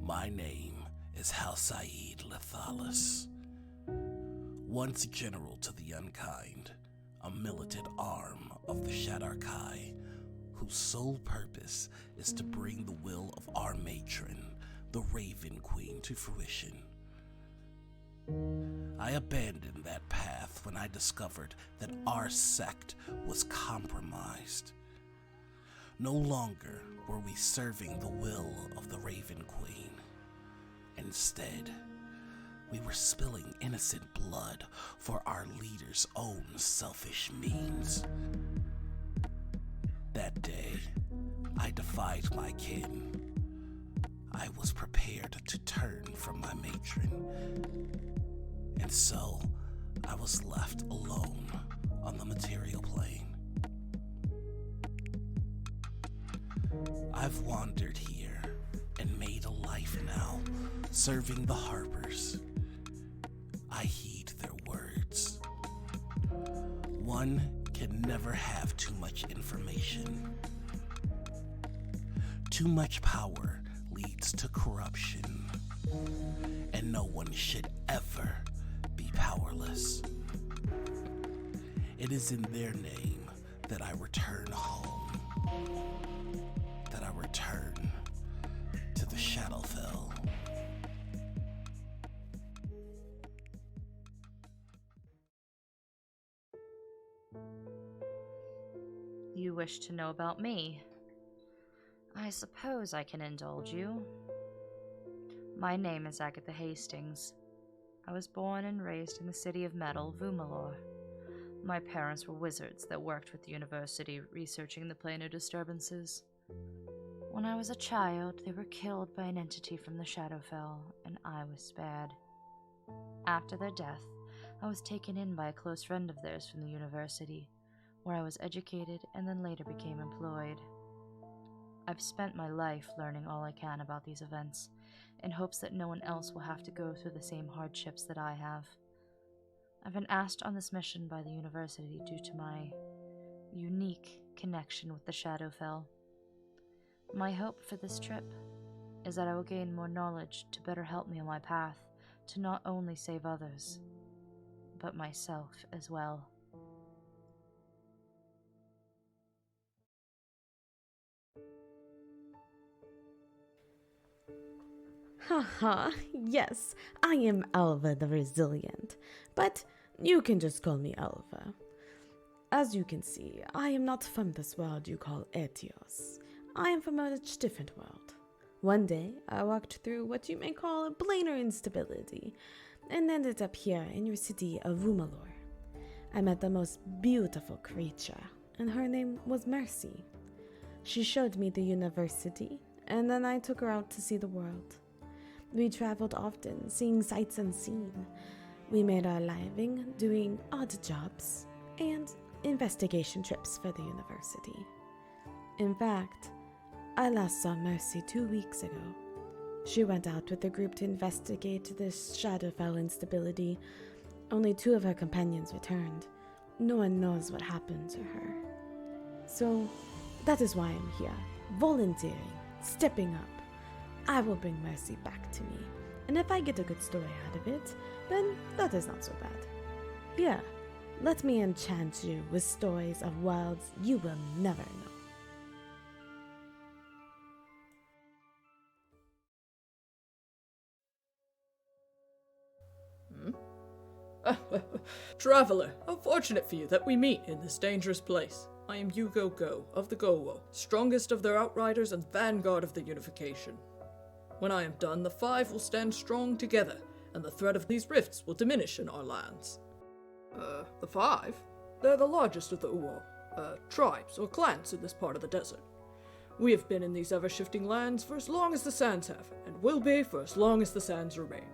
My name is Halsaid Lethalis, once general to the Unkind, a militant arm of the Shadarkai, whose sole purpose is to bring the will of our matron, the Raven Queen, to fruition. I abandoned that path when I discovered that our sect was compromised. No longer were we serving the will of the Raven Queen. Instead, we were spilling innocent blood for our leader's own selfish means. That day, I defied my kin, I was prepared to turn from my matron. And so, I was left alone on the material plane. I've wandered here and made a life now, serving the Harpers. I heed their words. One can never have too much information. Too much power leads to corruption, and no one should ever be powerless. It is in their name that I return home, that I return to the Shadowfell. You wish to know about me? I suppose I can indulge you. My name is Agatha Hastings. I was born and raised in the city of metal, Vumalor. My parents were wizards that worked with the university researching the planar disturbances. When I was a child, they were killed by an entity from the Shadowfell, and I was spared. After their death, I was taken in by a close friend of theirs from the university, where I was educated and then later became employed. I've spent my life learning all I can about these events, in hopes that no one else will have to go through the same hardships that I have. I've been asked on this mission by the university due to my unique connection with the Shadowfell. My hope for this trip is that I will gain more knowledge to better help me on my path to not only save others, but myself as well. Haha, yes, I am Alva the Resilient, but you can just call me Alva. As you can see, I am not from this world you call Etios. I am from a much different world. One day, I walked through what you may call a planar instability, and ended up here in your city of Vumalor. I met the most beautiful creature, and her name was Mercy. She showed me the university, and then I took her out to see the world. We traveled often, seeing sights unseen. We made our living doing odd jobs and investigation trips for the university. In fact, I last saw Mercy 2 weeks ago. She went out with a group to investigate this Shadowfell instability. Only 2 of her companions returned. No one knows what happened to her. So, that is why I'm here, volunteering, stepping up. I will bring Mercy back to me, and if I get a good story out of it, then that is not so bad. Here, let me enchant you with stories of worlds you will never know. Traveler, how fortunate for you that we meet in this dangerous place. I am Hugo Go of the Gowo, strongest of their outriders and vanguard of the unification. When I am done, the 5 will stand strong together, and the threat of these rifts will diminish in our lands. The 5? They're the largest of the Uo, tribes or clans in this part of the desert. We have been in these ever-shifting lands for as long as the sands have, and will be for as long as the sands remain.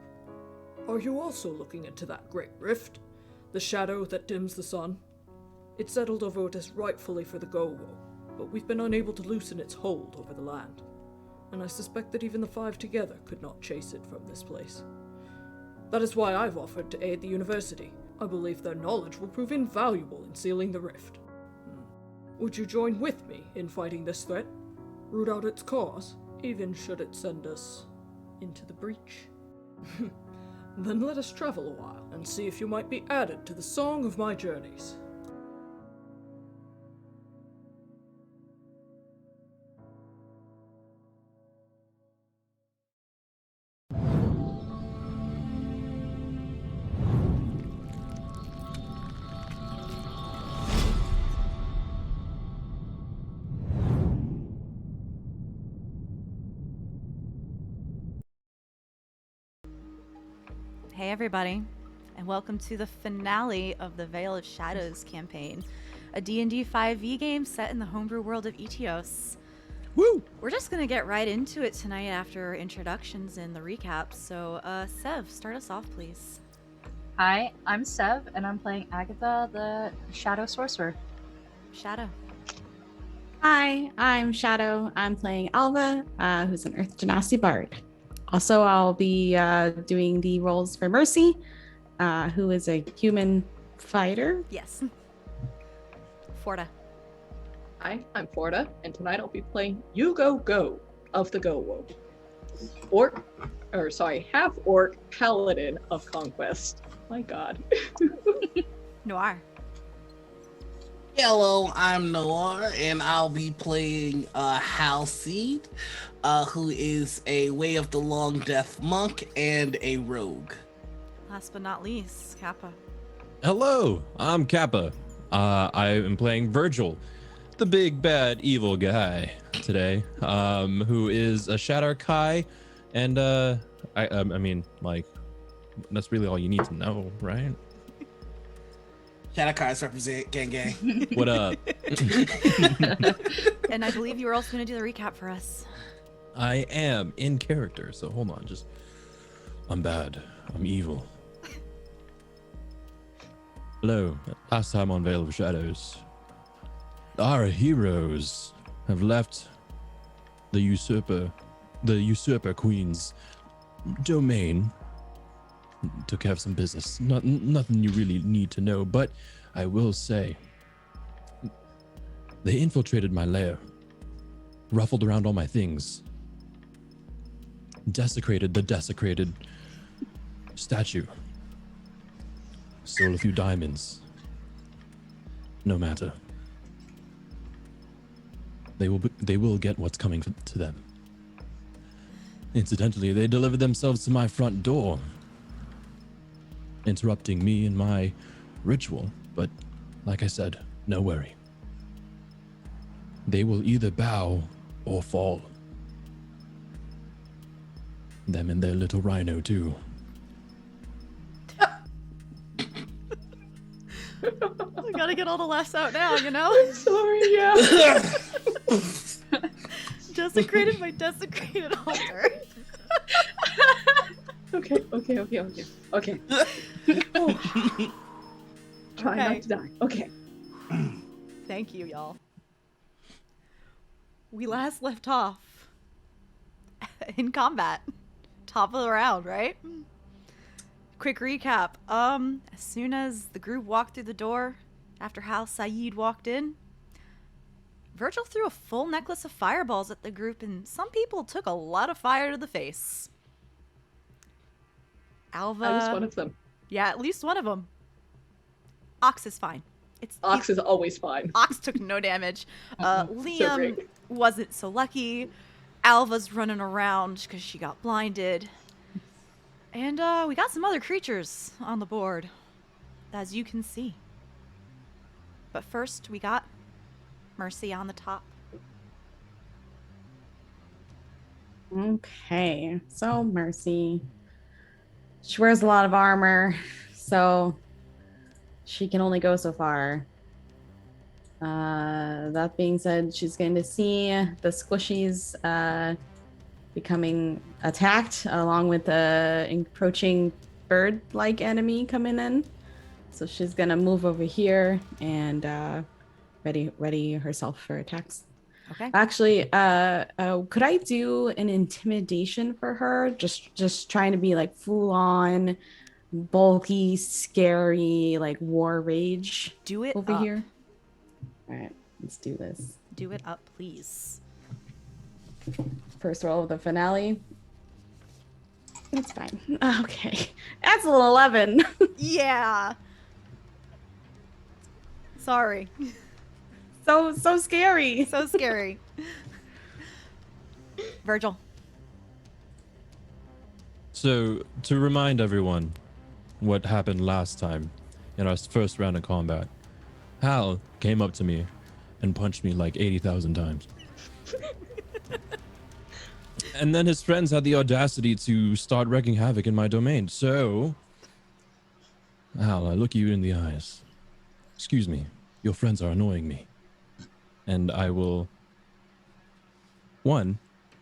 Are you also looking into that great rift? The shadow that dims the sun? It settled over what is rightfully for the Gowo, but we've been unable to loosen its hold over the land. And I suspect that even the 5 together could not chase it from this place. That is why I've offered to aid the university. I believe their knowledge will prove invaluable in sealing the rift. Would you join with me in fighting this threat? Root out its cause, even should it send us into the breach? Then let us travel a while, and see if you might be added to the song of my journeys. Hey everybody, and welcome to the finale of the Veil of Shadows campaign, a D&D 5e game set in the homebrew world of Etios. Woo! We're just gonna get right into it tonight after introductions and the recaps. So, Sev, start us off, please. Hi, I'm Sev, and I'm playing Agatha, the Shadow Sorcerer. Shadow. Hi, I'm Shadow. I'm playing Alva, who's an Earth Genasi Bard. Also, I'll be doing the roles for Mercy, who is a human fighter. Yes. Forta. Hi, I'm Forta, and tonight I'll be playing Yugo Go of the Gowo. Half orc paladin of Conquest. My god. Noir. Hello, I'm Noir, and I'll be playing Halseed, who is a Way of the Long Death monk and a rogue. Last but not least, Kappa. Hello, I'm Kappa. I am playing Virgil, the big bad evil guy today, who is a Shadow Kai, and I mean, like, that's really all you need to know, right? Shadow Kai's represent, gang gang. What up? And I believe you were also going to do the recap for us. I am in character, so hold on, I'm bad, I'm evil. Hello, last time on Veil of Shadows, our heroes have left the usurper queen's domain to have some business. Nothing you really need to know, but I will say they infiltrated my lair, ruffled around all my things, desecrated the desecrated statue, stole a few diamonds. No matter. They will get what's coming to them. Incidentally, they delivered themselves to my front door, interrupting me in my ritual, but like I said, no worry. They will either bow or fall. Them and their little rhino too. I gotta get all the laughs out now, you know? Sorry, yeah. Desecrated by desecrated altar. Okay. Oh. Try Okay. not to die. Okay. Thank you, y'all. We last left off in combat. Top of the round, right? Quick recap. As soon as the group walked through the door, after Hal Saeed walked in, Virgil threw a full necklace of fireballs at the group, and some people took a lot of fire to the face. Alva. I was one of them. Yeah, at least one of them. Ox is fine. Ox is always fine. Ox took no damage. Liam great. wasn't so lucky. Alva's running around because she got blinded. And we got some other creatures on the board, as you can see. But first, we got Mercy on the top. Okay, so Mercy. She wears a lot of armor, so she can only go so far. That being said, she's going to see the squishies becoming attacked, along with the encroaching bird-like enemy coming in. So she's going to move over here and ready herself for attacks. Okay. Actually, could I do an intimidation for her? Just trying to be like full on, bulky, scary, like war rage. Do it over up. here. All right, let's do this. Do it up, please. First roll of the finale. It's fine. Okay, that's an 11. Yeah. Sorry. So scary. So scary. Virgil. So, to remind everyone what happened last time in our first round of combat, Hal came up to me and punched me like 80,000 times. And then his friends had the audacity to start wreaking havoc in my domain. So, Hal, I look you in the eyes. Excuse me, your friends are annoying me. And I will one,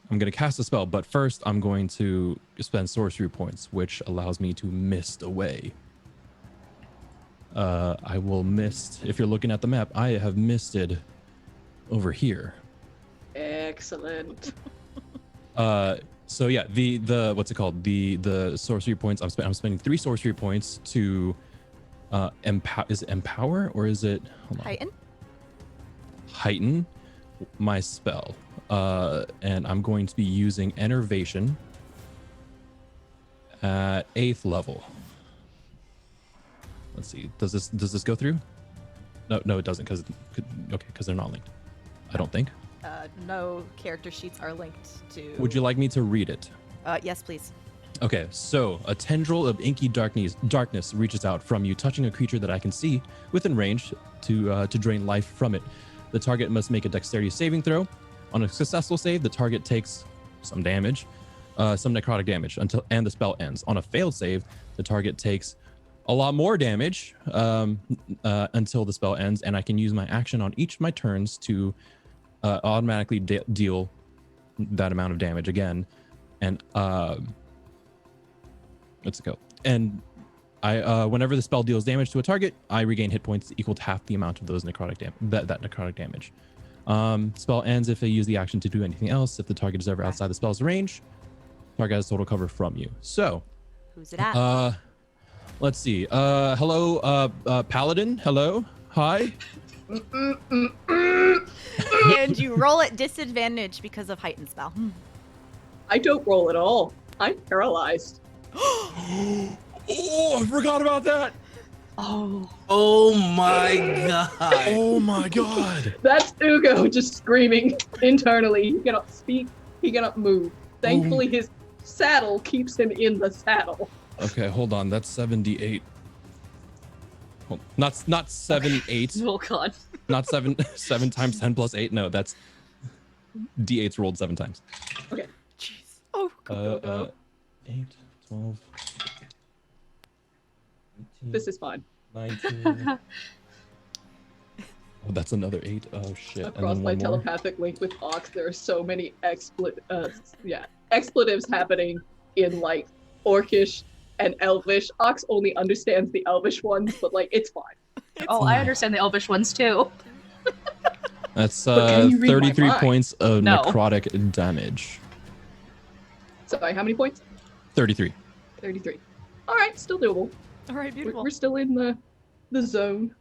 I'm going to cast a spell, but first I'm going to spend sorcery points, which allows me to mist away. I will mist. If you're looking at the map, I have misted over here. Excellent. So yeah, the what's it called? The sorcery points. I'm spending 3 sorcery points to empower. Is it empower or is it heighten my spell? And I'm going to be using Enervation at 8th level. Let's see. Does this go through? No, it doesn't, because they're not linked. I don't think. No character sheets are linked to. Would you like me to read it? Yes, please. Okay, so a tendril of inky darkness reaches out from you, touching a creature that I can see within range to drain life from it. The target must make a dexterity saving throw. On a successful save, the target takes some damage, some necrotic damage, and the spell ends. On a failed save, the target takes a lot more damage until the spell ends, and I can use my action on each of my turns to automatically deal that amount of damage again. And let's go. And I, whenever the spell deals damage to a target, I regain hit points equal to half the amount of those necrotic that necrotic damage. Spell ends if I use the action to do anything else. If the target is ever outside the spell's range, target has total cover from you. So, who's it at? Let's see. Hello, Paladin. Hello. Hi. And you roll at disadvantage because of heightened spell. I don't roll at all. I'm paralyzed. Oh, I forgot about that. Oh my god. Oh my god. That's Ugo just screaming internally. He cannot speak. He cannot move. Thankfully, his saddle keeps him in the saddle. Okay, hold on. That's 78. Not 78. Oh god. Not 7 times 10 plus 8. No, that's D8's rolled 7 times. Okay. Jeez. Oh, go. 8, 12. 18, This is fine. 19. Oh, that's another 8. Oh shit. Across my telepathic link with Ox, there are so many expletives happening in like Orcish and Elvish. Ox only understands the Elvish ones, but like it's fine. I understand the Elvish ones too. That's can you read my 33 mind? points of No. necrotic damage. Sorry, how many points? 33. 33. All right, still doable. All right, beautiful. We're still in the zone.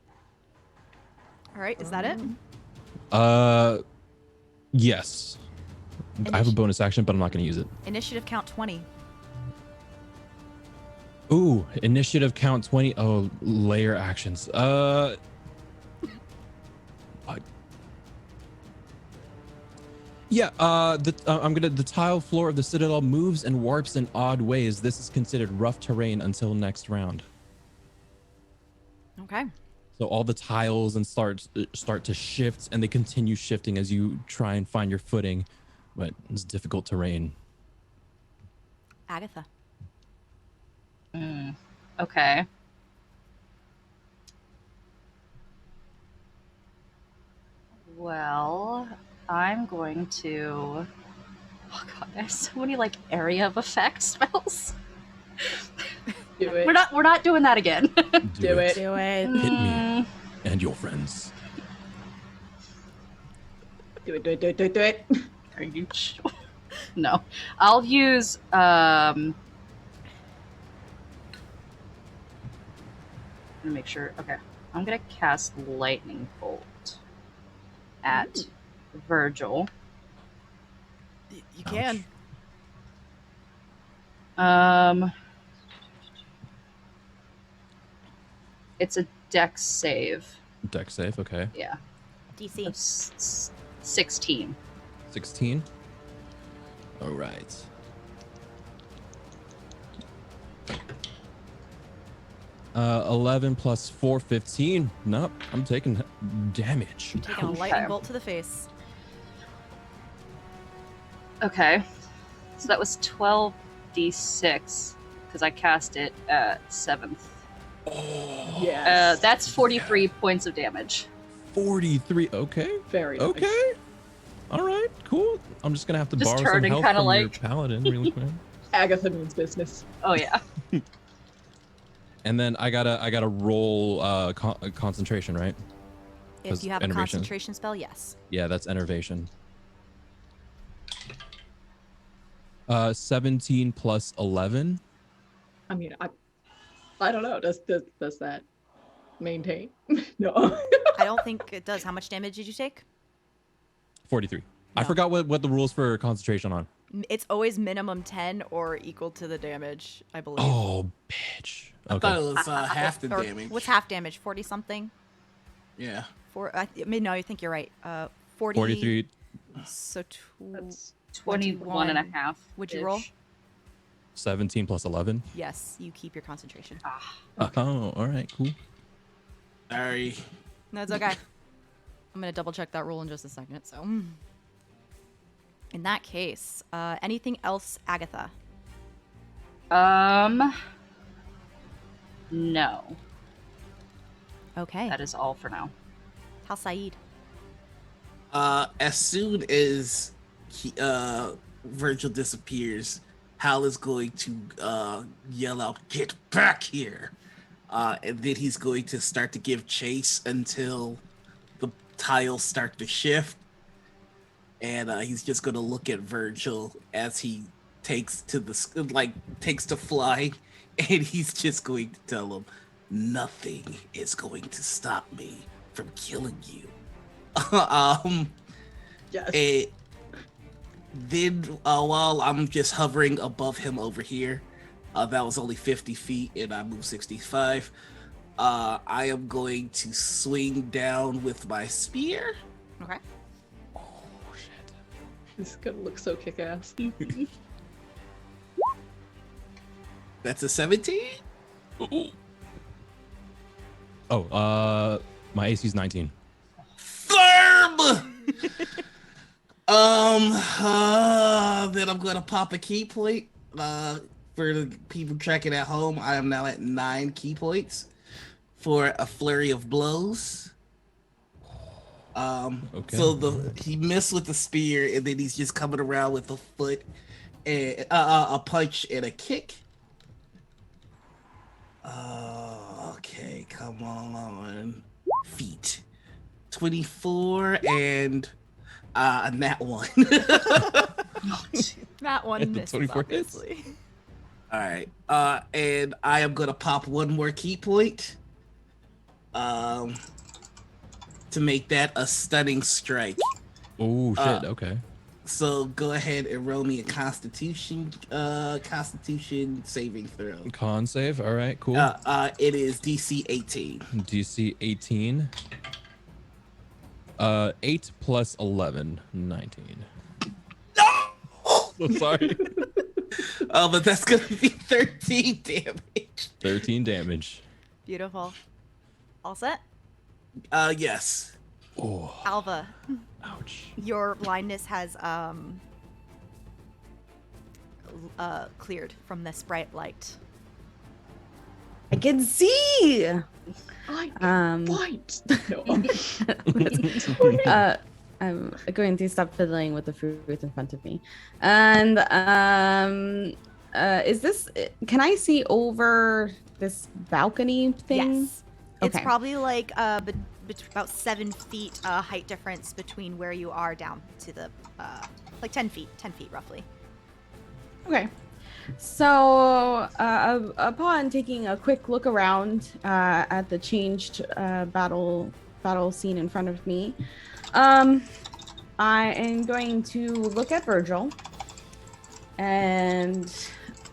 All right, is that it? Yes. I have a bonus action, but I'm not going to use it. Initiative count 20. Ooh, initiative count 20. Oh, layer actions. Yeah, the tile floor of the Citadel moves and warps in odd ways. This is considered rough terrain until next round. Okay. So all the tiles and start to shift, and they continue shifting as you try and find your footing, but it's difficult terrain. Agatha. Okay. Well, I'm going to... Oh god, there's so many like area of effect spells. Do it. We're not doing that again. Do it. Do it. Hit me and your friends. Do it. Are you sure? No. I'll use let me make sure. Okay. I'm gonna cast Lightning Bolt at Virgil. You can. It's a dex save. Dex save, okay. Yeah. DC. Of 16. 16. All right. Uh, 11 plus 4, 15. Nope, I'm taking damage. Taking a lightning bolt to the face. Okay. So that was 12d6 because I cast it at 7th. Oh, Yes. That's 43 points of damage. 43. Okay. Very nice. Okay. All right, cool. I'm just gonna have to Just borrow some turning health kinda from your like- paladin really quick. Agatha means business. Oh yeah. And then I gotta roll concentration, right? If 'Cause you have a enervation. concentration spell, yes. Yeah, that's enervation. 17 plus 11. I mean, I don't know. Does that maintain? No. I don't think it does. How much damage did you take? 43. I No. forgot what the rules for concentration on. It's always minimum 10 or equal to the damage, I believe. Oh, bitch. I thought Okay. it was half the Or damage. what's half damage? 40 something? Yeah. I mean, no, I think you're right. 40. 43. So That's 21 and a half. Would you roll? 17 plus 11. Yes, you keep your concentration. Oh, all right, cool. Sorry. No, it's okay. I'm gonna double check that rule in just a second. So, in that case, anything else, Agatha? No. Okay. That is all for now. How's Saeed? As soon as Virgil disappears, Hal is going to yell out, "Get back here!" And then he's going to start to give chase until the tiles start to shift. And he's just going to look at Virgil as he takes to fly, and he's just going to tell him, "Nothing is going to stop me from killing you." Yes. Then while I'm just hovering above him over here, that was only 50 feet and I moved 65. I am going to swing down with my spear. Okay. This is gonna look so kick-ass. That's a 17. Oh, my AC is 19. Firm. Then I'm gonna pop a key point. For the people tracking at home, I am now at 9 key points for a flurry of blows. Okay. So he missed with the spear, and then he's just coming around with a foot, and a punch and a kick. Okay, come on, feet. 24 and a nat 1. That one And the misses, 24 hits? obviously. All right, and I am gonna pop one more key point, to make that a stunning strike. Oh shit. Okay. So go ahead and roll me a Constitution saving throw. Con save. All right. Cool. It is DC 18. DC 18. 8 plus 11. 19. So sorry. But that's gonna be 13 damage. 13 damage. Beautiful. All set? Yes. Oh. Alva, Ouch. your blindness has cleared from this bright light. I can see. What? No. I'm going to stop fiddling with the fruit in front of me. And is this? Can I see over this balcony thing? Yes. It's Okay. probably like about 7 feet height difference between where you are down to the like 10 feet roughly. Okay. So, upon taking a quick look around at the changed battle scene in front of me, I am going to look at Virgil, and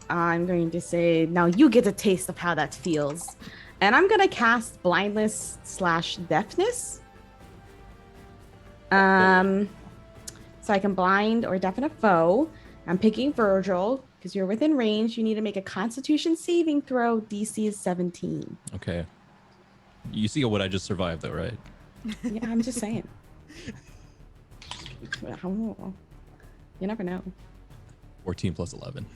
I'm going to say, "Now you get a taste of how that feels." And I'm gonna cast blindness / deafness. So I can blind or deafen a foe. I'm picking Virgil because you're within range. You need to make a Constitution saving throw. DC is 17. Okay. You see what I just survived, though, right? Yeah, I'm just saying. You never know. 14 plus 11.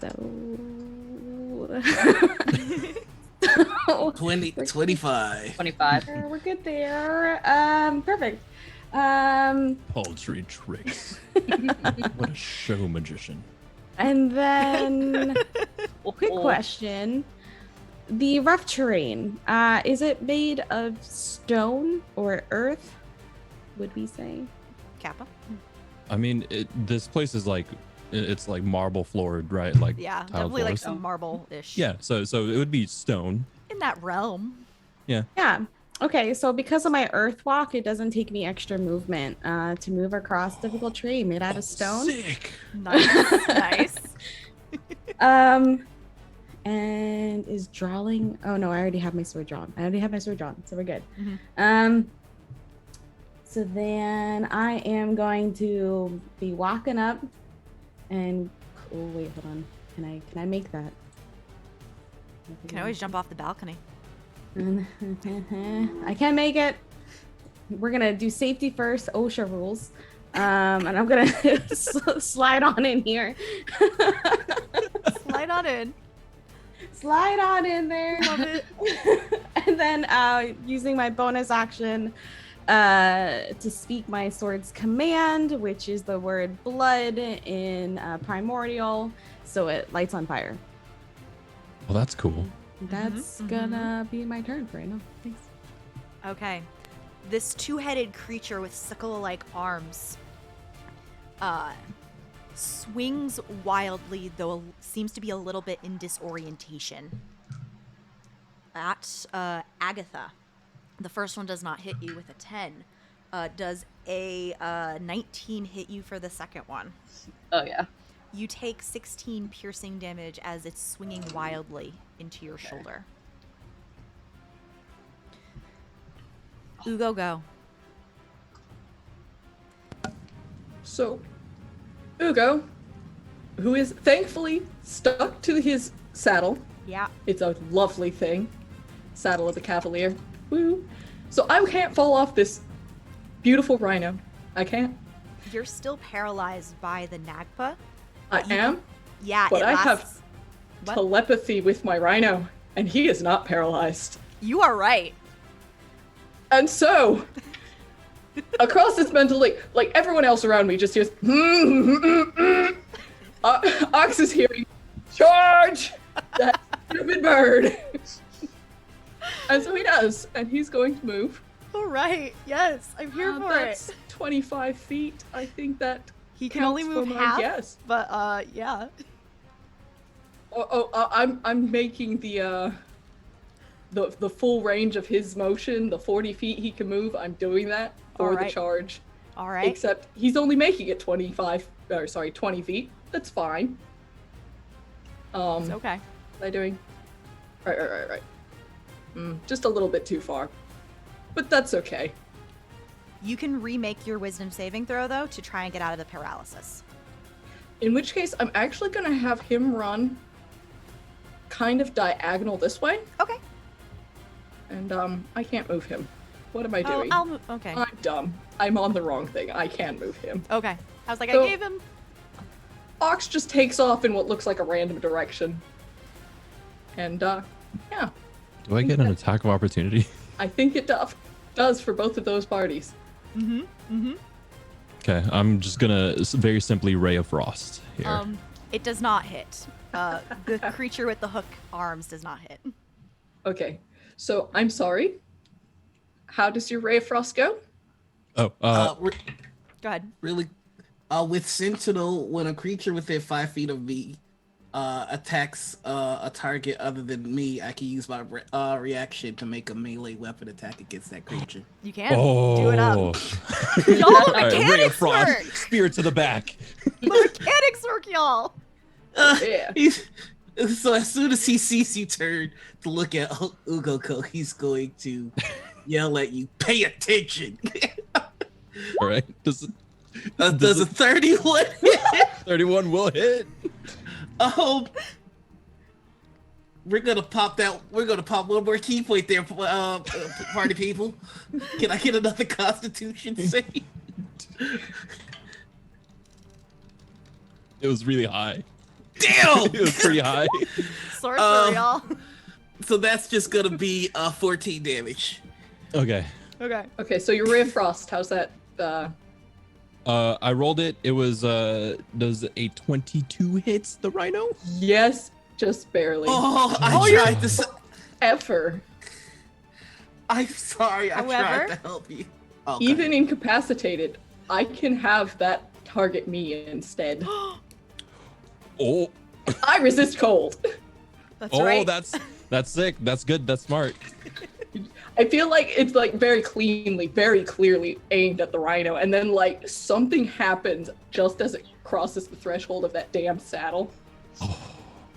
So 25. 25. We're good there. Perfect. Paltry tricks. What a show magician. And then, quick Oh. question. The rough terrain, is it made of stone or earth, would we say? Kappa. I mean, this place is like, it's like marble floored, right? Like Yeah, tiled definitely like floors. some marble-ish. Yeah, so it would be stone. In that realm. Yeah. Okay, so because of my earth walk, it doesn't take me extra movement to move across difficult terrain made out of stone. Sick. Nice. Nice. And is drawing. Oh no, I already have my sword drawn. So we're good. Mhm. So then I am going to be walking up, and oh wait, hold on. Can I make that? You can always jump off the balcony. I can't make it. We're gonna do safety first, OSHA rules. And I'm gonna slide on in here. Slide on in. Slide on in there. Love it. And then using my bonus action to speak my sword's command, which is the word blood in primordial, so it lights on fire. Well, that's cool. That's gonna be my turn for right now. Thanks. Okay. This two-headed creature with sickle-like arms swings wildly, though seems to be a little bit in disorientation. At Agatha. The first one does not hit you with a 10. Does a 19 hit you for the second one? Oh, yeah. You take 16 piercing damage as it's swinging wildly into your shoulder. Ugo, go. So, Ugo, who is thankfully stuck to his saddle. Yeah. It's a lovely thing. Saddle of the Cavalier. Woo. So I can't fall off this beautiful rhino. I can't. You're still paralyzed by the Nagpa. I am, Yeah, but it I lasts... have What? telepathy with my rhino, and he is not paralyzed. You are right. And so, across this mental lake, like everyone else around me just hears, Ox is hearing, charge that stupid bird. And so he does, and he's going to move. All right. Yes, I'm here for That's it. 25 feet. I think that He can only counts for move my half. guess. But yeah. I'm making the full range of his motion, the 40 feet he can move. I'm doing that for the Alright. charge. All right. Except he's only making it 20 feet. That's fine. It's okay. What am I doing? Right. Just a little bit too far. But that's okay. You can remake your wisdom saving throw though to try and get out of the paralysis. In which case, I'm actually going to have him run kind of diagonal this way. Okay. And I can't move him. What am I Oh, doing? I'll move. Okay. I'm dumb. I'm on the wrong thing. I can move him. Okay. I was like, So- I gave him. Ox just takes off in what looks like a random direction. And, yeah. Do I get an attack of opportunity? I think it does for both of those parties. Okay, I'm just gonna very simply Ray of Frost here. It does not hit. The creature with the hook arms does not hit. Okay. So, I'm sorry. How does your Ray of Frost go? Go ahead. Really, with Sentinel, when a creature within 5 feet of me attacks a target other than me, I can use my reaction to make a melee weapon attack against that creature. You can do it up. Oh. Y'all, All right, Ray of mechanics Frost, work. spear to the back. The mechanics work, y'all. Yeah. So as soon as he sees you turn to look at Ugoko, he's going to yell at you, "Pay attention!" All right, does Does a 31 hit? 31 will hit? We're gonna pop one more key point there, party people. Can I get another Constitution save? It was really high. Damn! It was pretty high. Sorcerer, y'all. So that's just gonna be 14 damage. Okay. Okay. Okay, so your Ray of Frost, how's that? I rolled it. It was does a 22 hits the rhino? Yes, just barely. Oh, I tried to. Effer. I'm sorry. I However- tried to help you. Okay. Even incapacitated, I can have that target me instead. Oh. I resist cold. That's Oh, right. that's sick. That's good. That's smart. I feel like it's like very clearly aimed at the rhino, and then like something happens just as it crosses the threshold of that damn saddle,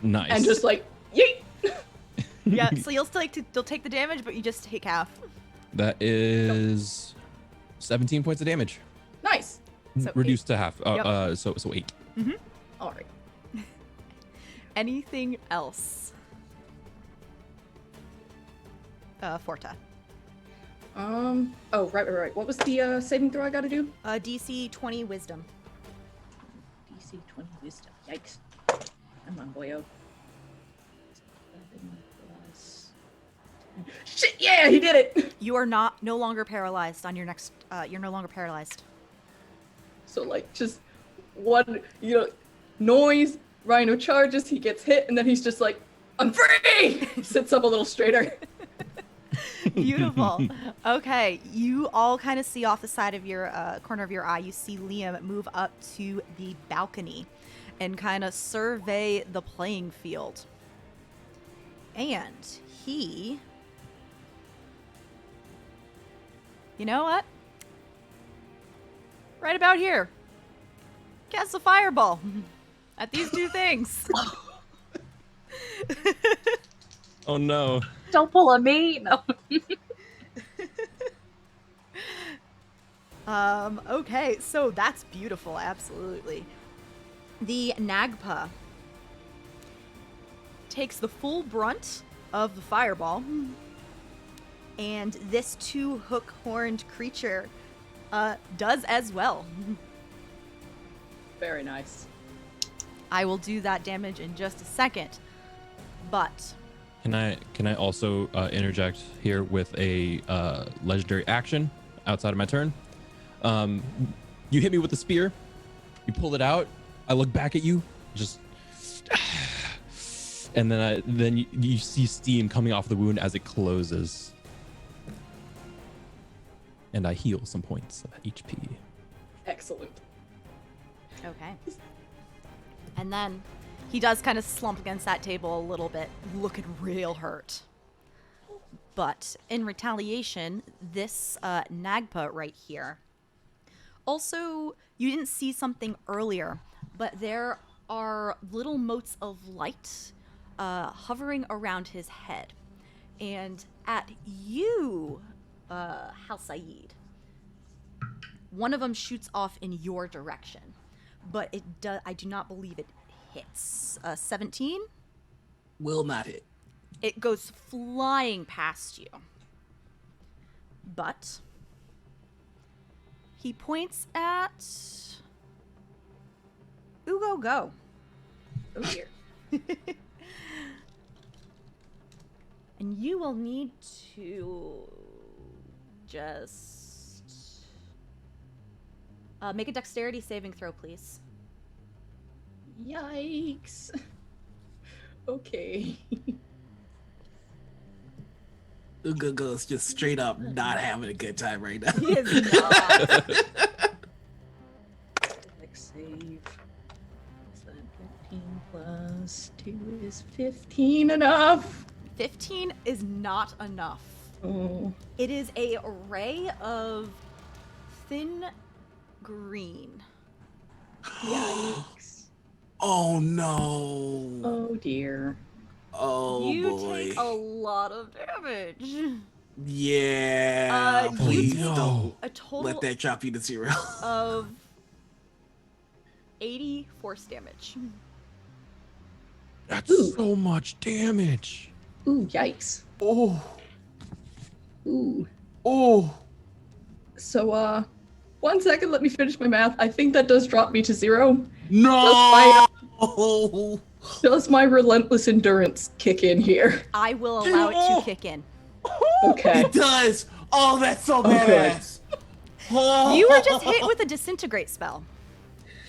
Nice. and just like yeet. Yeah, so you'll still you'll take the damage, but you just take half. That is 17 points of damage. Nice. So Reduced to half. Yep. So 8. All right. Anything else? Forta. Oh, right. What was the saving throw I got to do? DC 20 Wisdom. DC 20 Wisdom. Yikes. Come on, boyo. 7 plus- Shit! Yeah, he did it. You are no longer paralyzed on your next. You're no longer paralyzed. So like just one, noise. Rhino charges. He gets hit, and then he's just like, "I'm free." Sits up a little straighter. Beautiful. Okay, you all kind of see off the side of your corner of your eye. You see Liam move up to the balcony and kind of survey the playing field. And he, you know what? Right about here, casts a fireball at these two things. Oh no. Don't pull a me. No. Okay, so that's beautiful, absolutely. The Nagpa takes the full brunt of the fireball, and this two-hook-horned creature does as well. Very nice. I will do that damage in just a second, but Can I also interject here with a legendary action outside of my turn? You hit me with the spear. You pull it out. I look back at you, just, and then you see steam coming off the wound as it closes, and I heal some points of HP. Excellent. okay. And then he does kind of slump against that table a little bit, looking real hurt. But in retaliation, this Nagpa right here. Also, you didn't see something earlier, but there are little motes of light hovering around his head. And at you, Halsaid, one of them shoots off in your direction. But I do not believe it hits. 17? Will not hit. It goes flying past you. But he points at Ugo Go. Oh dear. And you will need to just make a dexterity saving throw, please. Yikes. Okay. Ugogo's just straight up not having a good time right now. He is not. Dex save. Is that 15 plus 2 is 15 enough? 15 is not enough. Oh. It is a ray of thin green. Yikes. Oh no. Oh dear. Oh You boy. take a lot of damage. Yeah. You Please take don't a total let that drop you to 0. of 80 force damage. That's so much damage. Ooh, yikes. Oh. Ooh. Oh. So, 1 second, let me finish my math. I think that does drop me to 0. No. Just Oh, Does my relentless endurance kick in here? I will allow it to kick in. Okay. it does. Oh, that's so good. badass. Oh. You were just hit with a disintegrate spell.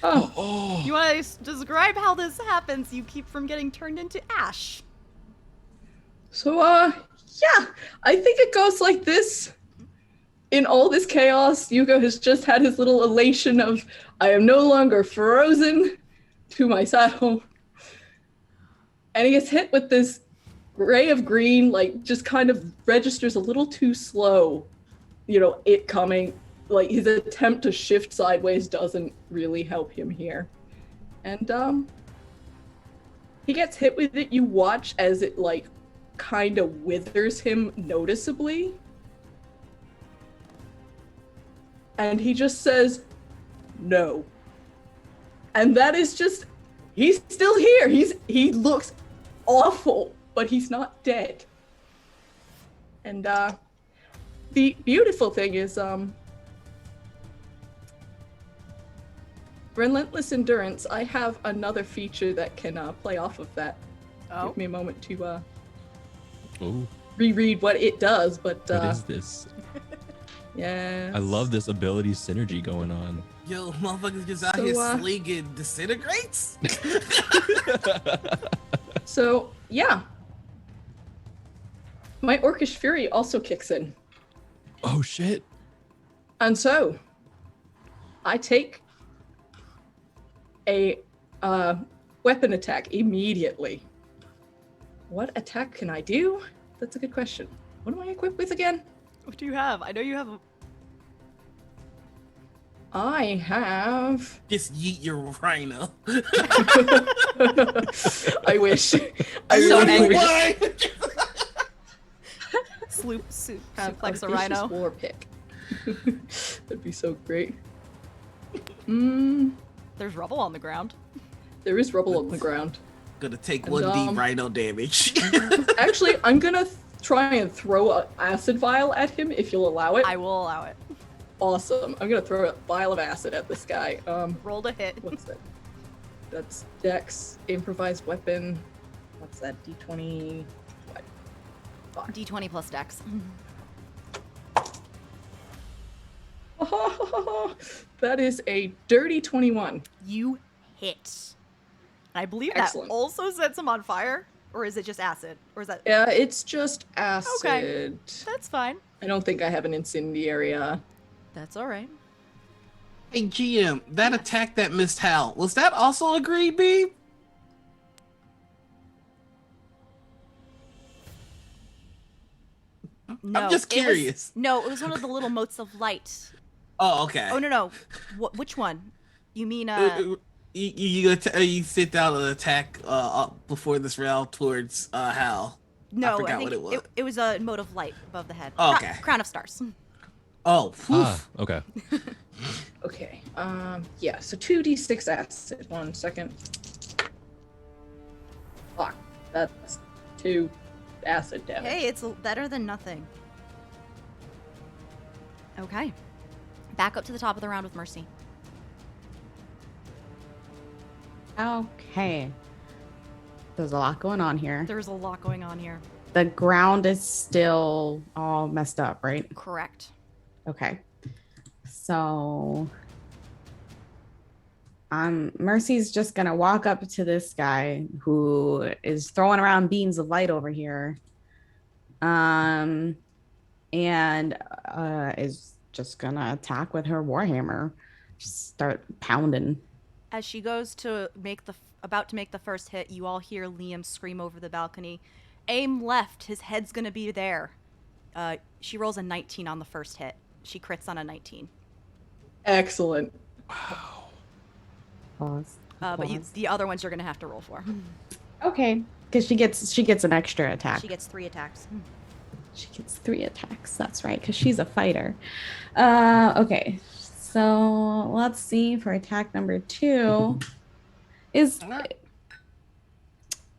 Oh, Oh. You want to describe how this happens? You keep from getting turned into ash. so, yeah, I think it goes like this. In all this chaos, Yugo has just had his little elation of, I am no longer frozen to my saddle. And he gets hit with this ray of green, like, just kind of registers a little too slow. You know, it coming. Like, his attempt to shift sideways doesn't really help him here. And, he gets hit with it. You watch as it, like, kind of withers him noticeably. And he just says, no. And that is just, he's still here. He looks awful, but he's not dead. And the beautiful thing is, Relentless Endurance, I have another feature that can play off of that. Oh. Give me a moment to Oh, reread what it does, but what is this? yeah. I love this ability synergy going on. Yo, motherfuckers just out So, here slinging disintegrates. So, yeah. My Orcish Fury also kicks in. Oh shit! And so, I take a weapon attack immediately. What attack can I do? That's a good question. What am I equipped with again? What do you have? I know you have a... I have... Just yeet your rhino. I wish. I So really wish. why? Have suplex a audacious rhino. war pick. That'd be so great. There's rubble on the ground. There is rubble on the ground. Gonna take And, 1d rhino damage. Actually, I'm gonna try and throw an acid vial at him if you'll allow it. I will allow it. Awesome. I'm gonna throw a vial of acid at this guy. Rolled a hit. What's that? That's Dex, improvised weapon. What's that? D20. What? D20 plus dex. That is a dirty 21. You hit. And I believe Excellent. that also sets him on fire? Or is it just acid? Or is that... Yeah, it's just acid. Okay. That's fine. I don't think I have an incendiary. That's alright. Hey GM, that attack that missed Hal, was that also a green beam? No, I'm just curious. It was one of the little motes of light. Oh, okay. Oh, no. Which one? You mean, You sit down and attack before this round towards Hal. No, I forgot think what it was. it was a mote of light above the head. Oh, okay. Crown of stars. Oh, Okay. Okay. Yeah, so 2d6 acid. 1 second. Fuck. That's 2 acid damage. Hey, it's better than nothing. Okay. Back up to the top of the round with Mercy. Okay. There's a lot going on here. There's a lot going on here. The ground is still all messed up, right? Correct. Okay. So Mercy's just gonna walk up to this guy who is throwing around beams of light over here. And is just gonna attack with her warhammer. Just start pounding. As she goes to about to make the first hit, you all hear Liam scream over the balcony, "Aim left, his head's gonna be there." She rolls a 19 on the first hit. She crits on a 19. Excellent. Pause. But Pause. the other ones you're gonna have to roll for. Okay, because she gets an extra attack. She gets 3 attacks. She gets 3 attacks. That's right, because she's a fighter. Okay, so let's see for attack number 2.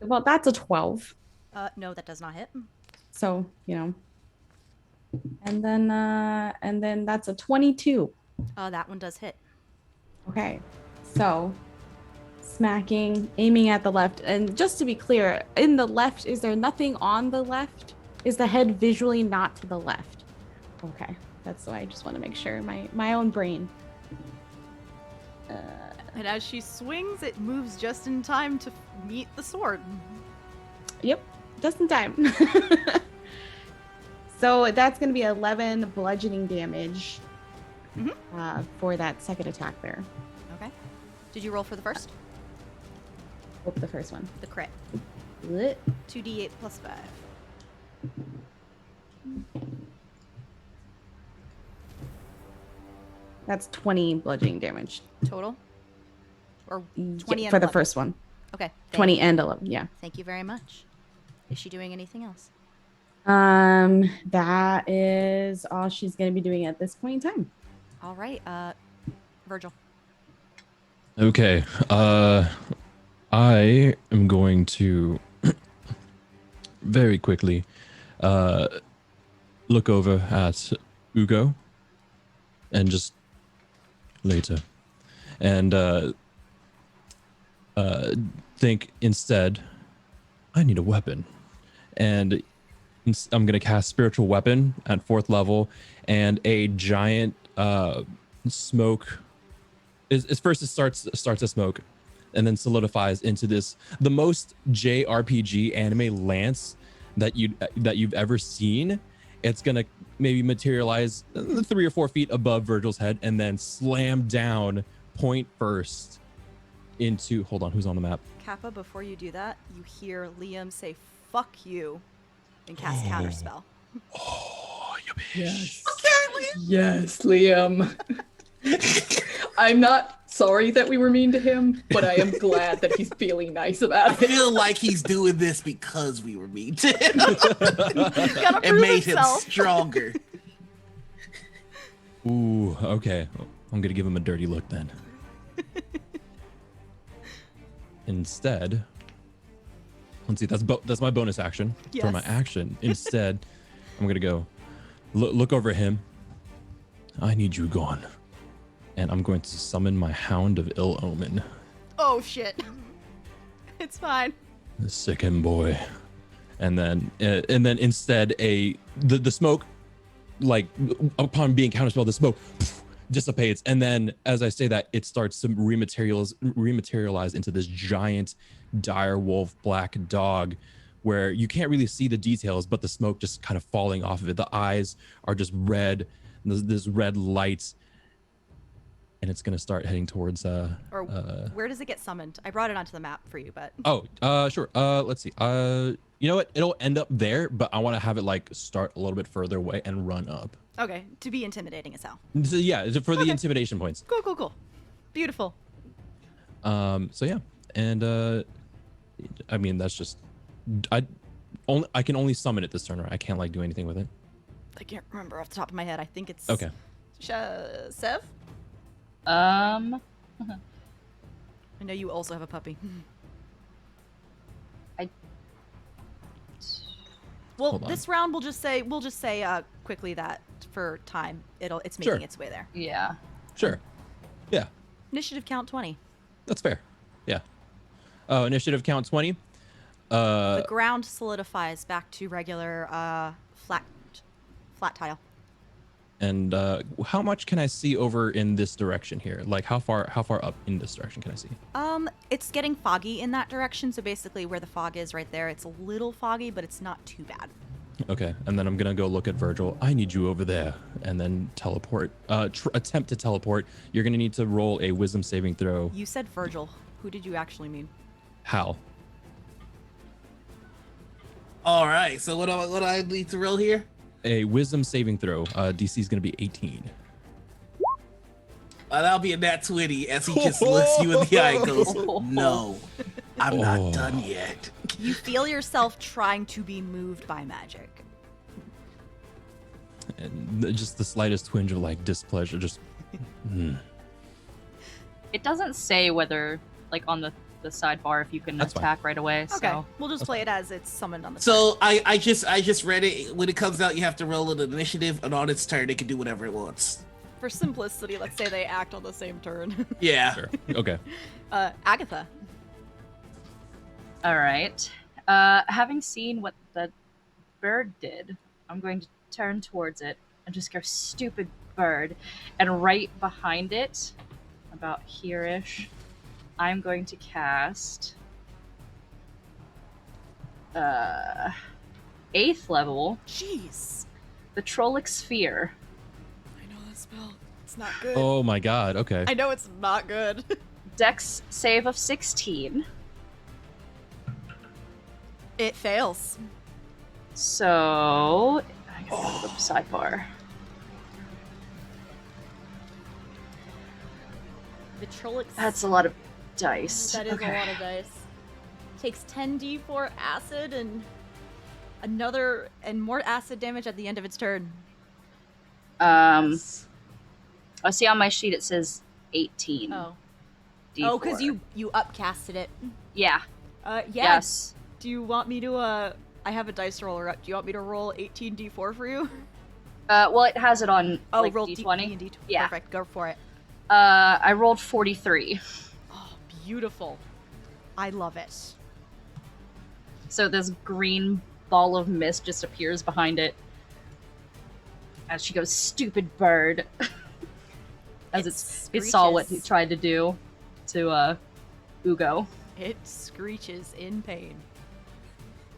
Well, that's a 12. No, that does not hit. So, and then that's a 22. That one does hit. Okay, so smacking, aiming at the left. And just to be clear, in the left, is there nothing on the left? Is the head visually not to the left? Okay, that's why I just want to make sure. My own brain. And as she swings, it moves just in time to meet the sword. Yep, just in time. So that's going to be 11 bludgeoning damage for that second attack there. Okay. Did you roll for the first? Oh, the first one. The crit. Lit. 2d8 plus 5. That's 20 bludgeoning damage. Total? Or 20 and for the 11? first one. Okay. 20 and 11, yeah. Thank you very much. Is she doing anything else? That is all she's going to be doing at this point in time. All right. Virgil. Okay. I am going to very quickly look over at Ugo and just later and think instead I need a weapon, and I'm gonna cast Spiritual Weapon at 4th level, and a giant smoke is first it starts a smoke and then solidifies into the most JRPG anime lance that you've ever seen. It's gonna maybe materialize 3 or 4 feet above Virgil's head and then slam down point first into, hold on, who's on the map? Kappa, before you do that, you hear Liam say, "Fuck you," and cast Counterspell. Oh, you bitch. Yes. Yes, Liam. I'm not sorry that we were mean to him, but I am glad that he's feeling nice I about it. feel like he's doing this because we were mean to him. Gotta It prove made himself. him stronger. Ooh, okay. I'm gonna give him a dirty look then. Instead, let's see. That's my bonus action. For my Yes. action, instead, I'm gonna go look over at him. I need you gone, and I'm going to summon my Hound of Ill Omen. Oh shit. It's fine. Sick him, boy. And then instead the smoke, like upon being counterspelled, the smoke dissipates, and then as I say that, it starts to rematerialize into this giant dire wolf black dog, where you can't really see the details, but the smoke just kind of falling off of it. The eyes are just red, this red light, and it's gonna start heading towards Where does it get summoned? I brought it onto the map for you, but sure. Let's see. You know what? It'll end up there, but I want to have it like start a little bit further away and run up. okay, to be intimidating as hell. So, yeah, for the intimidation points. Cool. Beautiful. So yeah, and I mean that's just I can only summon it this turn, right? I can't like do anything with it. I can't remember off the top of my head. I think it's Okay. Sev? I I know you also have a puppy. Well, Hold on. this round we'll just say quickly that for time it's making Sure. its way there. yeah. Sure. Yeah, Initiative count 20. that's fair. Yeah. Oh, initiative count 20. The ground solidifies back to regular flat tile. And how much can I see over in this direction here? Like how far up in this direction can I see? It's getting foggy in that direction, so basically where the fog is right there, it's a little foggy, but it's not too bad. Okay, and then I'm gonna go look at Virgil. I need you over there, and then teleport. Attempt to teleport. You're gonna need to roll a wisdom saving throw. You said Virgil. Who did you actually mean? Hal. All right, so what do I need to roll here? A wisdom saving throw. DC is gonna be 18. That'll be a nat 20 as he just looks you in the eye and goes, "No, I'm not done yet." You feel yourself trying to be moved by magic. And just the slightest twinge of like displeasure. Just. It doesn't say whether, like, on the sidebar if you can That's fine. attack right away. Okay, So we'll just play it as it's summoned on the So I just read it. When it comes out, you have to roll an initiative, and on its turn, it can do whatever it wants. For simplicity, let's say they act on the same turn. Yeah. Sure. Okay. Agatha. All right. Having seen what the bird did, I'm going to turn towards it and just go, stupid bird. And right behind it, about here-ish, I'm going to cast 8th level, Jeez. the Trollic Sphere. I know that spell. It's not good. Oh my god. Okay. I know it's not good. Dex save of 16. It fails. So, I gotta go to the sidebar. The Trollic. That's a lot of dice. That is Okay. a lot of dice. Takes 10d4 acid and Another and more acid damage at the end of its turn. I see on my sheet it says 18. oh. D4. Oh, because you upcasted it. Yeah. Yeah. Yes. Do you want me to I have a dice roller up. Do you want me to roll 18d4 for you? Well, it has it on Oh, like roll D20. D20. Yeah. Perfect. Go for it. I rolled 43. Oh, beautiful. I love it. So this green ball of mist just appears behind it as she goes, "Stupid bird," as it saw what he screeches. tried to do to Ugo. It screeches in pain.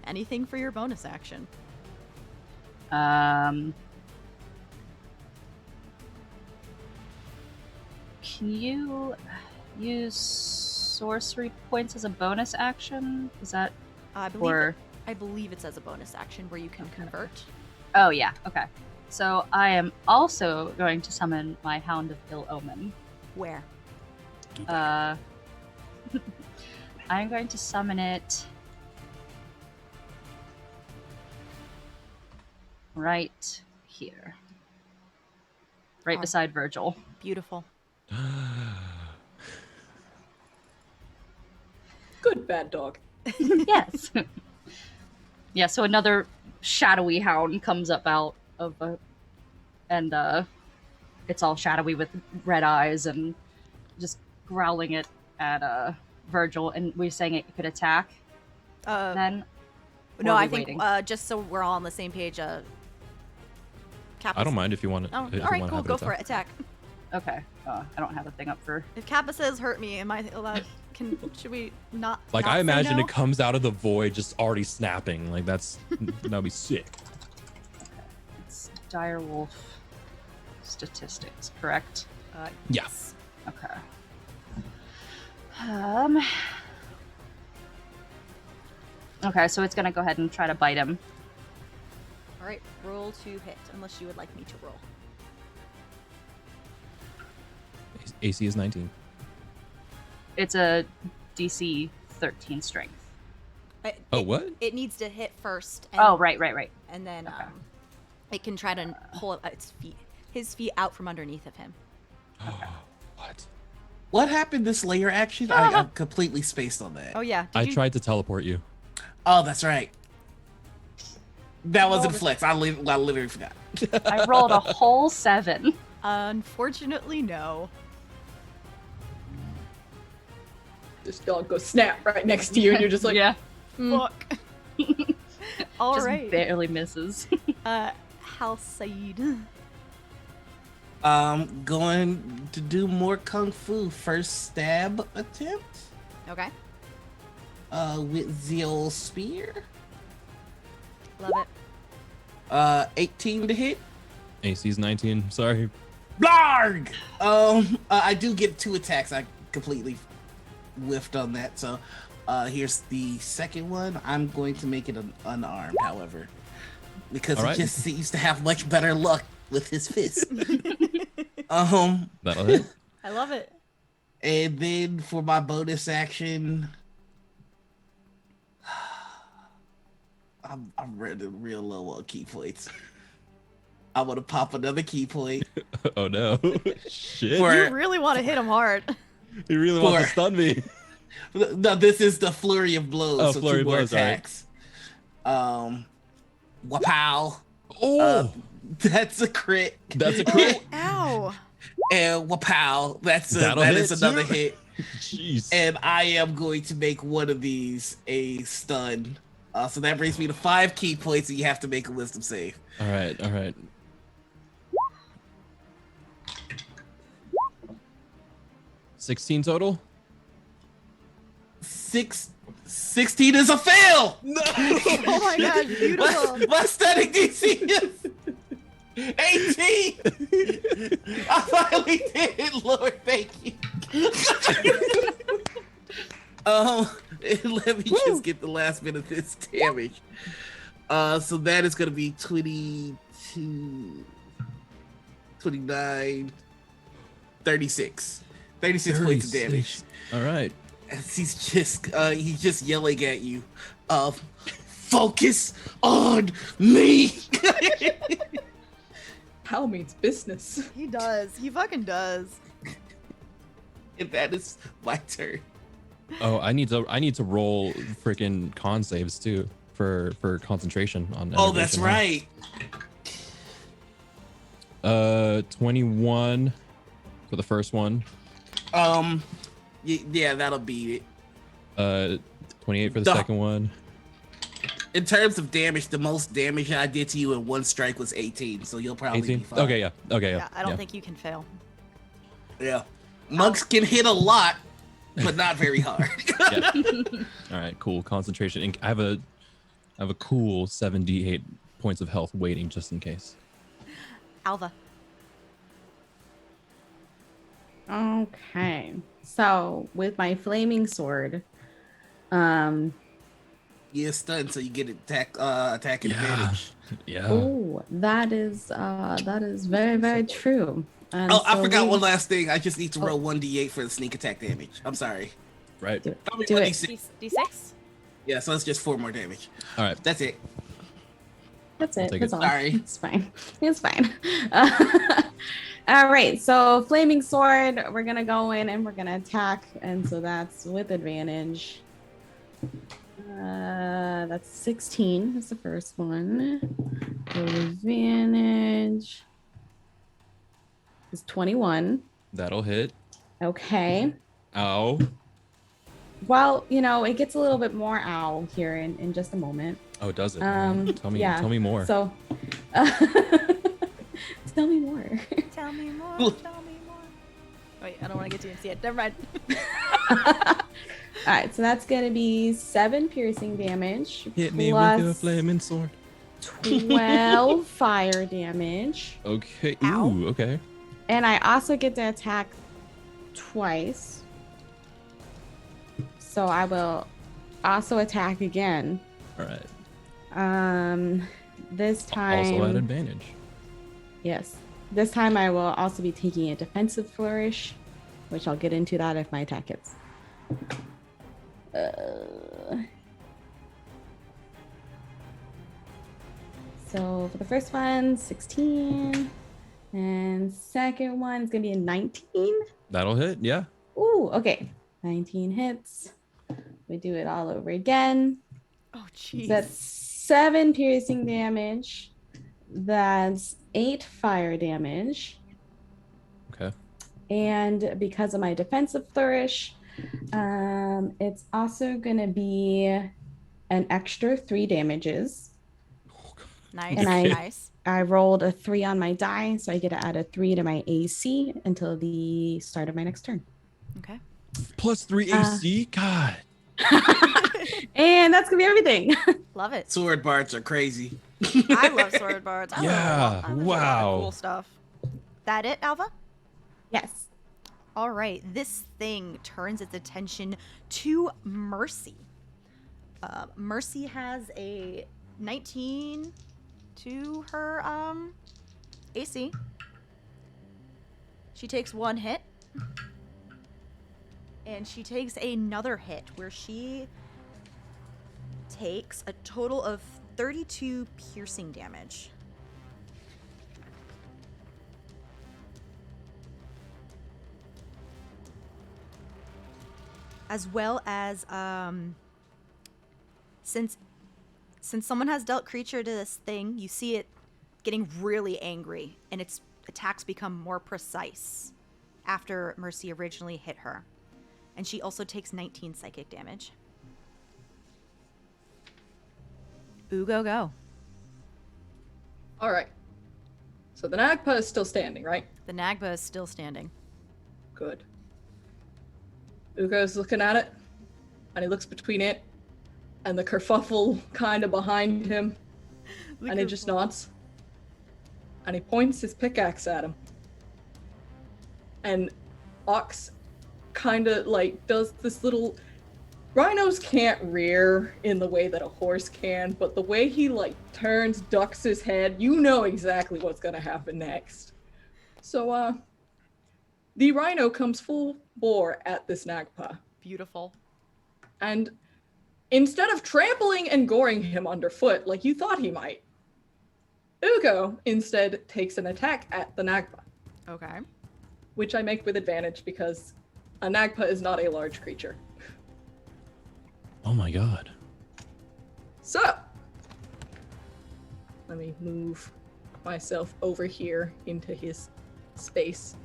Anything for your bonus action? Can you use sorcery points as a bonus action? Is that I believe or? I believe it's as a bonus action where you can convert. Oh yeah. Okay. So I am also going to summon my Hound of Ill Omen. Where? I'm going to summon it right here. Right Oh. beside Virgil. Beautiful. Good bad dog. Yes. Yeah, so another shadowy hound comes up out of and it's all shadowy with red eyes and just growling it at Virgil, and we're saying it could attack then? No, Or are I we think waiting? just so we're all on the same page. I don't mind if you want it. Oh, if you all right, wanna cool. have Go for it. attack. Attack. Okay. I don't have a thing up for If Kappa says hurt me, am I allowed? Should we not? Like not I say imagine no? it comes out of the void just already snapping. Like that'd be sick. it's direwolf statistics, correct? Yes. Okay. Okay, so it's gonna go ahead and try to bite him. All right, roll to hit, unless you would like me to roll. AC is 19. It's a DC 13 strength. Oh, what? It needs to hit first. And, Oh, right. And then Okay. it can try to pull his feet out from underneath of him. What? What happened this layer action? I'm completely spaced on that. Oh yeah. I tried to teleport you. Oh, that's right. That wasn't flex. I literally forgot. I rolled a whole 7. Unfortunately, no. This dog goes snap right next to you, and you're just like, Yeah, Fuck. All just right. barely misses. Hal Said. Going to do more kung fu. First stab attempt. Okay. With the old spear. Love it. 18 to hit. AC is 19. Sorry. Blarg! I do get 2 attacks. I completely whiffed on that. So, here's the second one. I'm going to make it unarmed, however, because All right. he just seems to have much better luck with his fist. That'll hit. I love it. And then for my bonus action, I'm running real low on key points. I want to pop another key point. Oh no. Shit. For- You really want to hit him hard. He really wants to for- stun me. No, this is the flurry of blows. Oh, so flurry 2 more of blows, all right. attacks. Wapow. Oh, That's a crit. that's a crit. Ow. And wapow. That's That'll that hit is another too. hit. Jeez. And I am going to make one of these a stun. So that brings me to 5 key points, and you have to make a wisdom save. All right. 16 total? 16 is a fail! No! Oh my god, beautiful. My stunning DC is 18! I finally did it, Lord, thank you. Let me just get the last bit of this damage. So that is going to be 22, 29, 36. 36 points of damage. All right. As he's just yelling at you. Focus on me. Hal means business. He does. He fucking does. And that is my turn. Oh, I need to roll freaking con saves too for concentration on. Oh, that's right. 21 for the first one. Yeah, that'll beat it. 28 for the second one. In terms of damage, the most damage I did to you in one strike was 18, so you'll probably 18? be fine. Okay, yeah. Yeah, I don't think you can fail. Yeah. Monks can hit a lot, but not very hard. Yeah. All right, cool. Concentration. And I have a cool 78 points of health waiting just in case. Alva. Okay. So with my flaming sword, You're stunned, so you get attack advantage. Yeah. oh, that is very, very true. And Oh, I so forgot we- one last thing. I just need to roll 1d8 for the sneak attack damage. I'm sorry. Right. Do it. Probably Do it. 1d6. D6? Yeah, so it's just 4 more damage. All right. That's it. That's I'll it. take That's it. all. Sorry. It's fine. It's fine. All right. So flaming sword, we're gonna go in and we're gonna attack, and so that's with advantage. That's 16. That's the first one. With advantage is 21. That'll hit. Okay. Ow. Well, it gets a little bit more owl here in just a moment. Oh, does it? Tell me. yeah. Tell me more. So, tell me more. Tell me more. Tell me more. Wait, I don't want to get too into it. Never mind. All right, so that's gonna be 7 piercing damage Hit me with your plus flaming sword. 12 fire damage, Okay. Ow. Ooh. Okay. and I also get to attack twice. So I will also attack again. All right. This time. Also at advantage. Yes. This time I will also be taking a defensive flourish, which I'll get into that if my attack hits. So for the first one, 16. And second one is going to be a 19. That'll hit. Yeah. Ooh, okay. 19 hits. We do it all over again. Oh, jeez. That's 7 piercing damage. That's 8 fire damage. Okay. And because of my defensive flourish, it's also going to be an extra 3 damages. Nice. And Nice. I rolled a 3 on my die, so I get to add a 3 to my AC until the start of my next turn. Okay. Plus 3 AC. God. And that's going to be everything. Love it. Sword bards are crazy. I love sword bards. I Yeah, love a lot of wow. cool stuff. That it, Alva? Yes. All right. This thing turns its attention to Mercy. Mercy has a 19 to her AC. She takes 1 hit. And she takes another hit where she takes a total of 32 piercing damage. As well as since someone has dealt creature to this thing, you see it getting really angry and its attacks become more precise after Mercy originally hit her. And she also takes 19 psychic damage. Ugo, go. All right. So the Nagpa is still standing, right? The Nagba is still standing. Good. Ugo's looking at it, and he looks between it and the kerfuffle kind of behind him, and he just nods. And he points his pickaxe at him. And Ox kind of like does this little... Rhinos can't rear in the way that a horse can, but the way he like turns, ducks his head, you know exactly what's gonna happen next. So, the rhino comes full bore at this Nagpa. Beautiful. And instead of trampling and goring him underfoot like you thought he might, Ugo instead takes an attack at the Nagpa. Okay. Which I make with advantage because a Nagpa is not a large creature. Oh my god. So, let me move myself over here into his space.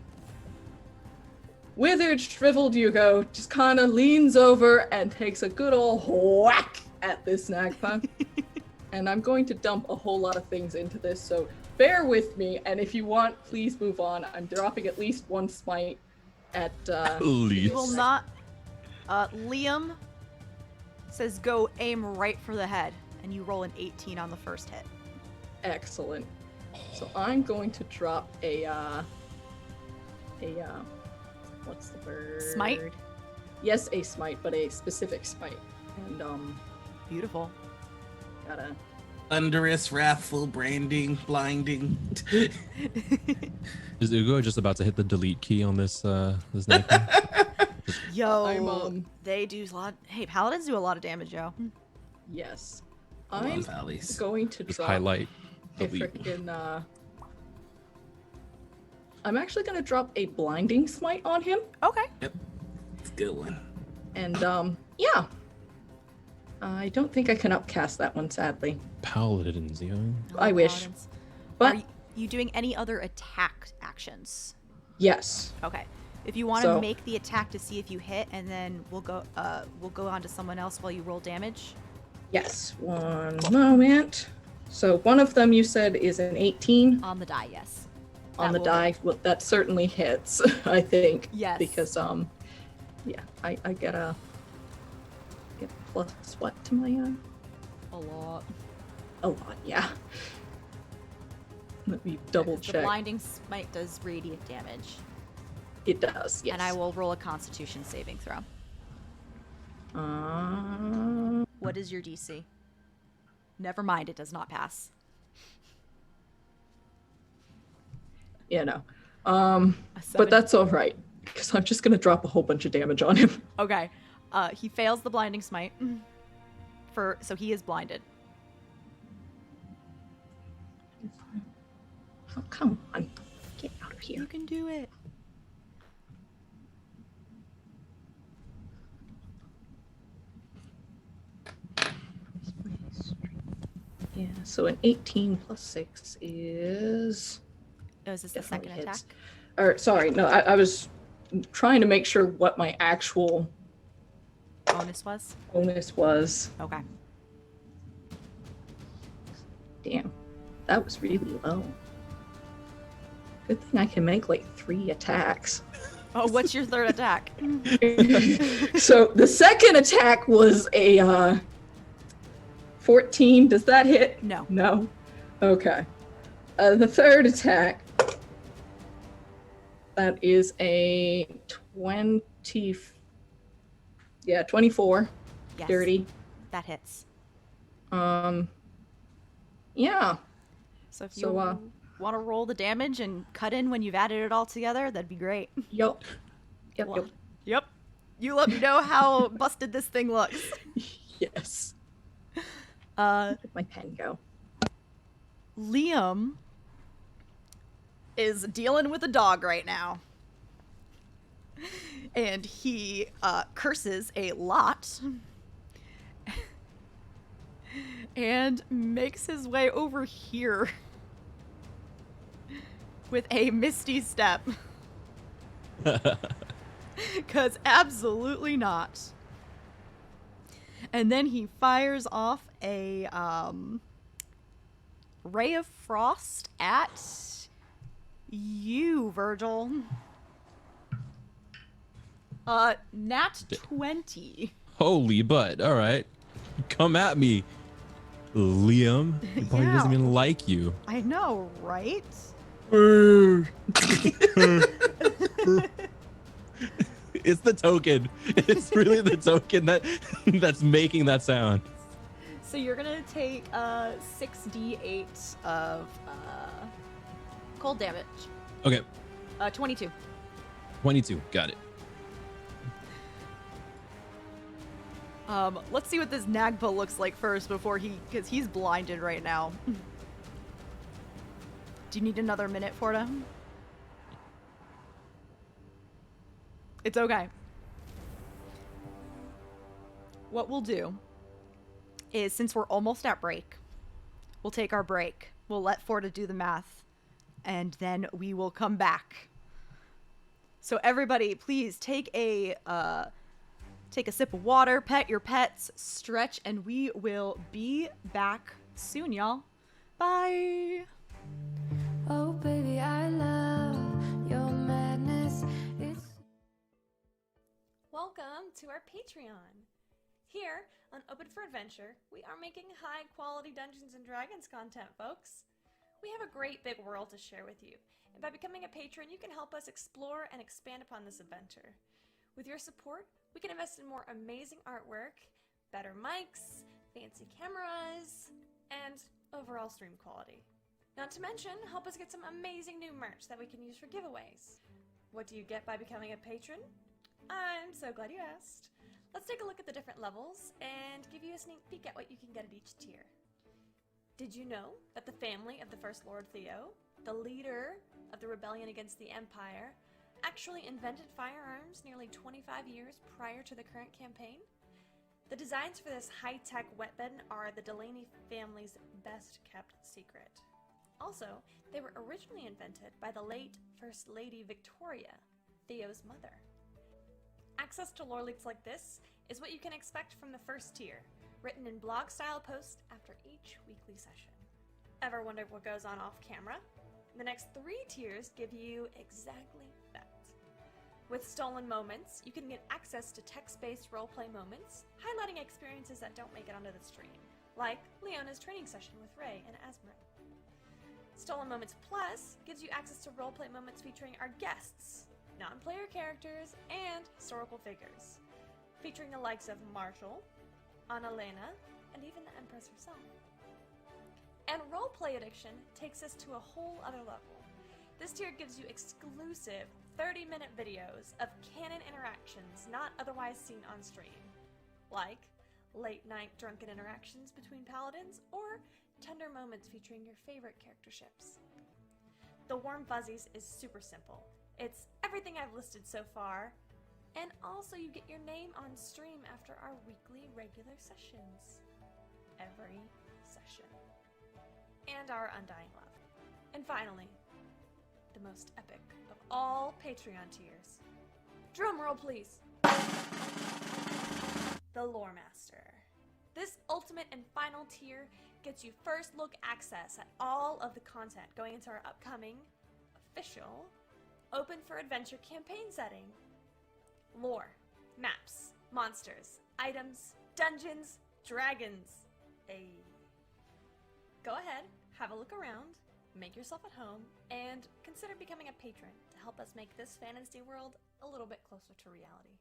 Withered, shriveled Yugo just kind of leans over and takes a good old whack at this Nagpa. And I'm going to dump a whole lot of things into this, so bear with me. And if you want, please move on. I'm dropping at least one smite at... Please. You will not... Liam says go aim right for the head, and you roll an 18 on the first hit. Excellent. So I'm going to drop a what's the word? Smite? Yes, a smite, but a specific smite. And Beautiful. gotta Thunderous, wrathful, branding, blinding. Is Ugo just about to hit the delete key on this this knife? Yo, I'm, they do a lot. Hey, paladins do a lot of damage, yo. yes. Come on, I'm Valleys. going to Just drop highlight a delete. frickin' I'm actually gonna drop a blinding smite on him. Okay. It's a good one. And yeah. I don't think I can upcast that one, sadly. Paladins, yo. I wish. Paladins. But Are you doing any other attack actions? yes. Okay. If you want to So- make the attack to see if you hit, and then we'll go on to someone else while you roll damage. Yes. One moment. So one of them you said is an 18 On the die, yes. on That the will die. hit. Well, that certainly hits, I think. Yes. Because yeah, I get a plus what to my A lot. a lot, yeah. Let me double The check. blinding smite does radiant damage. It does, yes. And I will roll a Constitution saving throw. What is your DC? Never mind, it does not pass. you know. A But seven- that's all right because I'm just gonna drop a whole bunch of damage on him. Okay. He fails the blinding smite. So he is blinded. Oh, come on, get out of here. You can do it. Yeah, so an 18 plus 6 is... Oh, is this the Definitely second hits. attack? Or, sorry, no, I was trying to make sure what my actual Bonus was? bonus was. Okay. Damn, that was really low. Good thing I can make like 3 attacks. Oh, what's your third attack? So the second attack was a 14. Does that hit? No. No? Okay. The third attack, that is a 24. Yes. Dirty. That hits. Yeah. So if you So, want to roll the damage and cut in when you've added it all together, that'd be great. Yup. Yep, Well, yep. Yep. You let me know how busted this thing looks. Yes. Uh, Where'd my pen go? Liam is dealing with a dog right now. And he curses a lot. And makes his way over here with a misty step. Because absolutely not. And then he fires off a ray of frost at you, Virgil. Nat 20. Holy butt. All right. Come at me, Liam. He probably doesn't even like you. I know, right? It's the token. It's really the token that's making that sound. So you're gonna take 6d8 of cold damage. Okay. 22. 22. Got it. Let's see what this Nagpa looks like first because he's blinded right now. Do you need another minute, Forta? It's okay. What we'll do is, since we're almost at break, we'll take our break. We'll let Forta do the math, and then we will come back. So everybody, please take a sip of water, pet your pets, stretch, and we will be back soon, y'all. Bye. Oh, baby, I love your madness. Welcome to our Patreon. Here on Open for Adventure, we are making high-quality Dungeons & Dragons content, folks. We have a great big world to share with you, and by becoming a patron, you can help us explore and expand upon this adventure. With your support, we can invest in more amazing artwork, better mics, fancy cameras, and overall stream quality. Not to mention, help us get some amazing new merch that we can use for giveaways. What do you get by becoming a patron? I'm so glad you asked. Let's take a look at the different levels and give you a sneak peek at what you can get at each tier. Did you know that the family of the First Lord Theo, the leader of the rebellion against the Empire, actually invented firearms nearly 25 years prior to the current campaign? The designs for this high-tech weapon are the Delaney family's best-kept secret. Also, they were originally invented by the late First Lady Victoria, Theo's mother. Access to lore leaks like this is what you can expect from the first tier, written in blog-style posts after each weekly session. Ever wondered what goes on off-camera? The next 3 tiers give you exactly that. With Stolen Moments, you can get access to text-based roleplay moments, highlighting experiences that don't make it onto the stream, like Leona's training session with Ray and Asmrit. Stolen Moments Plus gives you access to roleplay moments featuring our guests, non-player characters, and historical figures, featuring the likes of Marshall, Annalena, and even the Empress herself. And Roleplay Addiction takes us to a whole other level. This tier gives you exclusive 30-minute videos of canon interactions not otherwise seen on stream, like late-night drunken interactions between paladins or tender moments featuring your favorite character ships. The Warm Fuzzies is super simple. It's everything I've listed so far, and also you get your name on stream after our weekly regular sessions. Every session. And our undying love. And finally, the most epic of all Patreon tiers. Drum roll, please. The Lore Master. This ultimate and final tier gets you first look access at all of the content going into our upcoming official Open for Adventure campaign setting. Lore, maps, monsters, items, dungeons, dragons. Go ahead, have a look around, make yourself at home, and consider becoming a patron to help us make this fantasy world a little bit closer to reality.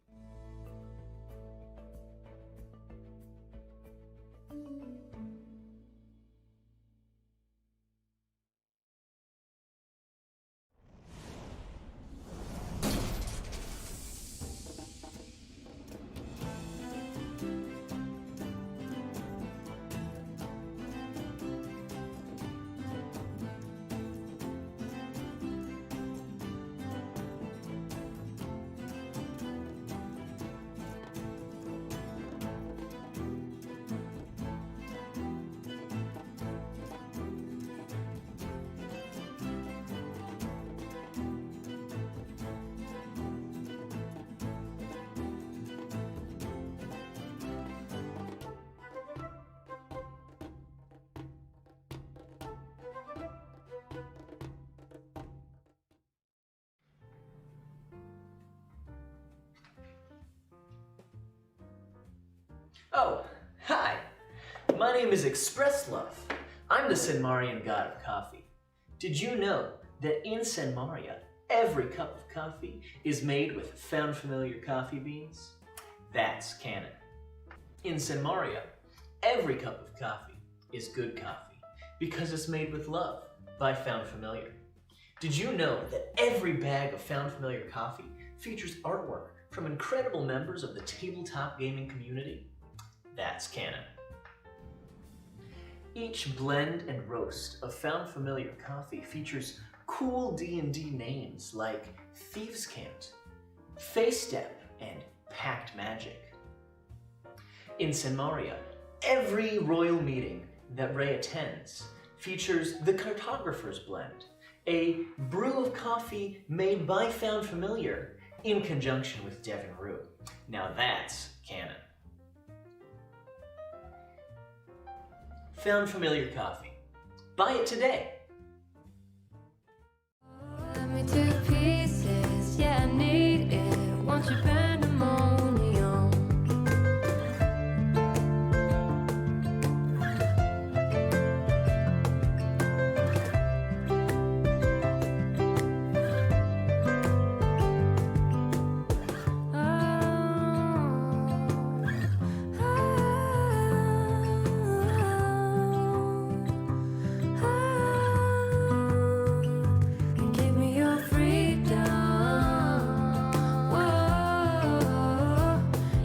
Oh, hi. My name is Express Love. I'm the Senmarian god of coffee. Did you know that in Senmaria, every cup of coffee is made with found familiar coffee beans? That's canon. In Senmaria, every cup of coffee is good coffee because it's made with love by found familiar. Did you know that every bag of found familiar coffee features artwork from incredible members of the tabletop gaming community? That's canon. Each blend and roast of found familiar coffee features cool D&D names like Thieves' Cant, Face Step, and Pact Magic. In Senmaria, every royal meeting that Ray attends features the Cartographer's Blend, a brew of coffee made by Found Familiar in conjunction with Devin Rue. Now that's canon. Found Familiar Coffee. Buy it today. Let me to pieces, yeah, I need it. Want your pandemonium. Give me your freedom. Whoa,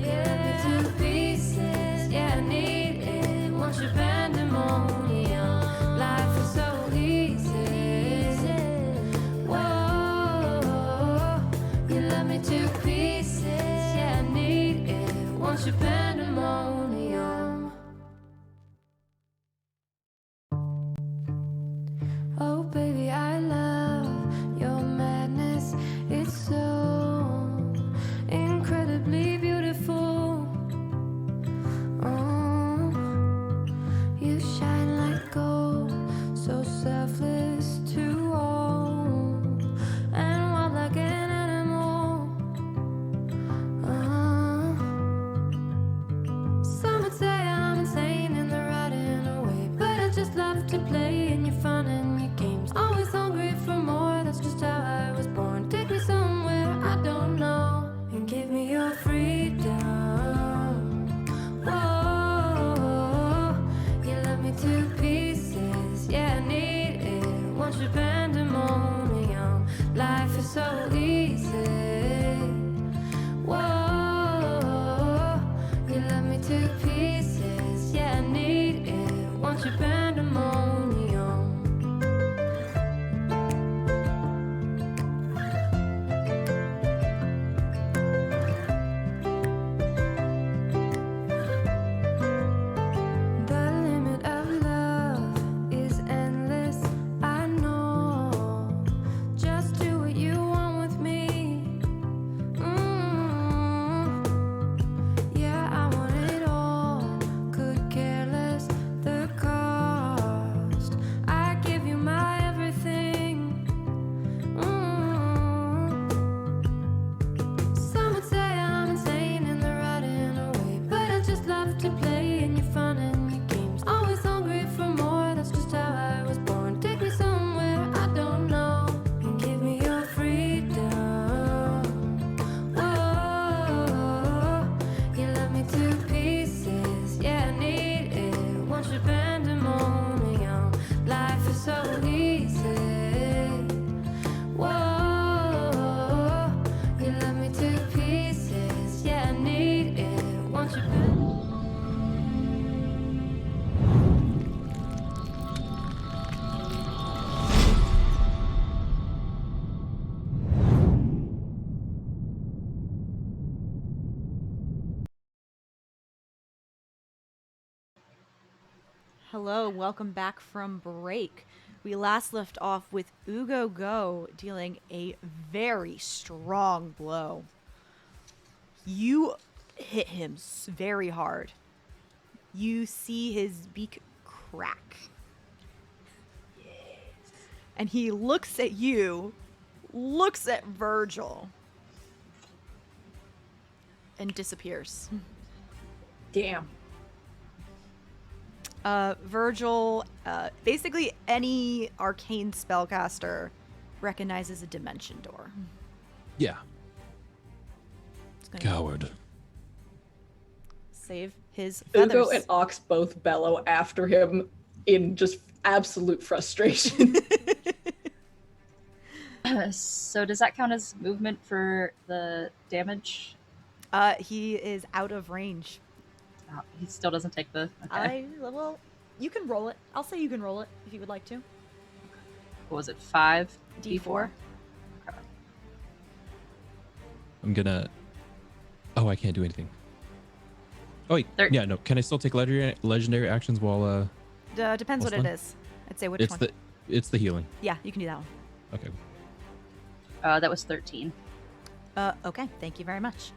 yeah, to pieces. Yeah, I need it. Want your pandemonium. Life is so easy. Whoa, you love me to pieces. Yeah, I need it. Want your pandemonium. Oh, baby, I love your madness. It's so incredibly beautiful. Oh, you shine like gold, so selfless to all, and wild like an animal. Some would say I'm insane in the right and away, but I just love to play in your fun and your games. Always hungry for more, that's just how I was born. Take me somewhere I don't know, and give me your freedom. Whoa, you love me to pieces, yeah, I need it. Want your pandemonium, life is so easy. Whoa, you love me to pieces, yeah, I need it. Want your pandemonium. The limit of love is endless, I know. Just do what you want with me. Yeah, I want it all. Could care less the cost. I give you my everything. Some would say I'm insane in the right and away, but I just love to play in your fun and your games. Always hungry for more, that's just how I was born. Take me somewhere I don't know, and give me your freedom. Whoa, you love me to pieces, yeah, I need it. Want your pandemonium, life is so easy. Whoa, you love me to pieces, yeah, I need it. Want your Hello, welcome back from break. We last left off with Ugo Go dealing a very strong blow. You hit him very hard. You see his beak crack. And he looks at you, looks at Virgil, and disappears. Damn. Virgil, basically any arcane spellcaster recognizes a dimension door. Yeah. It's gonna Coward. save his feathers. Ugo and Ox both bellow after him in just absolute frustration. So does that count as movement for the damage? He is out of range. Oh, he still doesn't take the. Okay. Well, you can roll it. I'll say you can roll it if you would like to. What was it? 5 D4. I'm gonna. Oh, I can't do anything. Oh wait, yeah, no. Can I still take legendary actions while? Depends what What's it that? is. I'd say which It's one. it's the healing. Yeah, you can do that one. Okay. That was 13. Okay. Thank you very much.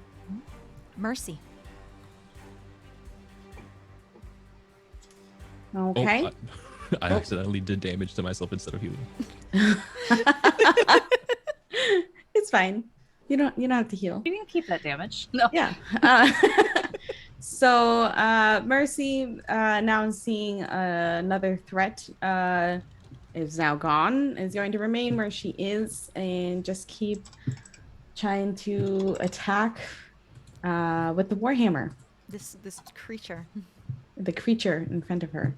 Mercy. Okay. Oh, I accidentally did damage to myself instead of healing. It's fine. You don't have to heal. You can keep that damage. No. Yeah. So Mercy, now seeing another threat, is now gone, is going to remain where she is and just keep trying to attack with the Warhammer. This creature. The creature in front of her.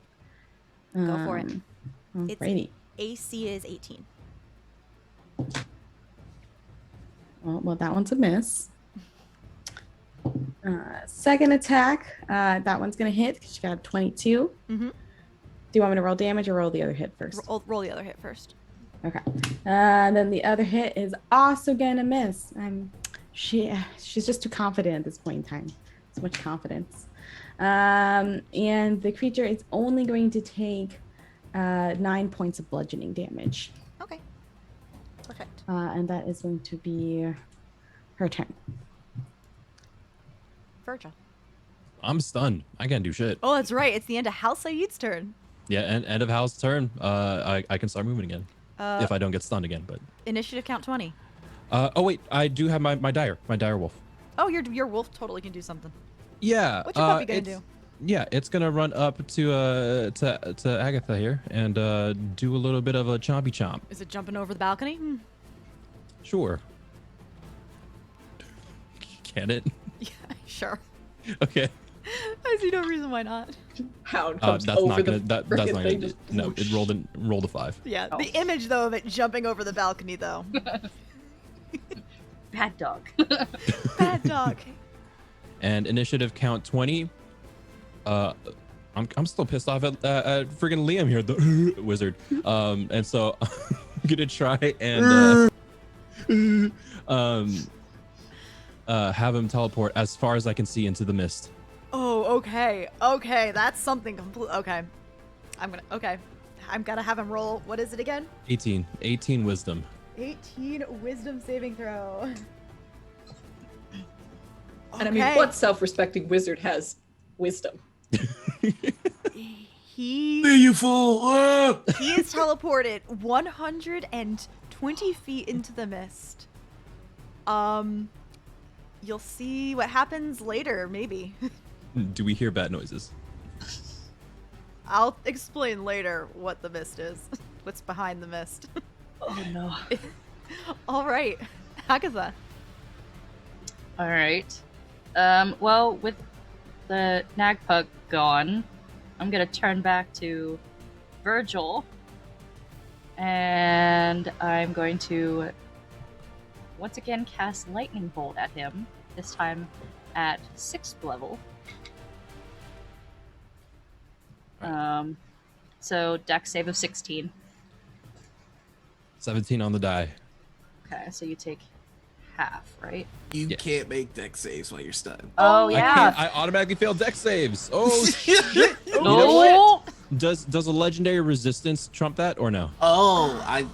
Go for it. Alrighty. AC is 18. Well, that one's a miss. Second attack, that one's gonna hit because she got 22. Mm-hmm. Do you want me to roll damage or roll the other hit first? Roll the other hit first. Okay. Then the other hit is also gonna miss. She's just too confident at this point in time. So much confidence. And the creature is only going to take 9 points of bludgeoning damage. Okay. Perfect. And that is going to be her turn. Virgil. I'm stunned. I can't do shit. Oh, that's right. It's the end of Hal Sayid's turn. Yeah, and end of Hal's turn. I can start moving again if I don't get stunned again. But Initiative count 20. oh wait, I do have my dire wolf. Oh, your wolf totally can do something. Yeah. What's your puppy gonna do? Yeah, it's gonna run up to Agatha here and do a little bit of a chompy chomp. Is it jumping over the balcony? Sure. Can it? Yeah, sure. Okay. I see no reason why not. Hound That's not gonna. That's not gonna. thing, just No, it rolled a 5. Yeah, the image though of it jumping over the balcony though. Bad dog. Bad dog. And initiative count 20. I'm still pissed off at friggin' Liam here, the wizard. And so I'm gonna try and have him teleport as far as I can see into the mist. Oh, okay. Okay, that's something complete. Okay. I'm gonna have him roll. What is it again? 18 wisdom. 18 wisdom saving throw. And I mean, what self-respecting wizard has wisdom? You fool! He is teleported 120 feet into the mist. You'll see what happens later, maybe. Do we hear bad noises? I'll explain later what the mist is. What's behind the mist. Oh no. All right, Agatha. All right. Well, with the Nagpug gone, I'm gonna turn back to Virgil, and I'm going to once again cast Lightning Bolt at him. This time at 6th level. So Dex save of 16. 17 on the die. Okay, so you take half, right? You can't make dex saves while you're stunned. Oh yeah. I automatically failed dex saves. Oh shit. You No. know what? Does a legendary resistance trump that or no?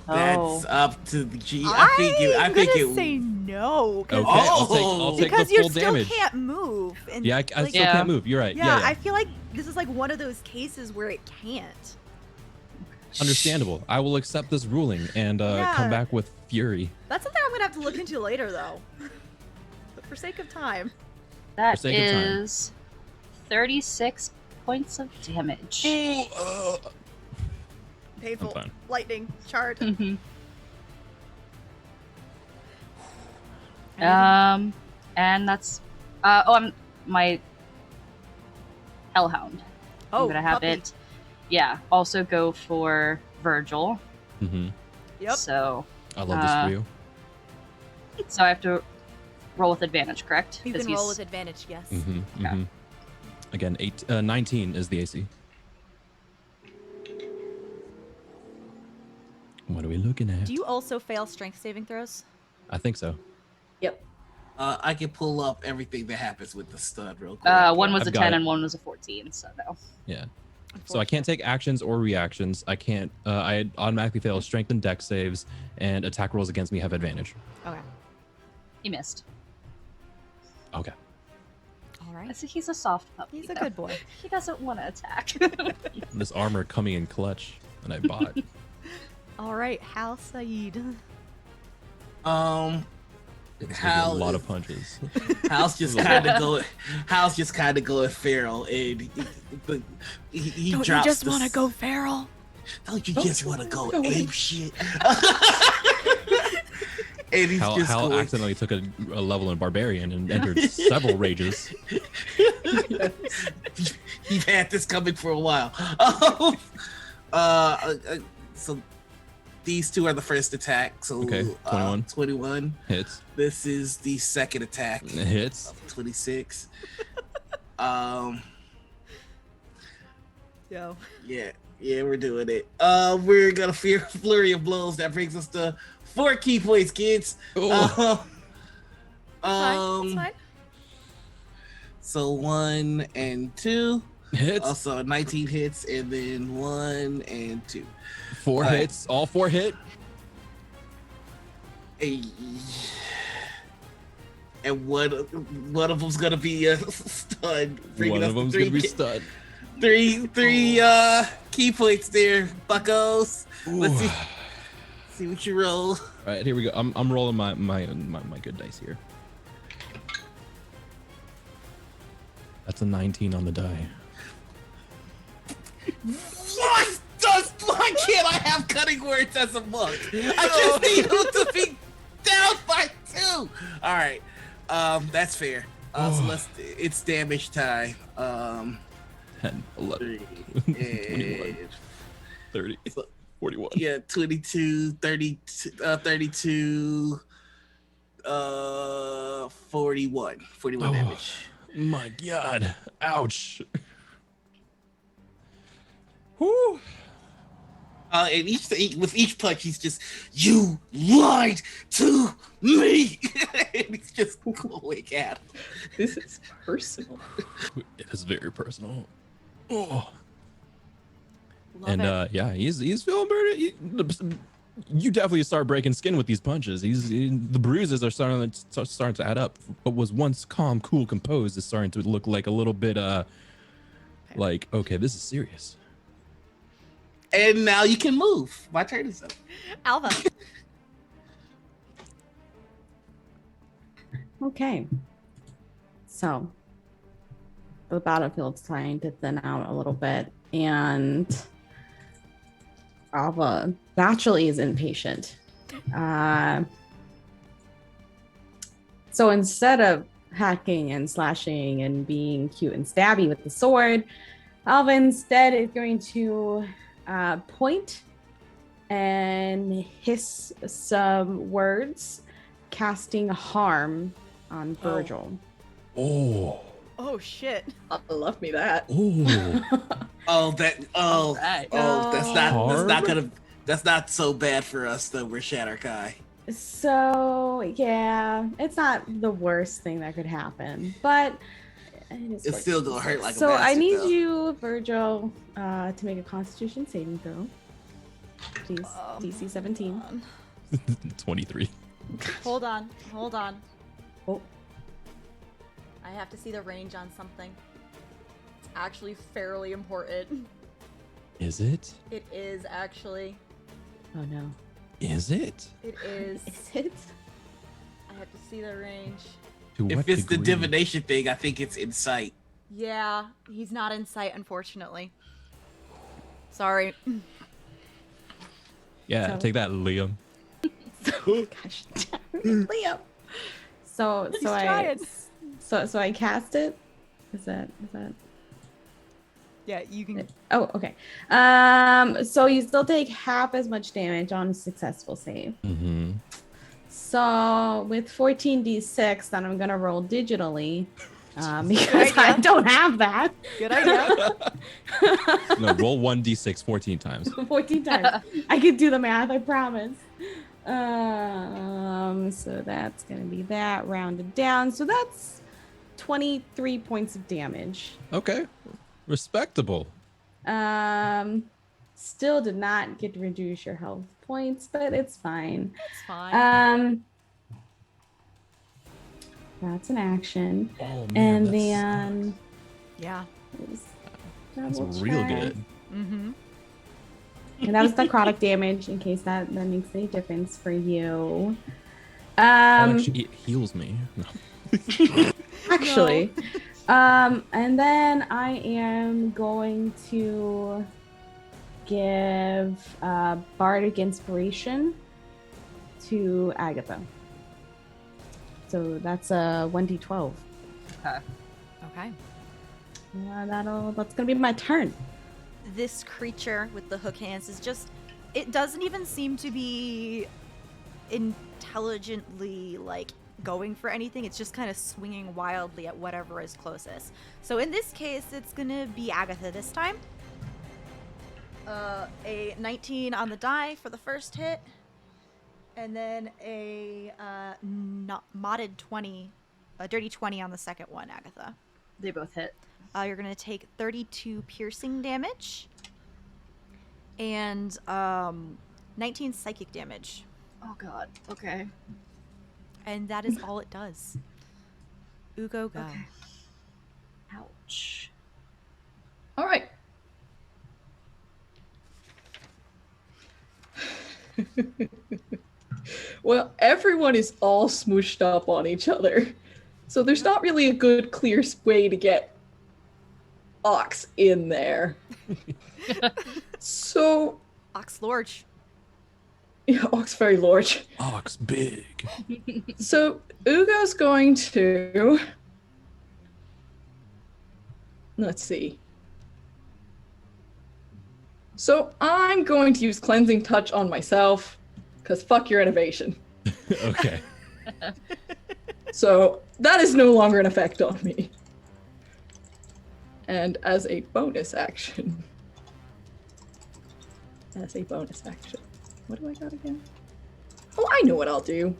That's up to the G. I think it. Say no. Okay, I'll take because the full you still damage. can't move. And Yeah, I still can't move. You're right. Yeah, Yeah. I feel like this is like one of those cases where it can't. Understandable. I will accept this ruling and Yeah. come back with fury. That's something I'm gonna have to look into later, though. But for sake of time. That sake of time. is 36 points of damage. Painful. I'm fine. Lightning. Chart. Mhm. And that's I'm my Hellhound. Oh, I'm gonna have puppy. it. Yeah. Also go for Virgil. Mm-hmm. Yep. So I love this for you. I have to roll with advantage, correct? You 'Cause can roll he's- with advantage, yes. Mm-hmm. Yeah. Mm-hmm. Again, 19 is the AC. What are we looking at? Do you also fail strength saving throws? I think so. Yep. I can pull up everything that happens with the stud real quick. One was I've a got 10 it. and one was a 14. So no. Yeah. So I can't take actions or reactions. I can't. I automatically fail strength and dex saves, and attack rolls against me have advantage. Okay. He missed. Okay. All right. He's a soft puppy. He's a though. good boy. He doesn't want to attack. This armor coming in clutch, and I bought. All right, Hal Saeed. It's Hal a lot is- of punches. Hal's just kind of going. Hal's just kind of going feral, and he Don't drops. you just the want to s- go feral? Don't you just want to go ape shit? And he's Hal, just Hal going. accidentally took a level in barbarian and entered several rages. You've had this coming for a while. So these two are the first attack. So Okay, 21. 21. Hits. This is the second attack. Hits. 26. Yo. Yeah, we're doing it. We're gonna fear flurry of blows. That brings us to 4 key points, kids. It's fine. So 1 and 2. Hits. Also 19 hits, and then 1 and 2. 4 Alright. hits. All 4 hit. And one of them's gonna be a stun. One of them's gonna be stunned. Three key points there, buckos. Let's see what you roll. All right, here we go. I'm rolling my good dice here. That's a 19 on the die. Why can't I have cutting words as a monk? I just need him to be down by 2. All right, that's fair. So it's damage time. 10, 11, 21, 30, 41. Yeah, 22, 32, 41 damage. My God! Ouch! Whoo! And with each punch, he's just, you lied to me, and he's just going at him. This is personal. It is very personal. Oh. Love And it. yeah, he's feeling pretty. You definitely start breaking skin with these punches. The bruises are starting to add up. What was once calm, cool, composed is starting to look like a little bit like, okay, this is serious. And now you can move. My turn is up. Alva. Okay. So the battlefield's trying to thin out a little bit, and Alva naturally is impatient. So instead of hacking and slashing and being cute and stabby with the sword, Alva instead is going to point and hiss some words, casting harm on Virgil. Oh. Oh shit. I love me that. Oh. That's not so bad for us though. We're Shatterkai. So yeah, it's not the worst thing that could happen, but It's still gonna hurt like a so I bastard, need though. you, Virgil, to make a Constitution saving throw. Please, DC 17. 23. Hold on. Oh. I have to see the range on something. It's actually fairly important. Is it? It is actually. Oh no. Is it? It is. Is it? I have to see the range. To If what it's the degree? divination thing, I think it's insight. Yeah, he's not in sight, unfortunately. Sorry. Yeah, So- take that, Liam. Gosh, Liam. So He's I trying. so I cast it. Is that? Yeah, you can. Oh, okay. So you still take half as much damage on a successful save. Mm-hmm. So with 14d6, then I'm gonna roll digitally because I don't have that. Good idea. No, roll 1d6 14 times. 14 times. I could do the math, I promise. So that's gonna be that rounded down. So that's 23 points of damage. Okay. Respectable. Still did not get to reduce your health points, but it's fine. It's fine. That's an action. Oh, man, And that's- then Yeah. That's double real check. good. Mm-hmm. And that was necrotic damage, in case that makes any difference for you. Actually, it heals me. No. Actually. And then I am going to give Bardic Inspiration to Agatha. So that's a 1d12. Okay. That's gonna be my turn. This creature with the hook hands is just, it doesn't even seem to be intelligently like going for anything. It's just kind of swinging wildly at whatever is closest. So in this case, it's gonna be Agatha this time. A 19 on the die for the first hit, and then a modded 20, a dirty 20 on the second one, Agatha. They both hit. You're going to take 32 piercing damage and 19 psychic damage. Oh god. Okay. And that is all it does. Ugo, go. Okay. Ouch. All right. Well, everyone is all smooshed up on each other. So there's not really a good, clear way to get Ox in there. So, Ox Lorge. yeah, Ox very large. Ox big. So Ugo's going to, let's see. So I'm going to use Cleansing Touch on myself, because fuck your innovation. Okay. So that is no longer an effect on me. And as a bonus action. What do I got again? Oh, I know what I'll do.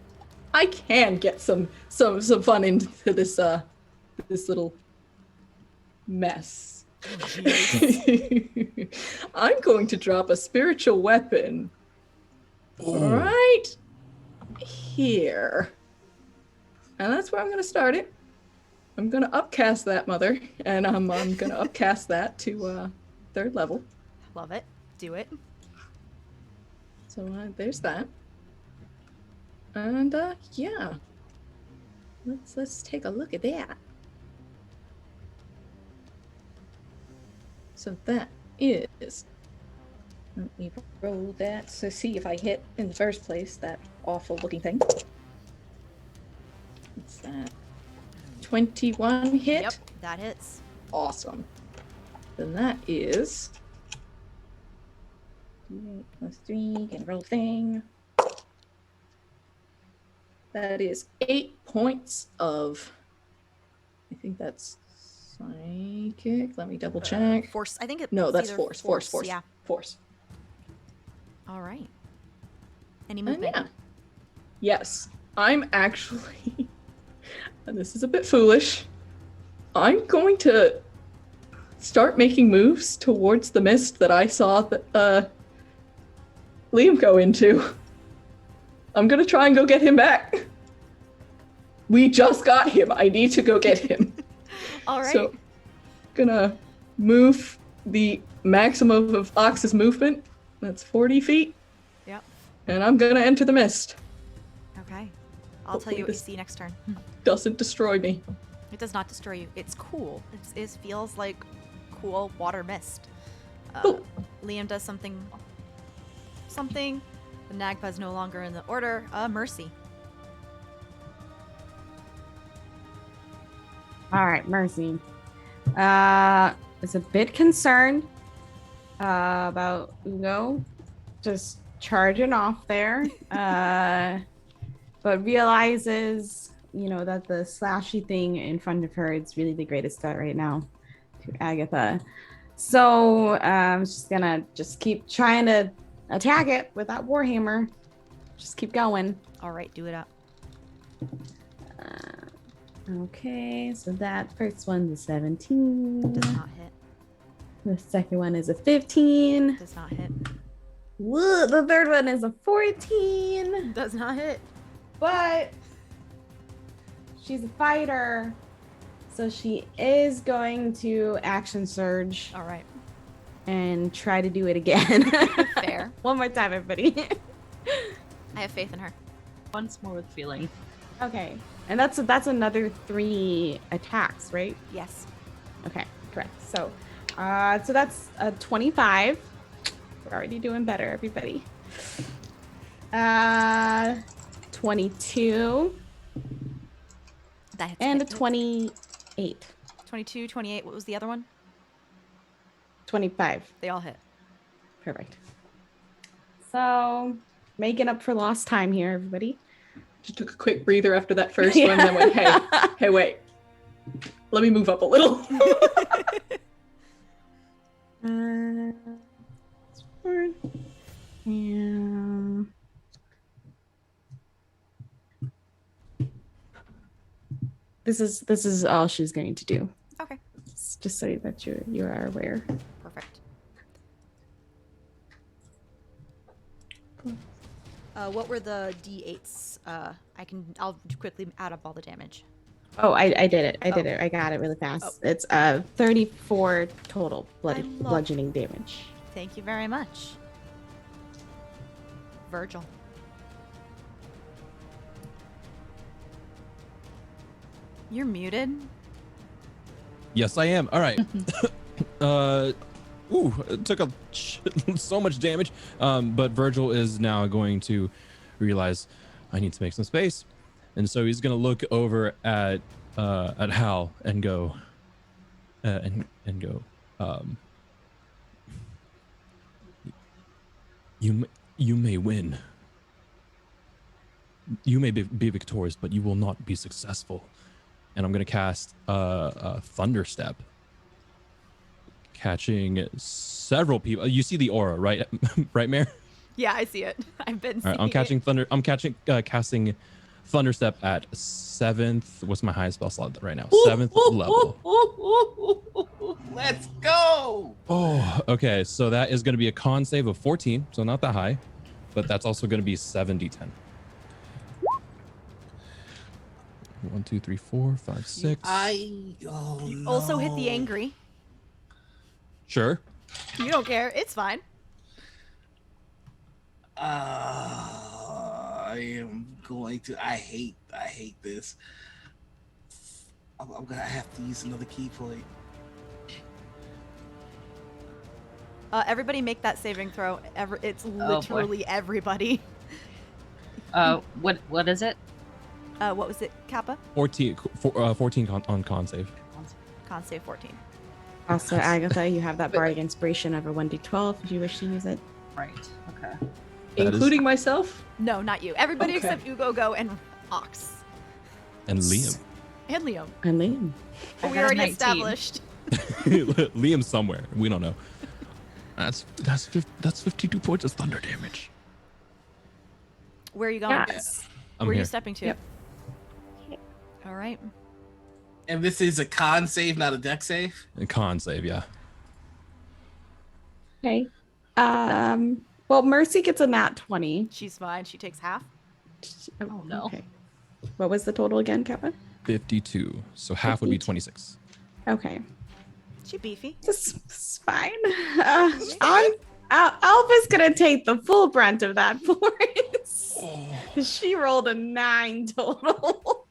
I can get some fun into this this little mess. I'm going to drop a spiritual weapon right here. And that's where I'm going to start it. I'm going to upcast that, mother. And I'm going to upcast that to 3rd level. Love it. Do it. So there's that. And yeah. Let's take a look at that. So that is, let me roll that to see if I hit in the first place, that awful looking thing. What's that? 21 hit? Yep, that hits. Awesome. Then that is 2 plus 3, can roll thing. That is 8 points of, I think that's psychic. Let me double check. Force. I think it. No, it's that's either force. Yeah. Force. All right. Any And movement? yeah. Yes. I'm actually, and this is a bit foolish, I'm going to start making moves towards the mist that I saw that Liam go into. I'm gonna try and go get him back. We just got him. I need to go get him. All right. So, gonna move the maximum of Ox's movement. That's 40 feet. Yep. And I'm gonna enter the mist. Okay. I'll tell you what you this- see next turn. Doesn't destroy me. It does not destroy you. It's cool. It feels like cool water mist. Liam does something. The Nagpa is no longer in the order. Mercy. All right, Mercy. Is a bit concerned about Ugo just charging off there, but realizes, that the slashy thing in front of her is really the greatest threat right now to Agatha. So she's gonna keep trying to attack it with that warhammer. Just keep going. All right, do it up. Okay, so that first one's a 17. Does not hit. The second one is a 15. Does not hit. Whoa, the third one is a 14. Does not hit. But she's a fighter, so she is going to action surge. All right. And try to do it again. Fair. One more time, everybody. I have faith in her. Once more with feeling. Okay. And that's another 3 attacks, right? Yes. Okay, correct. So that's a 25. We're already doing better, everybody. 22. That hits and a it. 28. 22, 28. What was the other one? 25. They all hit. Perfect. So, making up for lost time here, everybody. Just took a quick breather after that first one, and then went, hey, wait. Let me move up a little. Yeah. This is all she's going to do. Okay. Just so that you are aware. Perfect. What were the d8s? I'll quickly add up all the damage. Oh, I did it. I did it. I got it really fast. Oh. It's 34 total bludgeoning damage. Thank you very much. Virgil. You're muted. Yes, I am. All right. It took so much damage. But Virgil is now going to realize I need to make some space, and so he's going to look over at Hal and go, you may win. You may be victorious, but you will not be successful. And I'm going to cast Thunder Step, catching several people. You see the aura, right? Right, Mare? Yeah, I see it. I've been seeing All right, I'm casting Thunder Step at 7th. What's my highest spell slot right now? 7th level. Let's go. Oh, okay. So that is going to be a con save of 14, so not that high, but that's also going to be 7d10. 1, 2, 3, 4, 5, 6. Also hit the angry. Sure. You don't care. It's fine. I am going to. I hate this. I'm gonna have to use another key point. Everybody make that saving throw. It's literally everybody. What is it? What was it, Kappa? 14 on con save. Con save 14. Also, Agatha, you have that bardic inspiration over 1d12 if you wish to use it. Right. Okay. Including myself? No, not you. Everybody Okay. except Ugo, Go, and Ox. And Liam. And Liam. And Liam. We got a already 19. established. Liam's somewhere. We don't know. That's 52 points of thunder damage. Where are you going? Yes. I'm Where are here. you stepping to? Yep. All right. And this is a con save, not a deck save. And con save, yeah. Okay. Well, Mercy gets a nat 20. She's fine. She takes half. Oh, no. Okay. What was the total again, Kevin? 52. So half would be 52. 26. Okay. She beefy. This is fine. Alva's gonna take the full brunt of that points. She rolled a 9 total.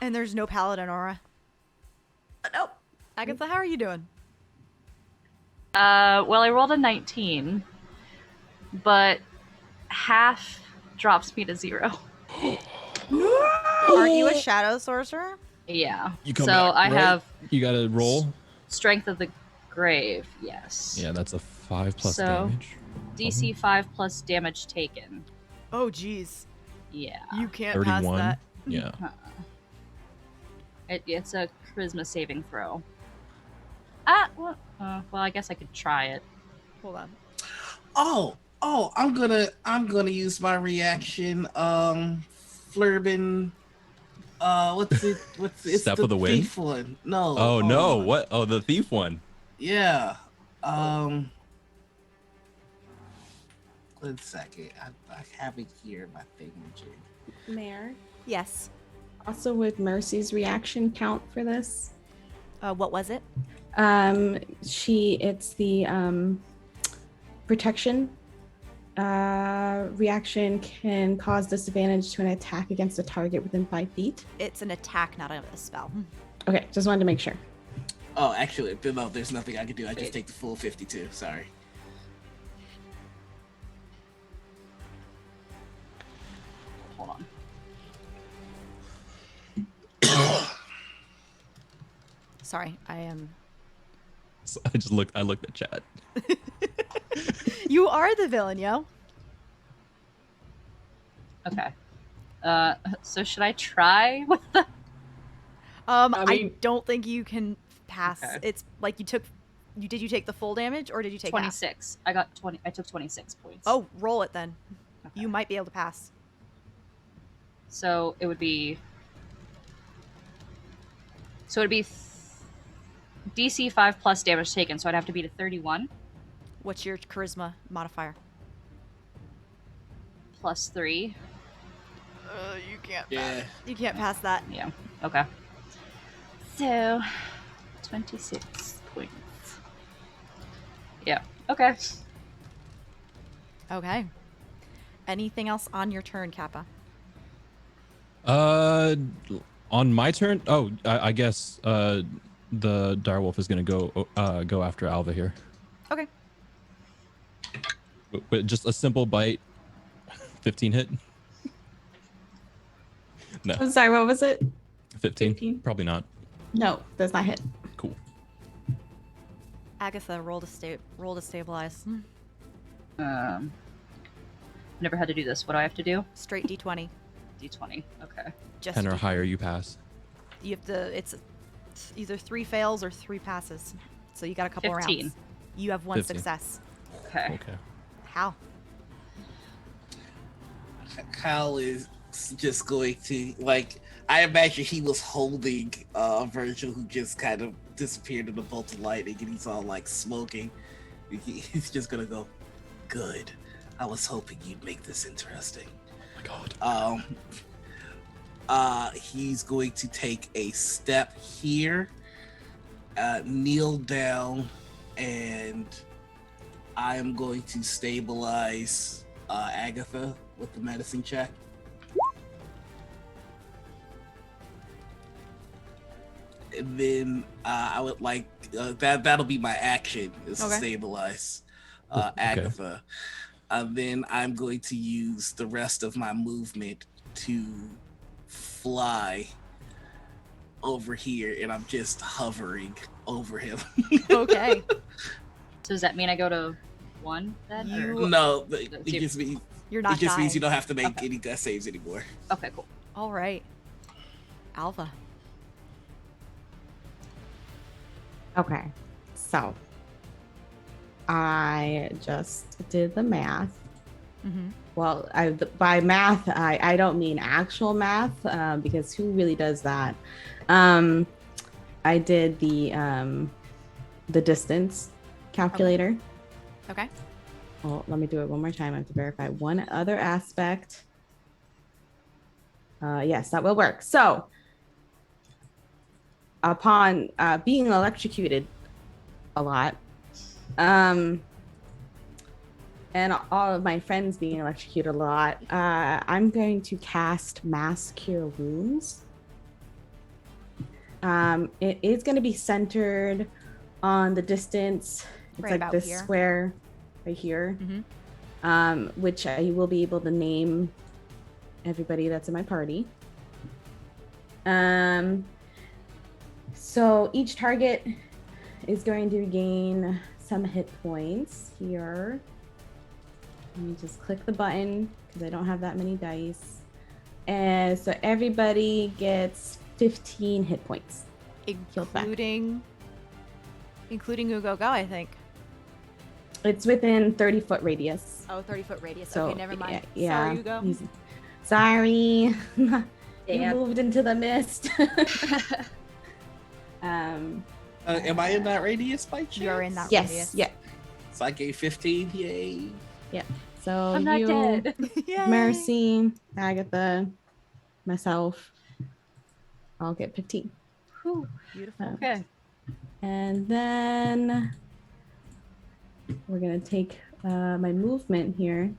And there's no paladin aura. Nope. Agatha, how are you doing? Well, I rolled a 19, but half drops me to 0. Aren't you a shadow sorcerer? Yeah. You come so back, I right? have You gotta roll. Strength of the Grave, yes. Yeah, that's a 5 plus So, damage. DC 5 plus damage taken. Oh, jeez. Yeah. You can't 31. pass that. Yeah. It's a charisma saving throw. Well, I guess I could try it. Hold on. Oh, I'm gonna use my reaction. Flurbin. What's it? It's Step the of the Wind? thief one. No. Oh no! What? Oh, the thief one. Yeah. 1 second. I have it here. My thingamajig. Mayor. Yes. Also, would Mercy's reaction count for this? What was it? It's the protection reaction can cause disadvantage to an attack against a target within 5 feet. It's an attack, not a spell. Okay, just wanted to make sure. Oh, actually, no, there's nothing I can do. I just take the full 52. Sorry. Hold on. Sorry, I am. So I looked at chat. You are the villain, yo. Okay. So should I try with the... I don't think you can pass. Okay. It's like did you take the full damage or did you take 26. I got 20. I took 26 points. Oh, roll it then. Okay. You might be able to pass. So it would be... DC 5 plus damage taken, so I'd have to beat a 31. What's your charisma modifier? Plus 3. You can't Yeah. You can't pass that. Yeah. Okay. So, 26 points. Yeah. Okay. Okay. Anything else on your turn, Kappa? On my turn. Oh, I guess the direwolf is gonna go after Alva here. Okay. With just a simple bite. 15 hit. No. I'm sorry, what was it? 15? Probably not. No, does not hit. Cool. Agatha, roll to stabilize. Never had to do this. What do I have to do? Straight D20. D20. Okay. Just 10 or higher, you pass. You have to. It's either 3 fails or 3 passes. So you got a couple 15. rounds. You have 1 15. success. Okay. Okay. How? Kyle is just going to I imagine he was holding Virgil, who just kind of disappeared in a bolt of lightning, and he's all like smoking. He's just gonna go, "Good. I was hoping you'd make this interesting." Oh my god. He's going to take a step here, kneel down, and I am going to stabilize Agatha with the medicine check. And then I would like that'll be my action is to stabilize Agatha. Then I'm going to use the rest of my movement to fly over here, and I'm just hovering over him. Okay. So does that mean I go to 1 then? No, it just means You're not it just means dying. you don't have to make any death saves anymore. Okay, cool. All right. Alva. Okay, so I just did the math. Mm-hmm. Well, by math, I don't mean actual math because who really does that? I did the distance calculator. Okay. Well, let me do it one more time. I have to verify one other aspect. Yes, that will work. So, upon being electrocuted a lot, and all of my friends being electrocuted a lot, I'm going to cast Mass Cure Wounds It is going to be centered on the distance. It's Right like about this here. square right here, Mhm. which I will be able to name everybody that's in my party. So each target is going to gain some hit points here. Let me just click the button because I don't have that many dice. And so everybody gets 15 hit points. Healed back. Including Ugo Go, I think. It's within 30-foot radius. Oh, 30-foot radius. So, Okay, never mind. yeah, Sorry, Ugo. easy. Sorry. You Damn. moved into the mist. Am I in that radius by chance? You're in that Yes. radius. Yeah. So I gave 15. Yay. Yeah. So I'm not you, dead. Yay. Mercy, Agatha, myself, I'll get 15. Whew. Beautiful. Okay. And then we're gonna take my movement here.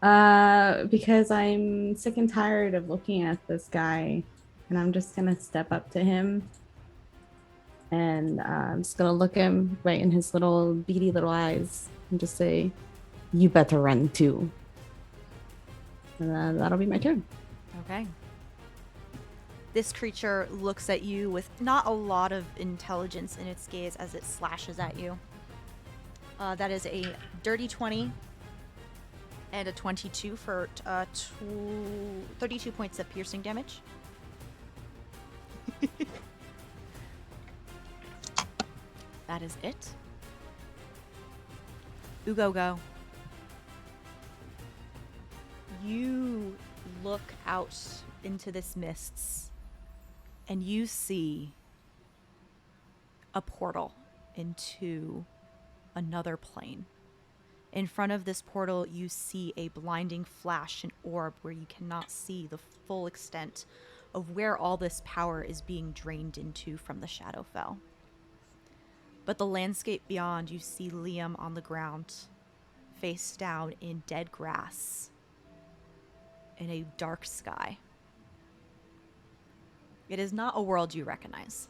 Because I'm sick and tired of looking at this guy, and I'm just gonna step up to him, and I'm just gonna look him right in his little beady little eyes and just say, "You better run too." And that'll be my turn. Okay. This creature looks at you with not a lot of intelligence in its gaze as it slashes at you. That is a dirty 20 and a 22 for 32 points of piercing damage. That is it. Ugo Go. You look out into this mists and you see a portal into another plane. In front of this portal, you see a blinding flash and orb where you cannot see the full extent of where all this power is being drained into from the Shadowfell. But the landscape beyond, you see Liam on the ground, face down in dead grass, in a dark sky. It is not a world you recognize.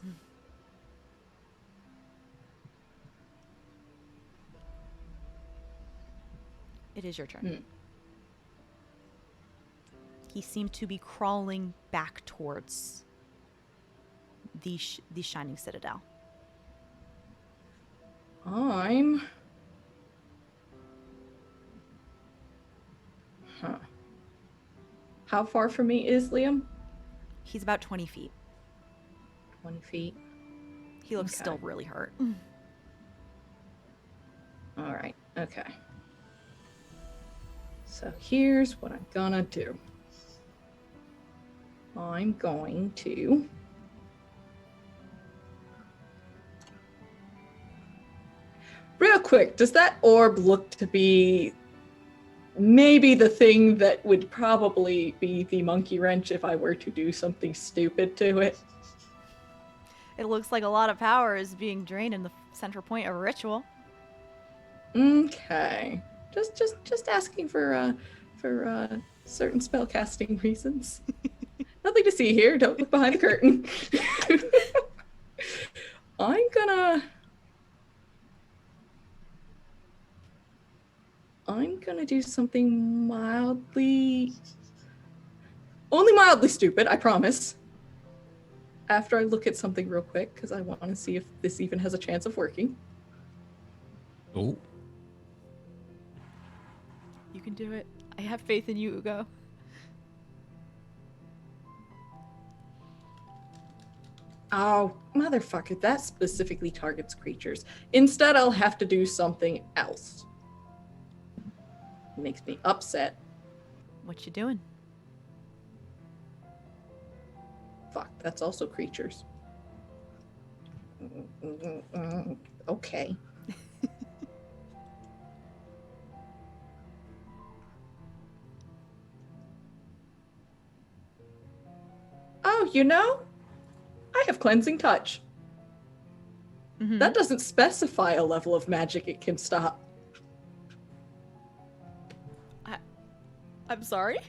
It is your turn. He seemed to be crawling back towards the Shining Citadel. Huh. How far from me is Liam? He's about 20 feet. 20 feet. He looks Okay. still really hurt. All right. Okay. So here's what I'm gonna do. I'm going to real quick, does that orb look to be maybe the thing that would probably be the monkey wrench if I were to do something stupid to it? It looks like a lot of power is being drained in the center point of a ritual. Okay. Just asking for certain spell casting reasons. Nothing to see here. Don't look behind the curtain. I'm gonna do something only mildly stupid, I promise. After I look at something real quick, because I want to see if this even has a chance of working. Oh. You can do it. I have faith in you, Ugo. Oh, motherfucker, that specifically targets creatures. Instead, I'll have to do something else. It makes me upset. What you doing? Fuck, that's also creatures. Okay. Oh, you know, I have Cleansing Touch. Mhm. That doesn't specify a level of magic it can stop. I'm sorry?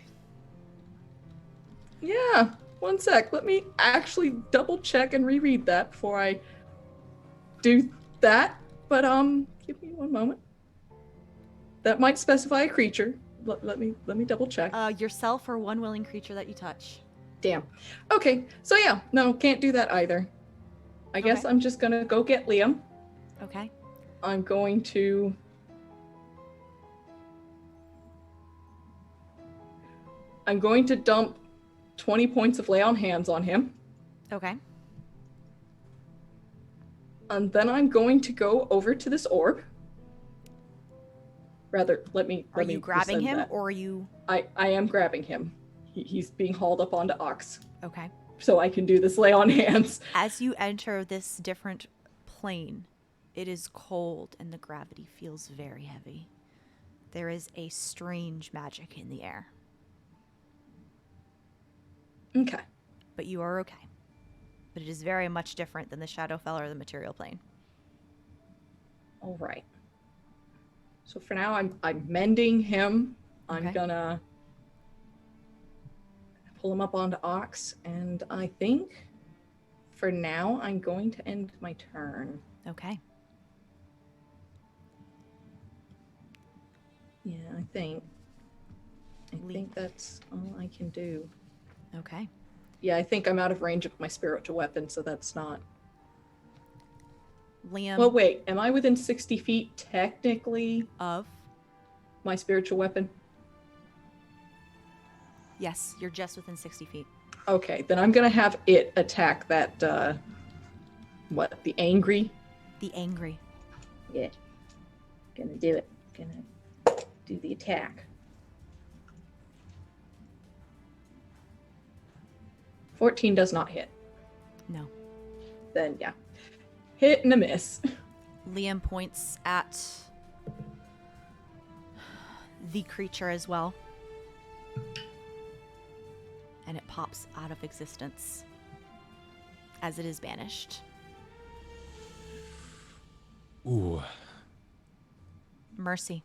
Yeah, One sec. Let me actually double check and reread that before I do that. But give me one moment. That might specify a creature. Let me double check. Yourself or one willing creature that you touch. Damn. Okay. So yeah, no, can't do that either. I guess I'm just gonna go get Liam. Okay. I'm going to dump 20 points of lay on hands on him. Okay. And then I'm going to go over to this orb. Rather, Are you grabbing rescind him that. or are you? I am grabbing him. He's being hauled up onto Ox. Okay. So I can do this lay on hands. As you enter this different plane, it is cold and the gravity feels very heavy. There is a strange magic in the air. Okay. But you are okay. But it is very much different than the Shadowfell or the material plane. All right. So for now, I'm mending him. I'm gonna pull him up onto Ox, and I think for now I'm going to end my turn. Okay. Yeah, I think that's all I can do. Okay. Yeah, I think I'm out of range of my spiritual weapon, so that's not. Liam. Well, wait, am I within 60 feet technically of my spiritual weapon? Yes, you're just within 60 feet. Okay, then I'm gonna have it attack that, the angry? The angry. Yeah. Gonna do it. Gonna do the attack. 14 does not hit. No. Then, yeah. Hit and a miss. Liam points at the creature as well. And it pops out of existence as it is banished. Ooh. Mercy.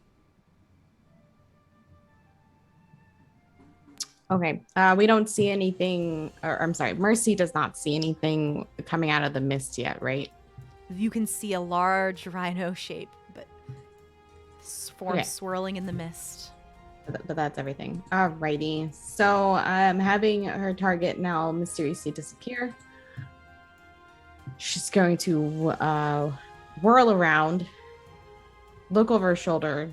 Okay. We don't see anything, or I'm sorry, Mercy does not see anything coming out of the mist yet, right? You can see a large rhino shape, but form swirling in the mist. But that's everything. Alrighty. So I'm having her target now mysteriously disappear. She's going to whirl around, look over her shoulder,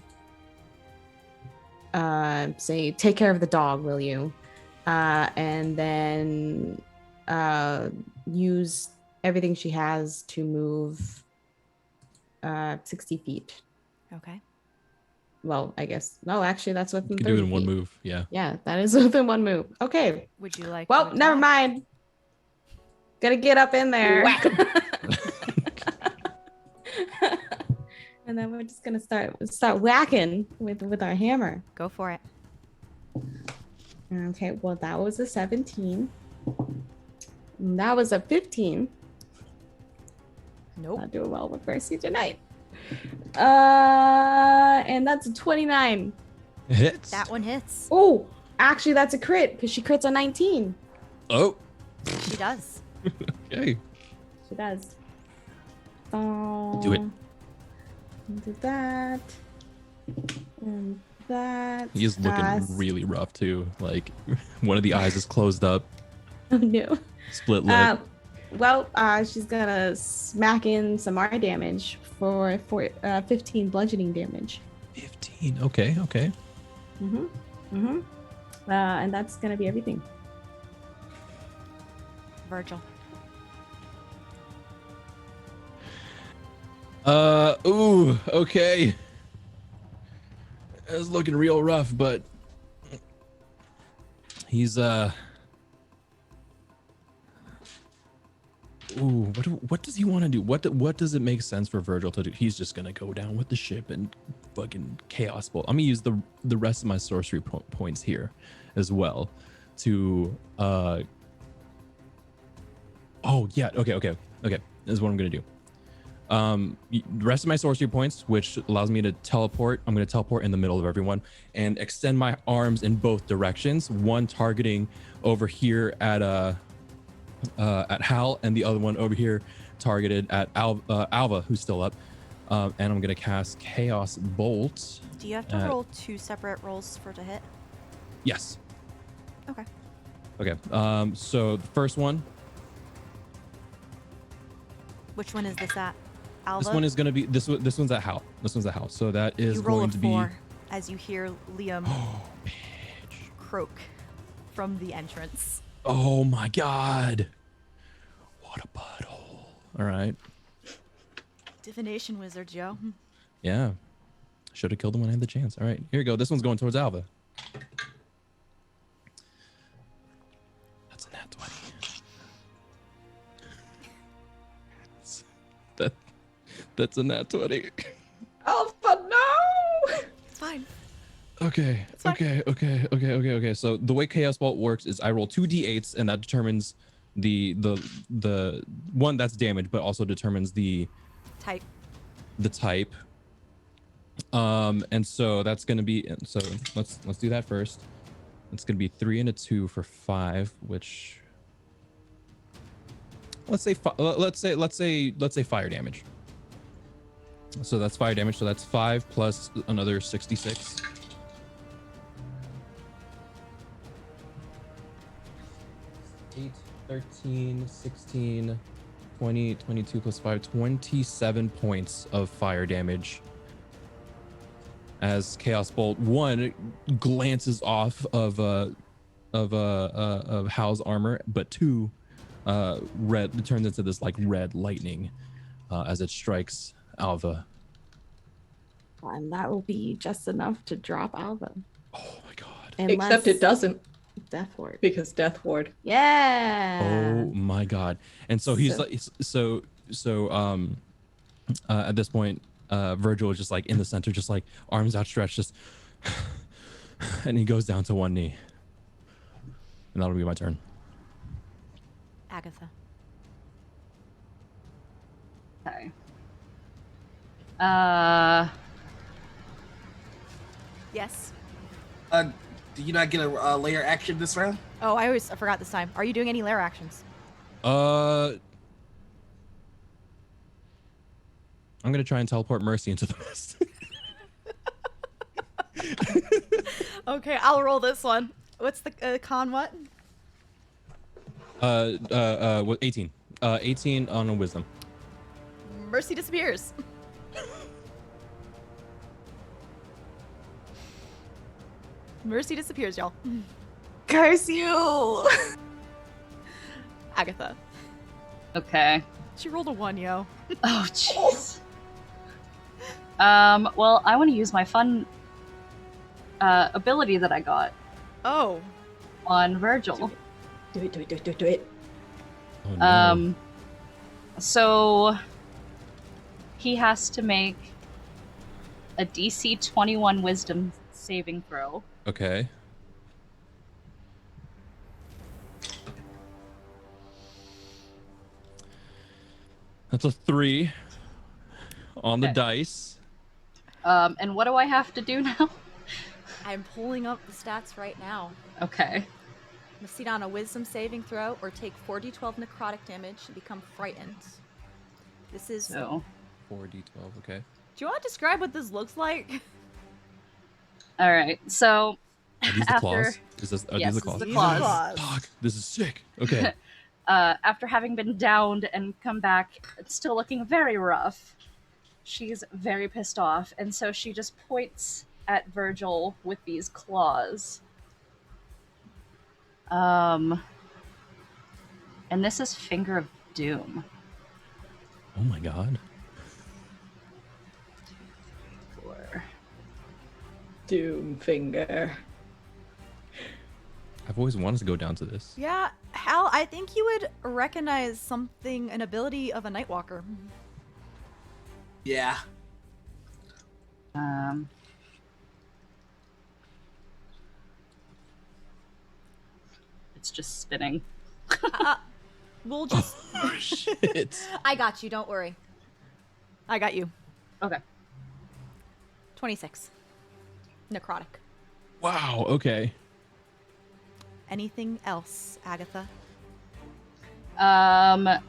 say, "Take care of the dog, will you?" And then use everything she has to move 60 feet. Okay. Well, I guess. No, actually, that's within 30 You can do it in one feet. move. Yeah. Yeah, that is within one move. Okay. Would you like? Well, never mind. Gotta get up in there. And then we're just gonna start whacking with our hammer. Go for it. Okay. Well, that was a 17. And that was a 15. Nope. Not doing well with Mercy tonight. And that's a 29. Hits. That one hits. Oh, actually, that's a crit because she crits a 19. Oh. She does. Okay. She does. Oh. Do it. Do that. And that. He is looking really rough too. Like one of the eyes is closed up. Oh no. Split lip. Well, she's gonna smack in some more damage for 15 bludgeoning damage. 15. Okay. Okay. And that's gonna be everything. Virgil. Ooh. Okay. It's looking real rough, but he's Ooh, what does he want to do? What does it make sense for Virgil to do? He's just gonna go down with the ship and fucking chaos bolt. I'm gonna use the rest of my sorcery points here as well to oh yeah, okay. This is what I'm gonna do. The rest of my sorcery points, which allows me to teleport, I'm going to teleport in the middle of everyone and extend my arms in both directions. One targeting over here at Hal, and the other one over here targeted at Alva, who's still up. And I'm going to cast Chaos Bolt. Do you have to roll 2 separate rolls for it to hit? Yes. Okay. Okay. So the first one. Which one is this at? Alva? This one is going to be this one's at Hal. This one's at Hal. So that is you roll going a to 4 be as you hear Liam croak from the entrance. Oh my god. What a butthole. All right. Divination wizard, Joe. Yeah. Should have killed him when I had the chance. All right. Here we go. This one's going towards Alva. That's a nat 20. That's a nat 20. Alpha, no! It's fine. Okay. Okay. So the way Chaos Bolt works is I roll 2 d8s, and that determines the one that's damage, but also determines the type. And so that's gonna be, so let's do that first. It's gonna be 3 and a 2 for 5, which let's say fire damage. So that's fire damage. So that's 5 plus another 66. Eight, 13, 16, 20, 22 plus 5, 27 points of fire damage. As Chaos Bolt 1 glances off of Hal's armor, but 2 red turns into this like red lightning as it strikes Alva. And that will be just enough to drop Alva. Oh my god. Except it doesn't. Death Ward. Because Death Ward. Yeah. Oh my god. And so he's like at this point Virgil is just like in the center, just like arms outstretched, just and he goes down to one knee. And that'll be my turn. Agatha. Okay. Yes. Do you not get a layer action this round? Oh, I forgot this time. Are you doing any lair actions? I'm gonna try and teleport Mercy into the mist. Okay, I'll roll this one. What's the con? What? What? 18. 18 on a wisdom. Mercy disappears. Mercy disappears, y'all. Curse you! Agatha. Okay. She rolled a 1, yo. Oh, jeez. Well, I want to use my fun ability that I got. Oh. On Virgil. Do it. Oh, no. So he has to make a DC 21 Wisdom saving throw. Okay. That's a 3 on the dice. And what do I have to do now? I'm pulling up the stats right now. Okay. Proceed on a wisdom saving throw or take 4d12 necrotic damage and become frightened. This is... So. 4d12, okay. Do you want to describe what this looks like? Alright, so... Are these the claws? Are yes, these the claws? This is the claws. Fuck, this is sick. Okay. After having been downed and come back, still looking very rough, she's very pissed off, and so she just points at Virgil with these claws. And this is Finger of Doom. Oh my god. 4. Doom finger. I've always wanted to go down to this. Yeah, Hal, I think you would recognize something, an ability of a Nightwalker. Yeah. It's just spinning. We'll just... Oh, shit. I got you, don't worry. I got you. Okay. 26. Necrotic. Wow. Okay. Anything else, Agatha? And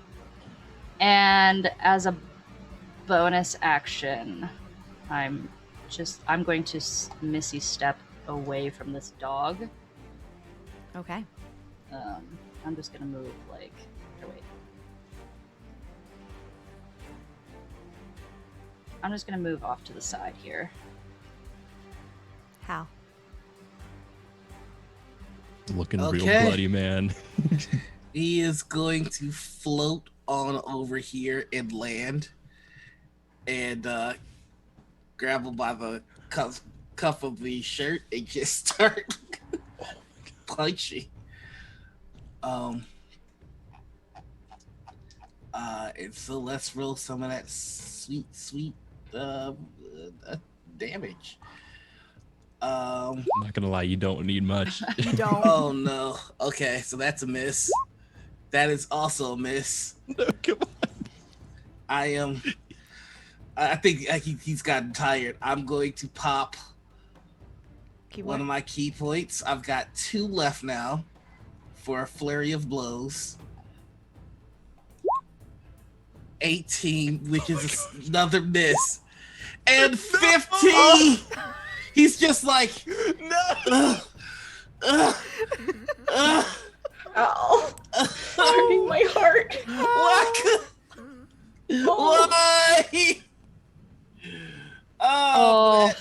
as a bonus action, I'm going to Missy step away from this dog. Okay. I'm just gonna move like. Here, wait. I'm just gonna move off to the side here. How? Looking real Okay. bloody, man. He is going to float on over here and land, and grab him by the cuff of the shirt and just start punching. And so let's roll some of that sweet damage. I'm not gonna lie, you don't need much. You don't. Oh no. Okay, so that's a miss. That is also a miss. No, come on. I think he's gotten tired. I'm going to pop Key one of my key points. I've got 2 left now for a flurry of blows. 18, which is another miss. And 15! He's just like, no! Ow. Hurting my heart. Why? Oh.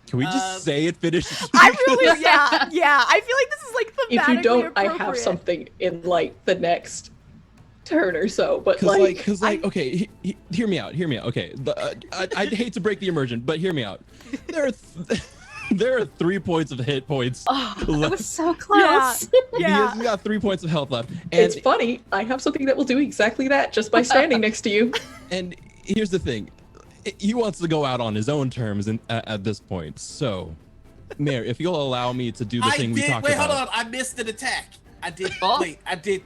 Can we just say it finishes? I really, yeah. I feel like this is like thematically If you don't, I have appropriate. something in like the next turn or so. But Because okay, hear me out. Okay, I'd hate to break the immersion, but hear me out. There are 3 points of hit points. Oh, that left. was so close. Yeah. He's got 3 points of health left. And it's funny. I have something that will do exactly that just by standing next to you. And here's the thing, he wants to go out on his own terms at this point. So, Mayor, if you'll allow me to do the thing we talked Wait, about. hold on. I missed an attack. I did. Oh. Wait, I did.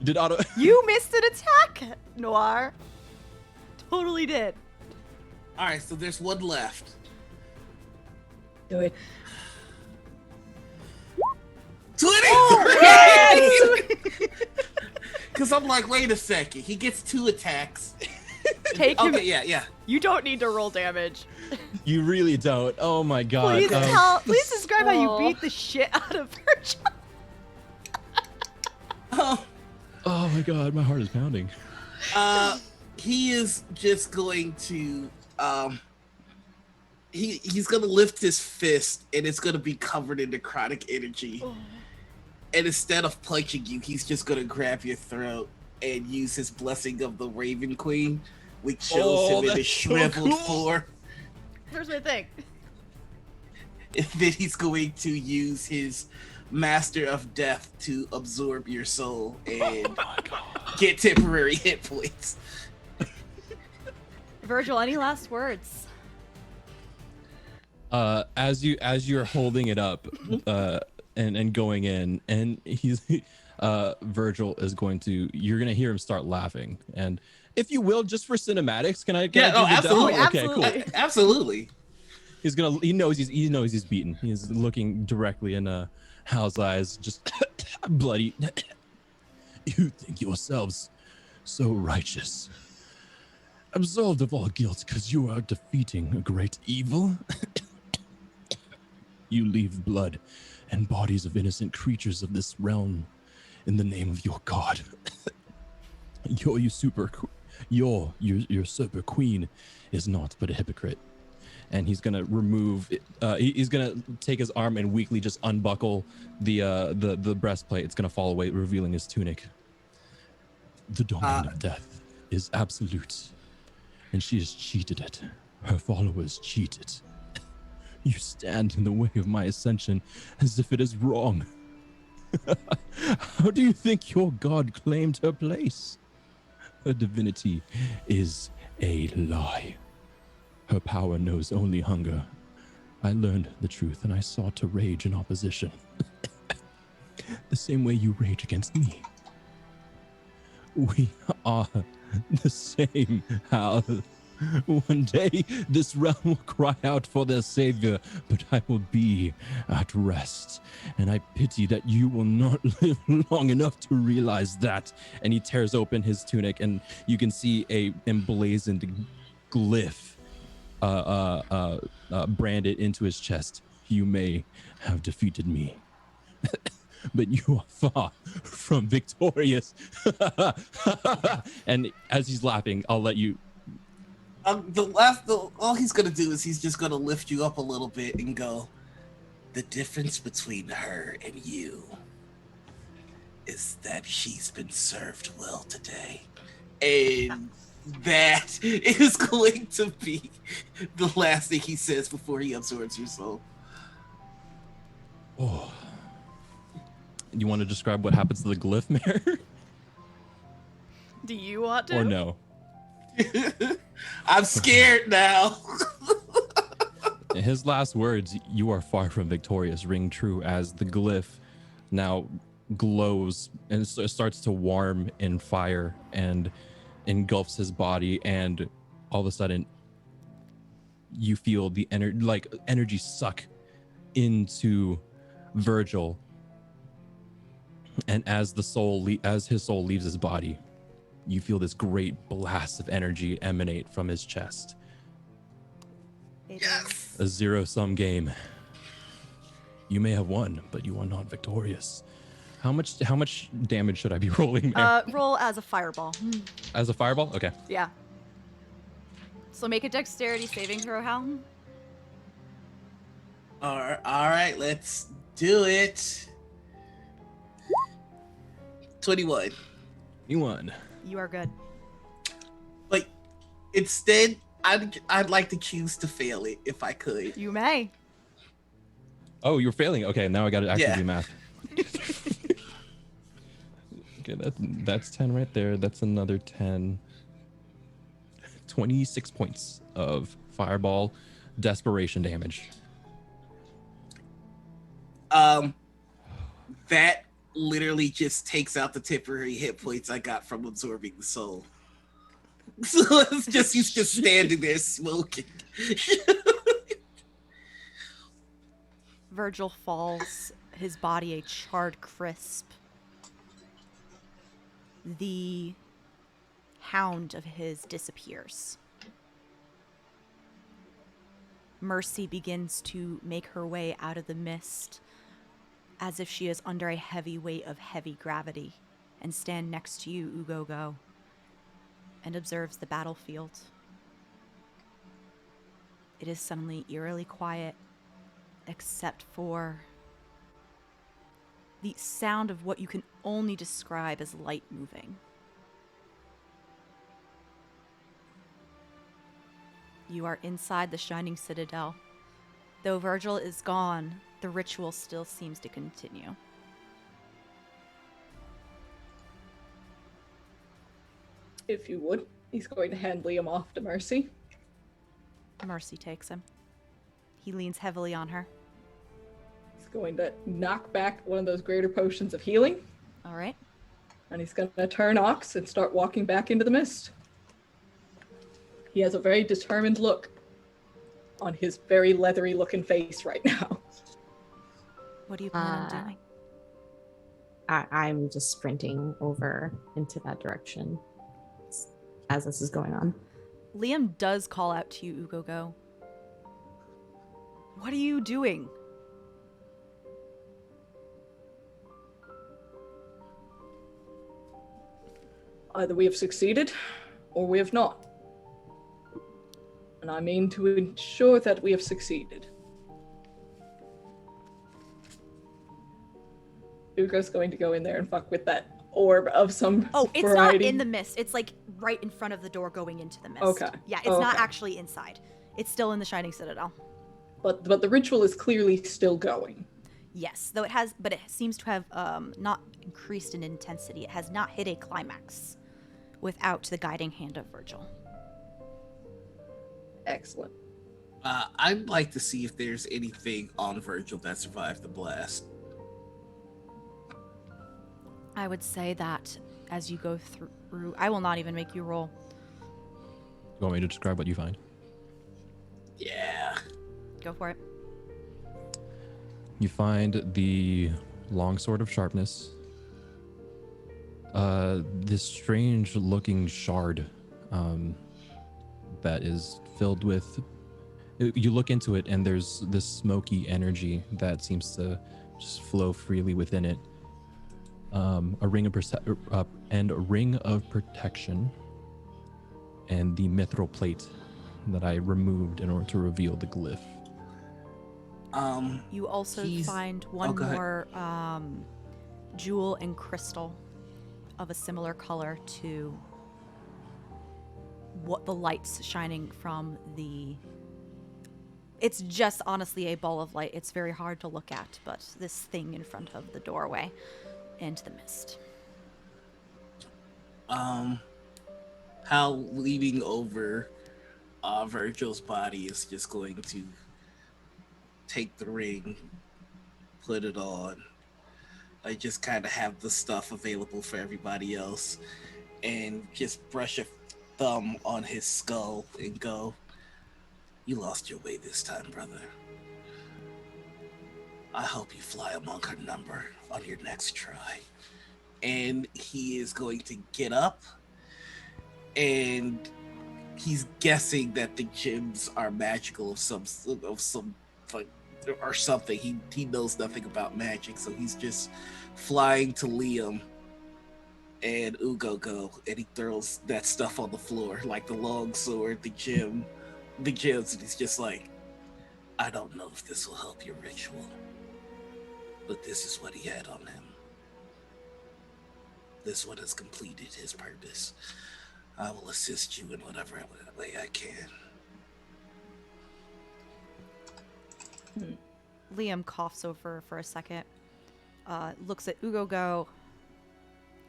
Did auto? You missed an attack, Noir. Totally did. All right, so there's 1 left. Do it. 23! Because I'm like, wait a second. He gets 2 attacks. Take him. Okay, yeah. You don't need to roll damage. You really don't. Oh my god. Please describe how you beat the shit out of Virgil. Oh my god, my heart is pounding. He is just going to he's gonna lift his fist and it's gonna be covered in necrotic energy. And instead of punching you, he's just gonna grab your throat and use his blessing of the Raven Queen, which shows him in his shriveled form. Here's my thing. And then he's going to use his Master of Death to absorb your soul and get temporary hit points. Virgil, any last words? As you're holding it up, and going in, and he's Virgil is going to, you're gonna hear him start laughing, and if you will, just for cinematics, can I? Absolutely. Okay, cool. Absolutely. He knows he's beaten. He's looking directly in Hal's eyes, just bloody. You think yourselves so righteous, absolved of all guilt because you are defeating a great evil? You leave blood and bodies of innocent creatures of this realm in the name of your god. Your usurper queen is not but a hypocrite. And he's gonna remove. He's gonna take his arm and weakly just unbuckle the breastplate. It's gonna fall away, revealing his tunic. The domain of death is absolute, and she has cheated it. Her followers cheat it. You stand in the way of my ascension as if it is wrong. How do you think your god claimed her place? Her divinity is a lie. Her power knows only hunger. I learned the truth and I sought to rage in opposition. The same way you rage against me. We are the same, Hal. One day, this realm will cry out for their savior, but I will be at rest. And I pity that you will not live long enough to realize that. And he tears open his tunic, and you can see a emblazoned glyph branded into his chest. You may have defeated me, but you are far from victorious. And as he's laughing, I'll let you. All he's gonna do is he's just gonna lift you up a little bit and go, the difference between her and you is that she's been served well today. And that is going to be the last thing he says before he absorbs your soul. Oh. You want to describe what happens to the glyph, Mare? Do you want to? Or no? I'm scared now. His last words, "You are far from victorious," ring true as the glyph now glows and starts to warm in fire and engulfs his body, and all of a sudden you feel the energy suck into Virgil, and as his soul leaves his body, you feel this great blast of energy emanate from his chest. Yes. A zero-sum game. You may have won, but you are not victorious. How much damage should I be rolling, Mare? Roll as a fireball. As a fireball? Okay. Yeah. So make a dexterity saving throw, Hal. All right, let's do it. 21. You won. You are good. But instead, I'd like to choose to fail it if I could. You may. Oh, you're failing. Okay, now I got to actually Yeah. do math. Okay, that's 10 right there. That's another 10. 26 points of fireball desperation damage. That literally just takes out the temporary hit points I got from absorbing the soul. So it's just he's just standing there smoking. Virgil falls, his body a charred crisp. The hound of his disappears. Mercy begins to make her way out of the mist as if she is under a heavy weight of heavy gravity and stand next to you, Ugogo, and observes the battlefield. It is suddenly eerily quiet, except for the sound of what you can only describe as light moving. You are inside the Shining Citadel. Though Virgil is gone, the ritual still seems to continue. If you would, he's going to hand Liam off to Mercy. Mercy takes him. He leans heavily on her. He's going to knock back one of those greater potions of healing. All right. And he's going to turn Ox and start walking back into the mist. He has a very determined look on his very leathery looking face right now. What do you plan on doing? I'm just sprinting over into that direction as this is going on. Liam does call out to you, Ugogo. What are you doing? Either we have succeeded, or we have not. And I mean to ensure that we have succeeded. Ugo's going to go in there and fuck with that orb of some it's variety. not in the mist. It's like right in front of the door going into the mist. Okay. Yeah, it's not actually inside. It's still in the Shining Citadel. But the ritual is clearly still going. Yes, though but it seems to have not increased in intensity. It has not hit a climax without the guiding hand of Virgil. Excellent. I'd like to see if there's anything on Virgil that survived the blast. I would say that as you go through. I will not even make you roll. You want me to describe what you find? Yeah. Go for it. You find the long sword of sharpness. This strange looking shard that is filled with. You look into it and there's this smoky energy that seems to just flow freely within it. A ring of protection, and the mithril plate that I removed in order to reveal the glyph. You also find one more jewel and crystal of a similar color to what the light's shining from the. It's just honestly a ball of light. It's very hard to look at, but this thing in front of the doorway into the mist. How leaning over Virgil's body is just going to take the ring, put it on. I just kind of have the stuff available for everybody else, and just brush a thumb on his skull and go, "You lost your way this time, brother. I hope you fly among her number on your next try." And he is going to get up, and he's guessing that the gems are magical of some like, or something. He knows nothing about magic, so he's just flying to Liam and Ugogo, and he throws that stuff on the floor, like the long sword, the gems, and he's just like, "I don't know if this will help your ritual, but this is what he had on him. This one has completed his purpose. I will assist you in whatever way I can." Liam coughs over for a second, looks at Ugogo,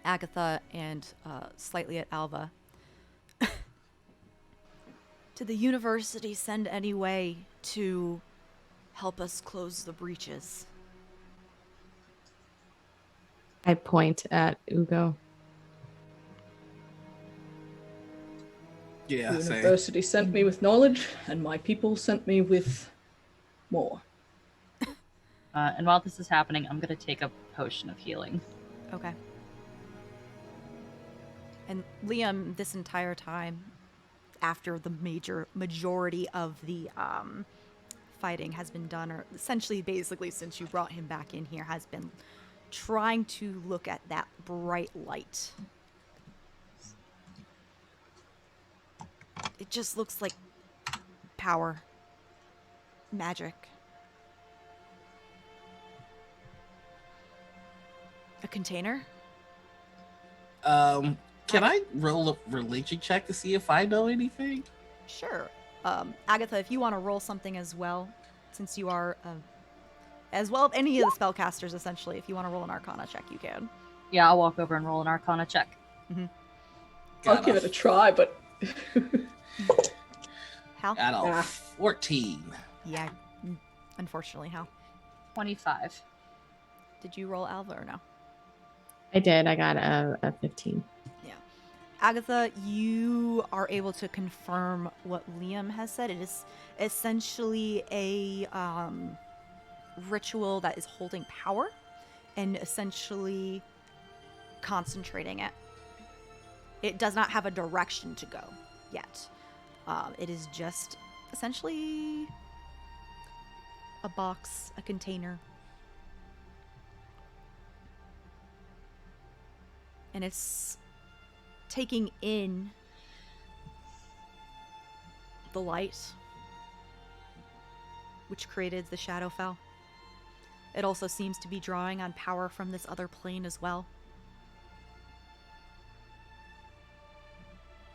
Agatha, and slightly at Alva. Did the university send any way to help us close the breaches? I point at Ugo. Yeah, The same. university sent me with knowledge, and my people sent me with more. And while this is happening, I'm going to take a potion of healing. Okay. And Liam, this entire time, after the majority of the fighting has been done, or essentially basically since you brought him back in here, has been trying to look at that bright light. It just looks like power, magic. A container? Can I roll a religion check to see if I know anything? Sure. Agatha, if you want to roll something as well, since you are, as well as any of the spellcasters, essentially, if you want to roll an Arcana check, you can. Yeah, I'll walk over and roll an Arcana check. Mm-hmm. I'll give it a try, but... Hal? Got a 14. Yeah, unfortunately, Hal. 25. Did you roll Alva or no? I did. I got a 15. Yeah. Agatha, you are able to confirm what Liam has said. It is essentially a ritual that is holding power and essentially concentrating it. It does not have a direction to go yet. It is just essentially a box, a container. And it's taking in the light, which created the Shadowfell. It also seems to be drawing on power from this other plane as well.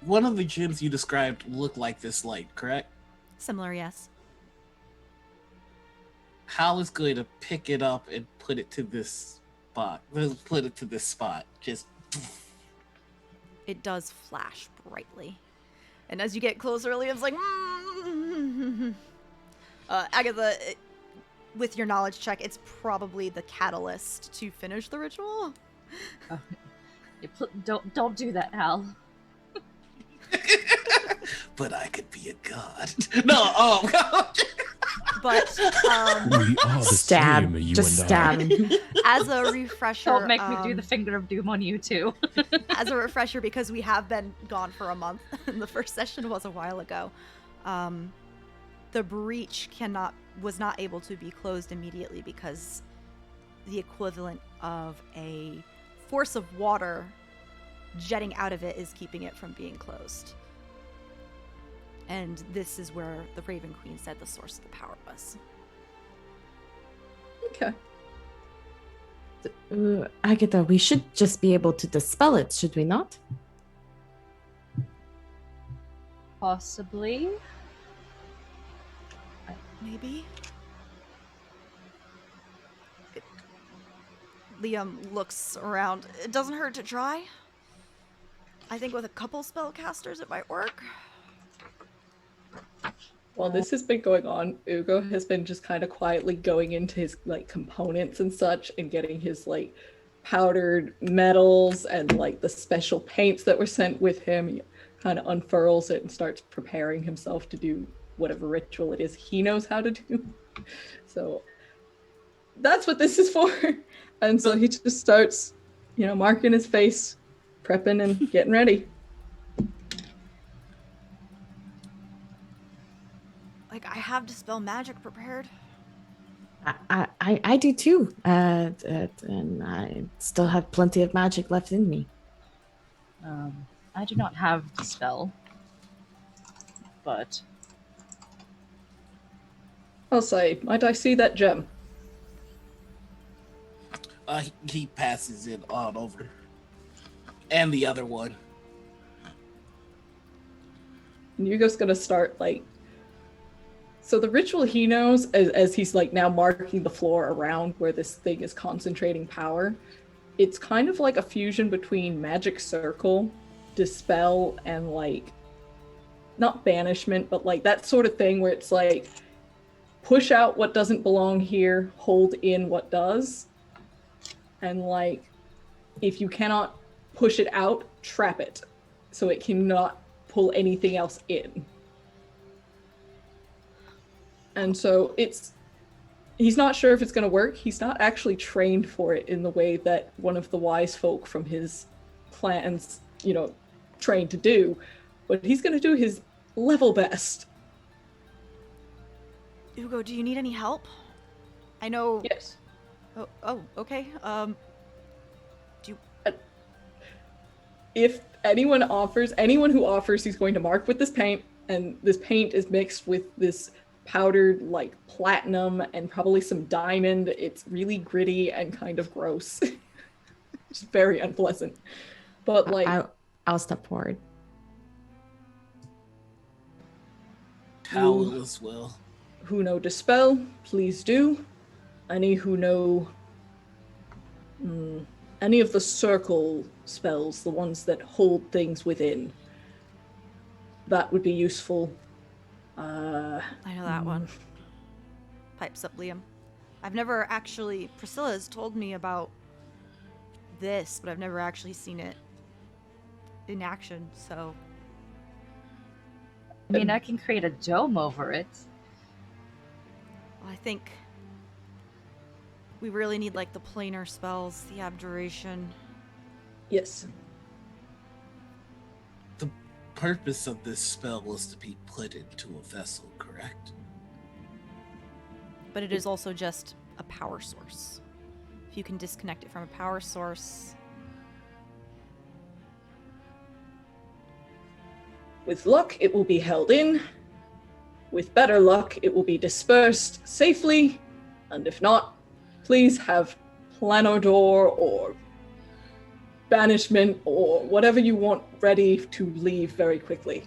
One of the gems you described looked like this light, correct? Similar, yes. Hal is going to pick it up and put it to this spot. Just. It does flash brightly. And as you get closer, Liam's like, Agatha, with your knowledge check, it's probably the catalyst to finish the ritual. Don't do that, Hal. But I could be a god. No, oh god. But We are the Stab. same, you Just and stab. I. as a refresher, Don't make me do the finger of doom on you too. as a refresher, because we have been gone for a month, and the first session was a while ago. The breach was not able to be closed immediately because the equivalent of a force of water jetting out of it is keeping it from being closed. And this is where the Raven Queen said the source of the power was. Okay. Agatha, we should just be able to dispel it, should we not? Possibly. Maybe. Liam looks around. It doesn't hurt to try. I think with a couple spellcasters it might work. While this has been going on, Ugo has been just kind of quietly going into his like components and such and getting his like powdered metals and like the special paints that were sent with him. He kind of unfurls it and starts preparing himself to do whatever ritual it is he knows how to do. So that's what this is for. And so he just starts, marking his face, prepping and getting ready. Like, I have Dispel Magic prepared. I do too. And I still have plenty of magic left in me. I do not have the spell, but I'll say, might I see that gem? He passes it on over. And the other one. And Hugo's gonna start so the ritual he knows, as he's now marking the floor around where this thing is concentrating power, it's kind of like a fusion between magic circle, dispel, and not banishment, but that sort of thing where it's push out what doesn't belong here, hold in what does. And if you cannot push it out, trap it so it cannot pull anything else in. And so he's not sure if it's going to work. He's not actually trained for it in the way that one of the wise folk from his clans, trained to do, but he's going to do his level best. Ugo, do you need any help? I know. Yes. Oh, okay. If anyone who offers, he's going to mark with this paint, and this paint is mixed with this powdered platinum and probably some diamond. It's really gritty and kind of gross. It's very unpleasant. But I'll step forward. How as well. Who know dispel, please do. Any who know any of the circle spells, the ones that hold things within, that would be useful. I know that one. Pipes up Liam. I've never actually... Priscilla's told me about this, but I've never actually seen it in action, so... I mean, I can create a dome over it. Well, I think we really need, the planar spells, the abjuration. Yes. The purpose of this spell was to be put into a vessel, correct? But it is also just a power source. If you can disconnect it from a power source... With luck, it will be held in. With better luck, it will be dispersed safely. And if not, please have Planodor or banishment or whatever you want ready to leave very quickly.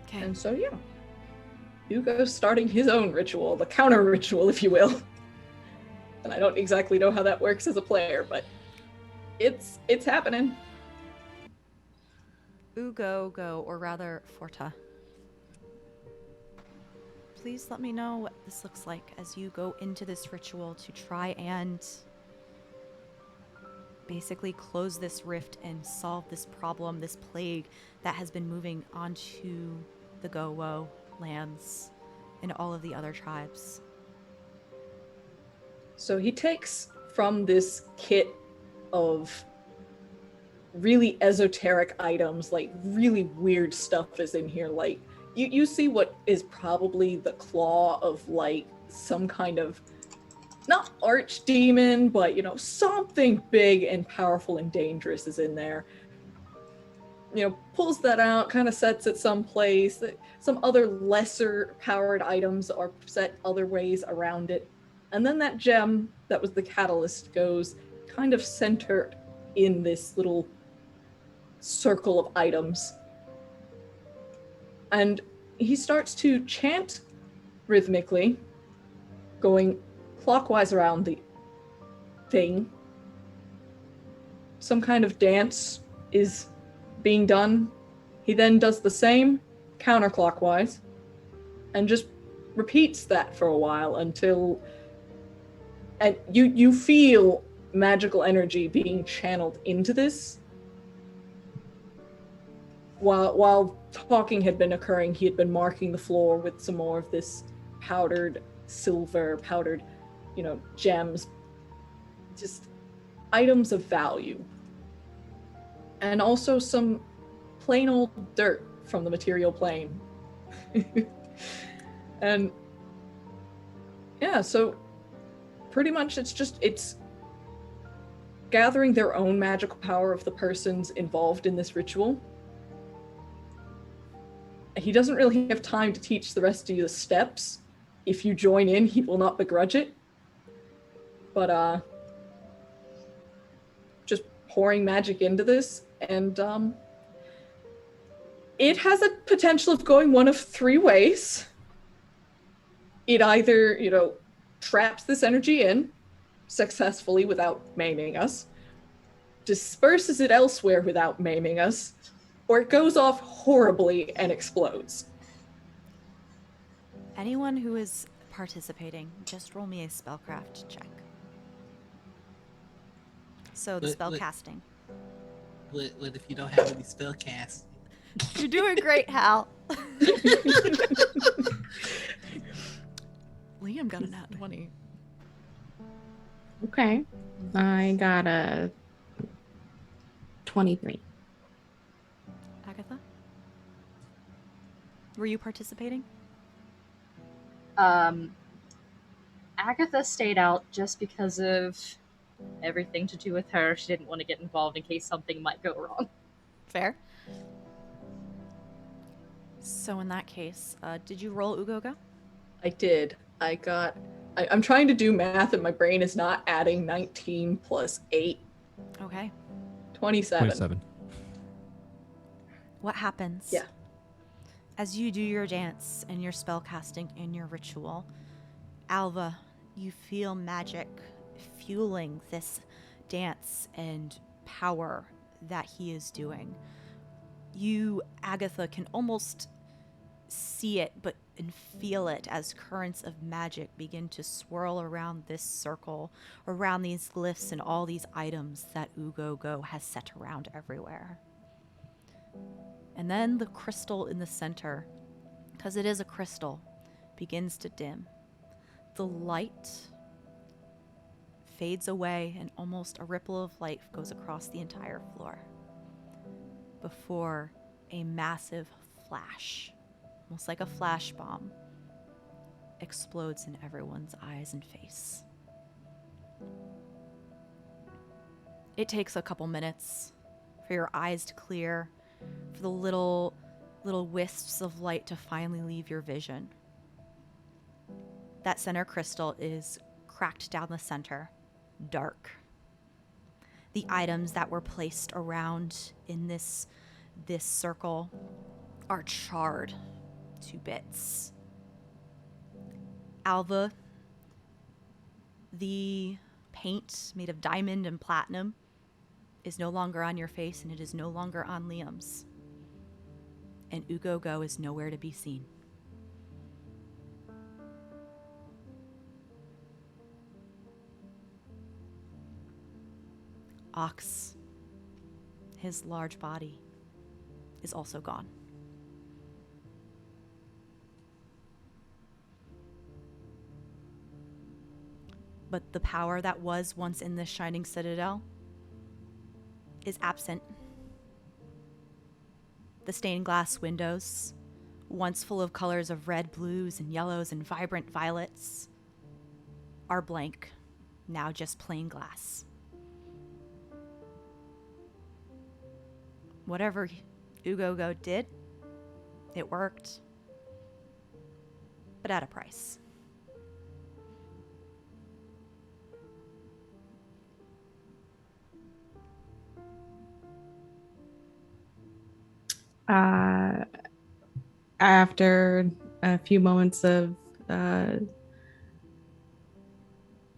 Okay. And so, yeah. Hugo's starting his own ritual, the counter ritual, if you will. And I don't exactly know how that works as a player, but it's happening. Go, or rather, Forta. Please let me know what this looks like as you go into this ritual to try and basically close this rift and solve this problem, this plague that has been moving onto the Gowo lands and all of the other tribes. So he takes from this kit of really esoteric items, like really weird stuff is in here. Like you see what is probably the claw of like some kind of, not archdemon, but something big and powerful and dangerous is in there. Pulls that out, kind of sets it someplace. Some other lesser powered items are set other ways around it. And then that gem that was the catalyst goes kind of centered in this little circle of items. And he starts to chant rhythmically, going clockwise around the thing. Some kind of dance is being done. He then does the same counterclockwise and just repeats that for a while until and you feel magical energy being channeled into this. While talking had been occurring, he had been marking the floor with some more of this powdered silver, powdered, gems, just items of value. And also some plain old dirt from the material plane. And yeah, so pretty much it's gathering their own magical power of the persons involved in this ritual. He doesn't really have time to teach the rest of you the steps. If you join in, he will not begrudge it. But just pouring magic into this, and it has a potential of going one of three ways. It either, traps this energy in successfully without maiming us, disperses it elsewhere without maiming us, or it goes off horribly and explodes. Anyone who is participating, just roll me a spellcraft check. So the spell casting. What if you don't have any spell cast? You're doing great, Hal. Liam got a nat 20. Okay. I got a 23. Agatha? Were you participating? Agatha stayed out just because of everything to do with her. She didn't want to get involved in case something might go wrong. Fair. So in that case, did you roll Ugoga? I did. I'm trying to do math and my brain is not adding 19 plus 8. Okay. 27. What happens? Yeah. As you do your dance and your spell casting and your ritual, Alva, you feel magic fueling this dance and power that he is doing. You, Agatha, can almost see it and feel it as currents of magic begin to swirl around this circle, around these glyphs and all these items that Ugogo has set around everywhere. And then the crystal in the center, because it is a crystal, begins to dim. The light fades away and almost a ripple of light goes across the entire floor before a massive flash, almost like a flash bomb, explodes in everyone's eyes and face. It takes a couple minutes for your eyes to clear, for the little wisps of light to finally leave your vision. That center crystal is cracked down the center, dark. The items that were placed around in this circle are charred to bits. Alva, the paint made of diamond and platinum is no longer on your face, and it is no longer on Liam's. And Ugogo is nowhere to be seen. Ox, his large body, is also gone. But the power that was once in this shining citadel is absent. The stained glass windows, once full of colors of red, blues, and yellows, and vibrant violets, are blank, now just plain glass. Whatever Ugogo did, it worked, but at a price. After a few moments of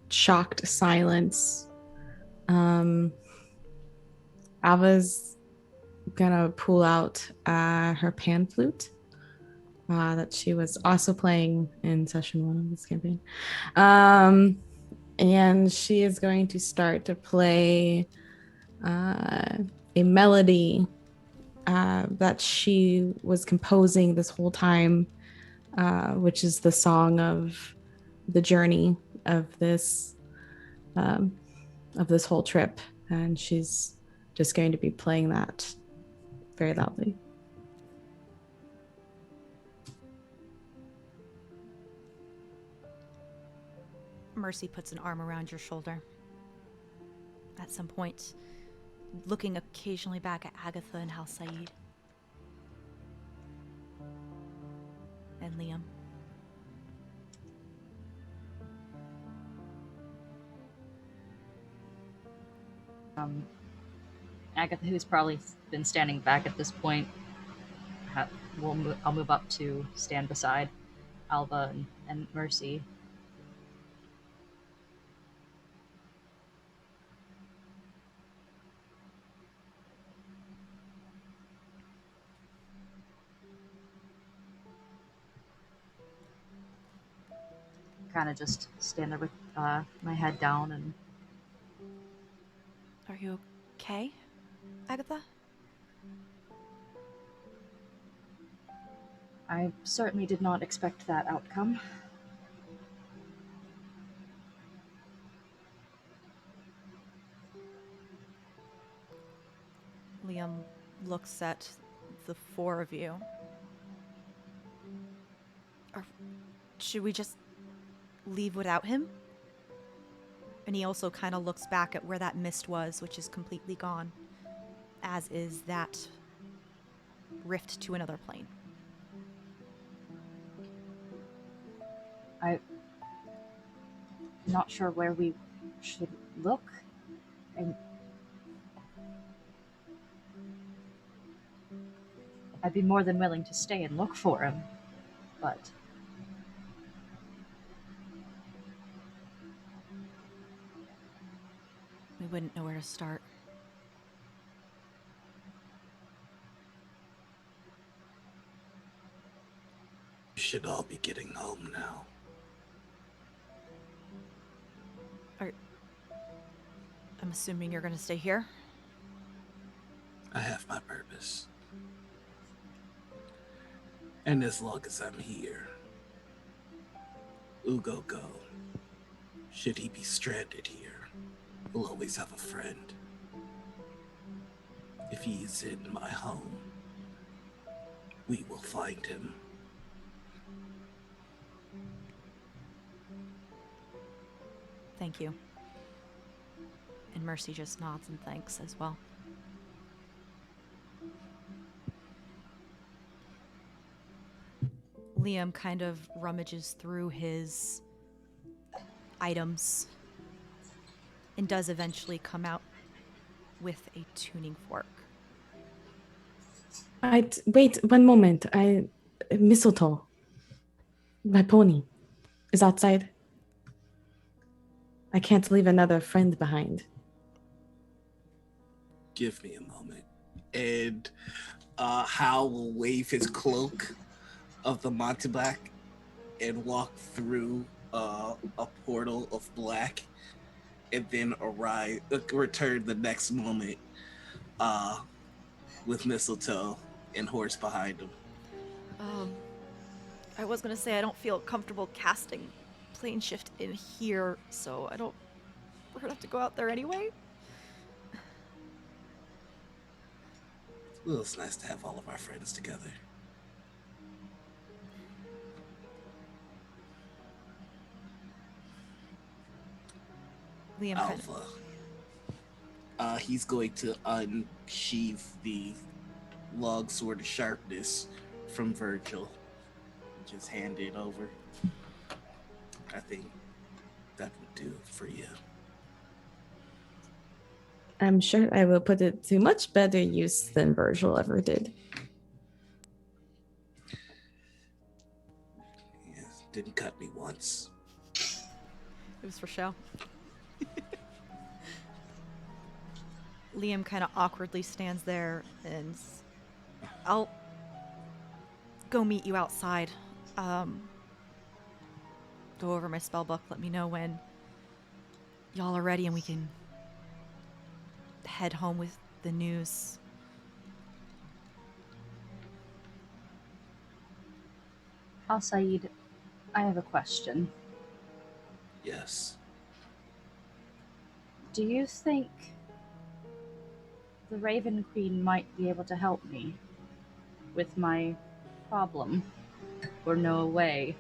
shocked silence, Alva's gonna pull out her pan flute that she was also playing in session 1 of this campaign. And she is going to start to play a melody that she was composing this whole time, which is the song of the journey of this whole trip, and she's just going to be playing that very loudly. Mercy puts an arm around your shoulder. At some point, looking occasionally back at Agatha and Hal Said. And Liam. Agatha, who's probably been standing back at this point, I'll move up to stand beside Alva and Mercy. Kind of just stand there with my head down and... Are you okay, Agatha? I certainly did not expect that outcome. Liam looks at the four of you. Should we just leave without him? And he also kind of looks back at where that mist was, which is completely gone, as is that rift to another plane. I'm not sure where we should look. I'd be more than willing to stay and look for him, but... we wouldn't know where to start. We should all be getting home now. I'm assuming you're gonna stay here? I have my purpose. And as long as I'm here, Ugogo, should he be stranded here, will always have a friend. If he is in my home, we will find him. Thank you. And Mercy just nods and thanks as well. Liam kind of rummages through his items and does eventually come out with a tuning fork. Wait 1 moment. Mistletoe, my pony, is outside. I can't leave another friend behind. Give me a moment. And Hal will wave his cloak of the Monte Black and walk through a portal of black and then return the next moment with Mistletoe and Horse behind him. I was gonna say I don't feel comfortable casting plane shift in here, so we're gonna have to go out there anyway. Well, it's nice to have all of our friends together. Liam kind of... Alpha. He's going to unsheath the long sword of sharpness from Virgil. Just hand it over. I think that would do for you. I'm sure I will put it to much better use than Virgil ever did. Yeah, didn't cut me once. It was for show. Liam kind of awkwardly stands there and I'll go meet you outside. Go over my spell book, let me know when y'all are ready and we can head home with the news. Al-Said, I have a question. Yes. Do you think the Raven Queen might be able to help me with my problem? Or no way?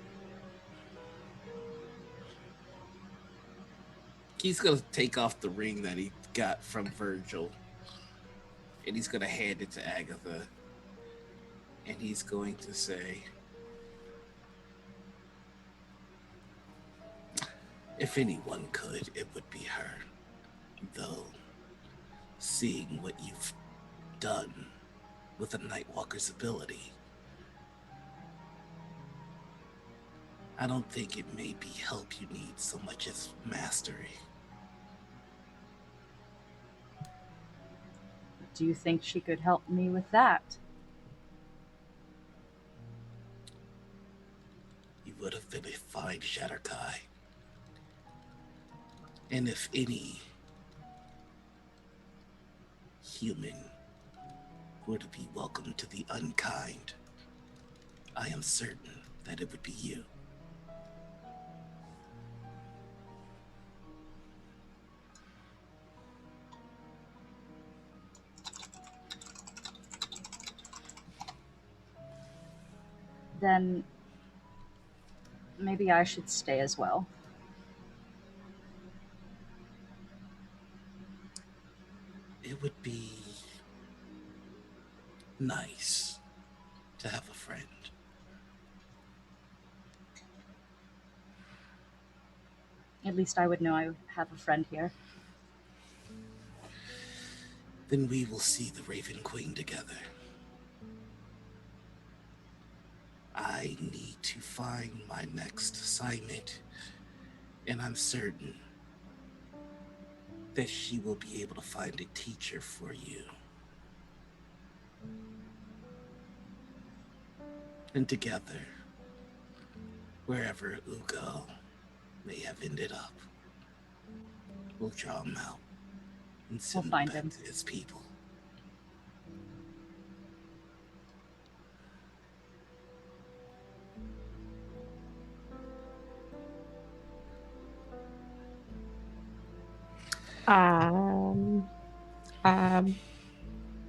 He's gonna take off the ring that he got from Virgil, and he's gonna hand it to Agatha, and he's going to say, if anyone could, it would be her. Though, seeing what you've done with a Nightwalker's ability, I don't think it may be help you need so much as mastery. Do you think she could help me with that? You would have been a fine Shatterkai. And if any human were to be welcomed to the unkind, I am certain that it would be you. Then maybe I should stay as well. It would be nice to have a friend. At least I would know I have a friend here. Then we will see the Raven Queen together. I need to find my next assignment, and I'm certain that she will be able to find a teacher for you. And together, wherever Ugo may have ended up, we'll draw him out and send him back to his people.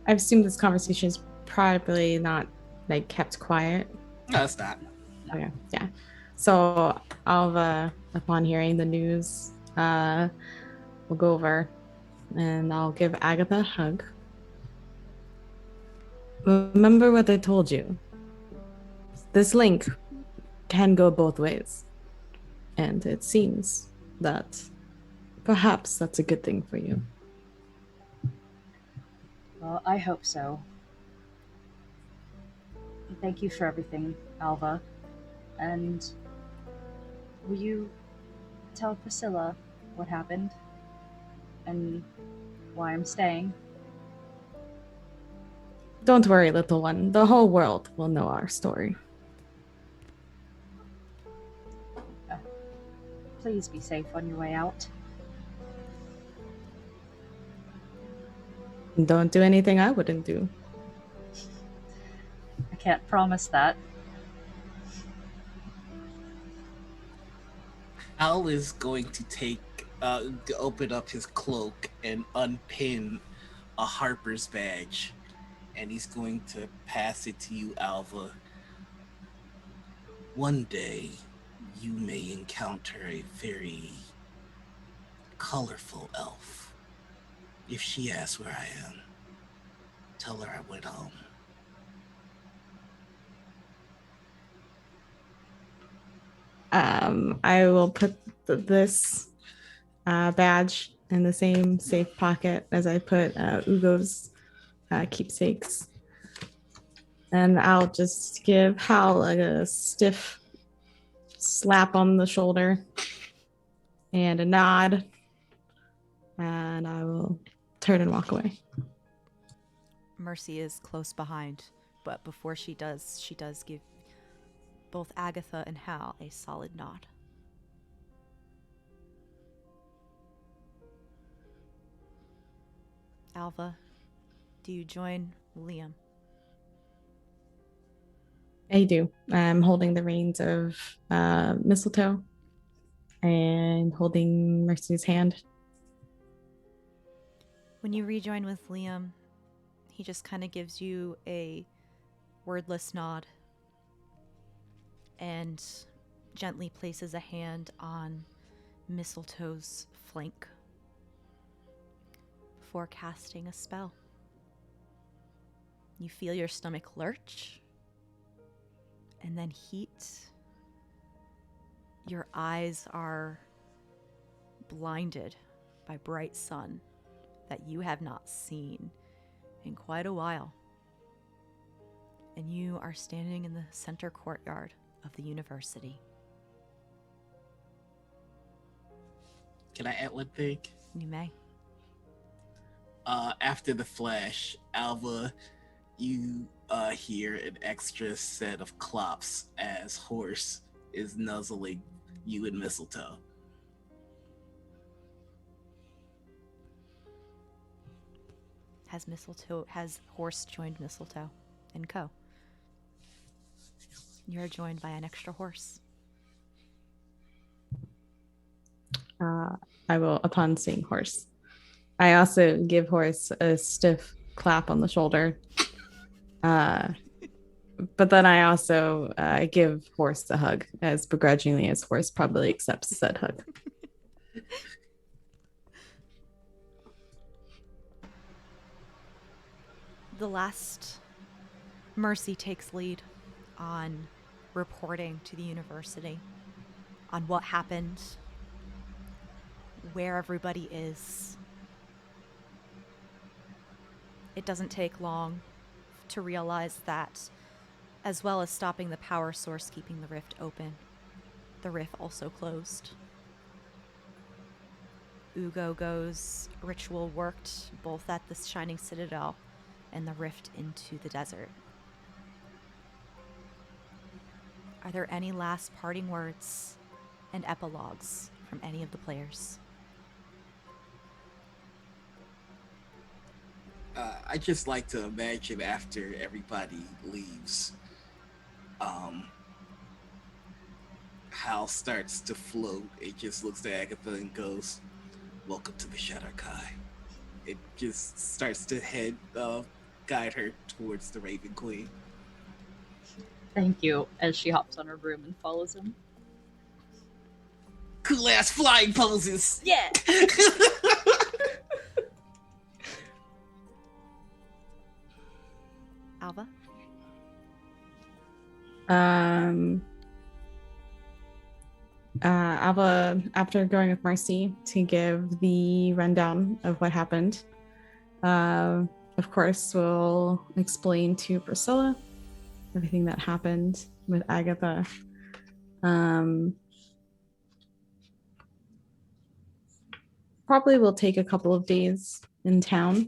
I assume this conversation is probably not like kept quiet. No, it's not. Okay, yeah. So Alva, upon hearing the news, will go over and I'll give Agatha a hug. Remember what I told you. This link can go both ways. And it seems that perhaps that's a good thing for you. Well, I hope so. Thank you for everything, Alva. And will you tell Priscilla what happened and why I'm staying? Don't worry, little one. The whole world will know our story. Please be safe on your way out. Don't do anything I wouldn't do. I can't promise that. Al is going to open up his cloak and unpin a Harper's badge, and he's going to pass it to you, Alva. One day, you may encounter a very colorful elf. If she asks where I am, tell her I went home. I will put this badge in the same safe pocket as I put Ugo's keepsakes. And I'll just give Hal a stiff slap on the shoulder and a nod. And I will turn and walk away. Mercy is close behind, but before she does give both Agatha and Hal a solid nod. Alva, do you join Liam? I do. I'm holding the reins of Mistletoe and holding Mercy's hand. When you rejoin with Liam, he just kind of gives you a wordless nod and gently places a hand on Mistletoe's flank before casting a spell. You feel your stomach lurch and then heat. Your eyes are blinded by bright sun that you have not seen in quite a while. And you are standing in the center courtyard of the university. Can I add one thing? You may. After the flash, Alva, you hear an extra set of clops as Horse is nuzzling you and Mistletoe. Has Horse joined Mistletoe and Co? You're joined by an extra horse. I will, upon seeing Horse. I also give Horse a stiff clap on the shoulder. But then I also give Horse a hug, as begrudgingly as Horse probably accepts said hug. The last Mercy takes lead on reporting to the university on what happened, where everybody is. It doesn't take long to realize that, as well as stopping the power source keeping the rift open, the rift also closed. Ugo's ritual worked both at the Shining Citadel and the rift into the desert. Are there any last parting words and epilogues from any of the players? I just like to imagine after everybody leaves, Hal starts to float. It just looks at Agatha and goes, "Welcome to the Shadar-kai." It just starts to guide her towards the Raven Queen. Thank you, as she hops on her broom and follows him. Cool ass flying poses. Yeah. Alva? Alva, after going with Mercy to give the rundown of what happened, of course, will explain to Priscilla everything that happened with Agatha. Probably will take a couple of days in town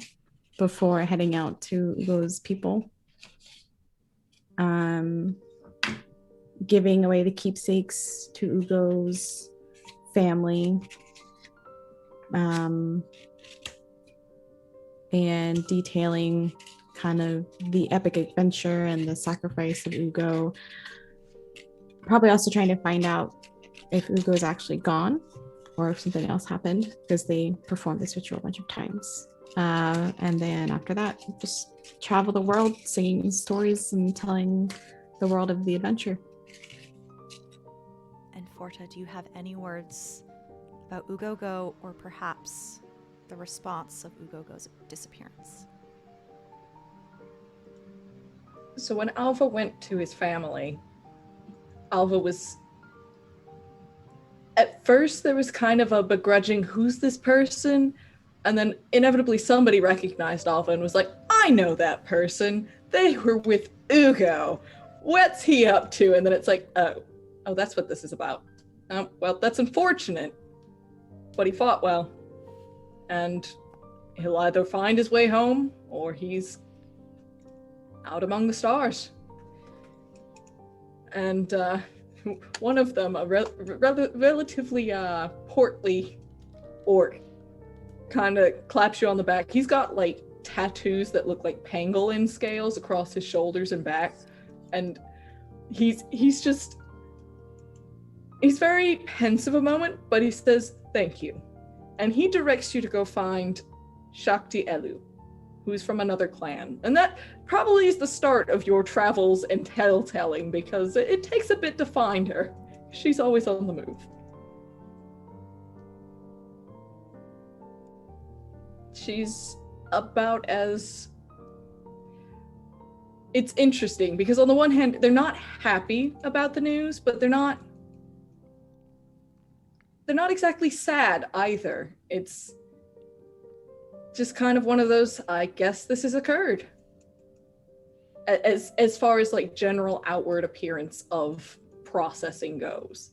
before heading out to those people. Giving away the keepsakes to Ugo's family. and detailing kind of the epic adventure and the sacrifice of Ugo. Probably also trying to find out if Ugo is actually gone or if something else happened, because they performed this ritual a bunch of times. And then after that, just travel the world singing stories and telling the world of the adventure. And Forta, do you have any words about Ugogo, or perhaps the response of Ugogo's disappearance? So when Alva went to his family, Alva was... At first, there was kind of a begrudging, who's this person? And then inevitably somebody recognized Alva and was like, I know that person. They were with Ugo. What's he up to? And then it's like, oh, that's what this is about. Well, that's unfortunate. But he fought well. And he'll either find his way home or he's out among the stars. And one of them, a relatively portly orc, kind of claps you on the back. He's got like tattoos that look like pangolin scales across his shoulders and back. And he's very pensive a moment, but he says, thank you. And he directs you to go find Shakti Elu, who's from another clan. And that probably is the start of your travels and tale-telling, because it takes a bit to find her. She's always on the move. She's about as... It's interesting, because on the one hand, they're not happy about the news, but they're not exactly sad either. It's just kind of one of those, I guess this has occurred. As far as like general outward appearance of processing goes.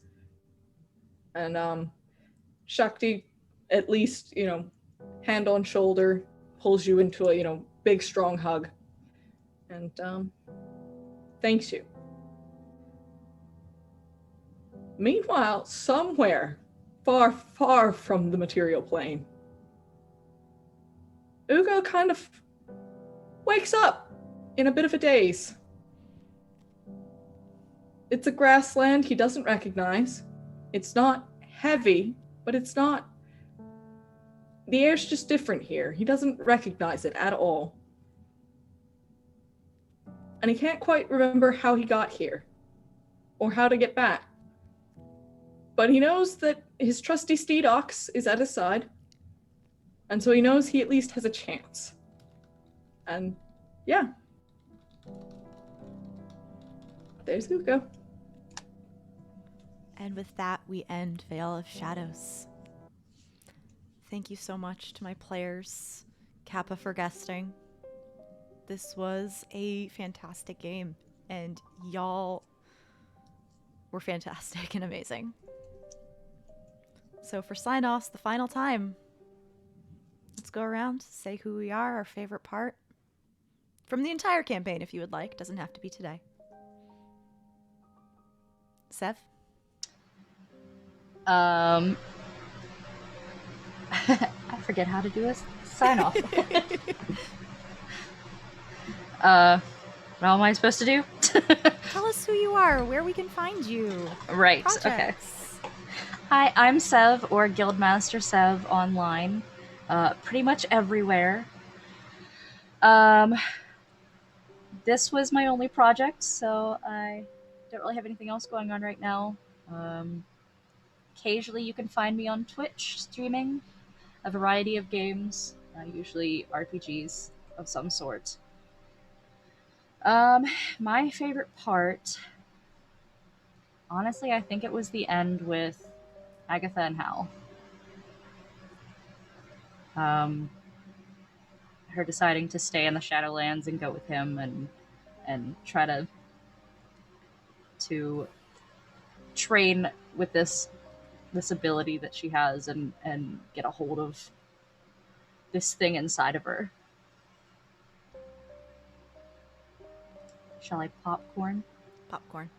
And Shakti, at least, hand on shoulder, pulls you into a, big strong hug. And thanks you. Meanwhile, somewhere far, far from the material plane, Ugo kind of wakes up in a bit of a daze. It's a grassland he doesn't recognize. It's not heavy, but it's not... The air's just different here. He doesn't recognize it at all. And he can't quite remember how he got here, or how to get back. But he knows that his trusty steed Ox is at his side, and so he knows he at least has a chance. And yeah. There's Ugo. And with that, we end Veil of Shadows. Thank you so much to my players, Kappa for guesting. This was a fantastic game, and y'all were fantastic and amazing. So for sign-offs, the final time, let's go around, say who we are, our favorite part. From the entire campaign, if you would like. Doesn't have to be today. Sev? I forget how to do a sign-off. What am I supposed to do? Tell us who you are, where we can find you. Right, Projects. okay. Hi, I'm Sev, or Guildmaster Sev online. Pretty much everywhere. This was my only project, so I don't really have anything else going on right now. Occasionally you can find me on Twitch streaming a variety of games, usually RPGs of some sort. My favorite part, honestly, I think it was the end with Agatha and Hal. Her deciding to stay in the Shadowlands and go with him and try to train with this ability that she has and get a hold of this thing inside of her. Shall I popcorn? Popcorn.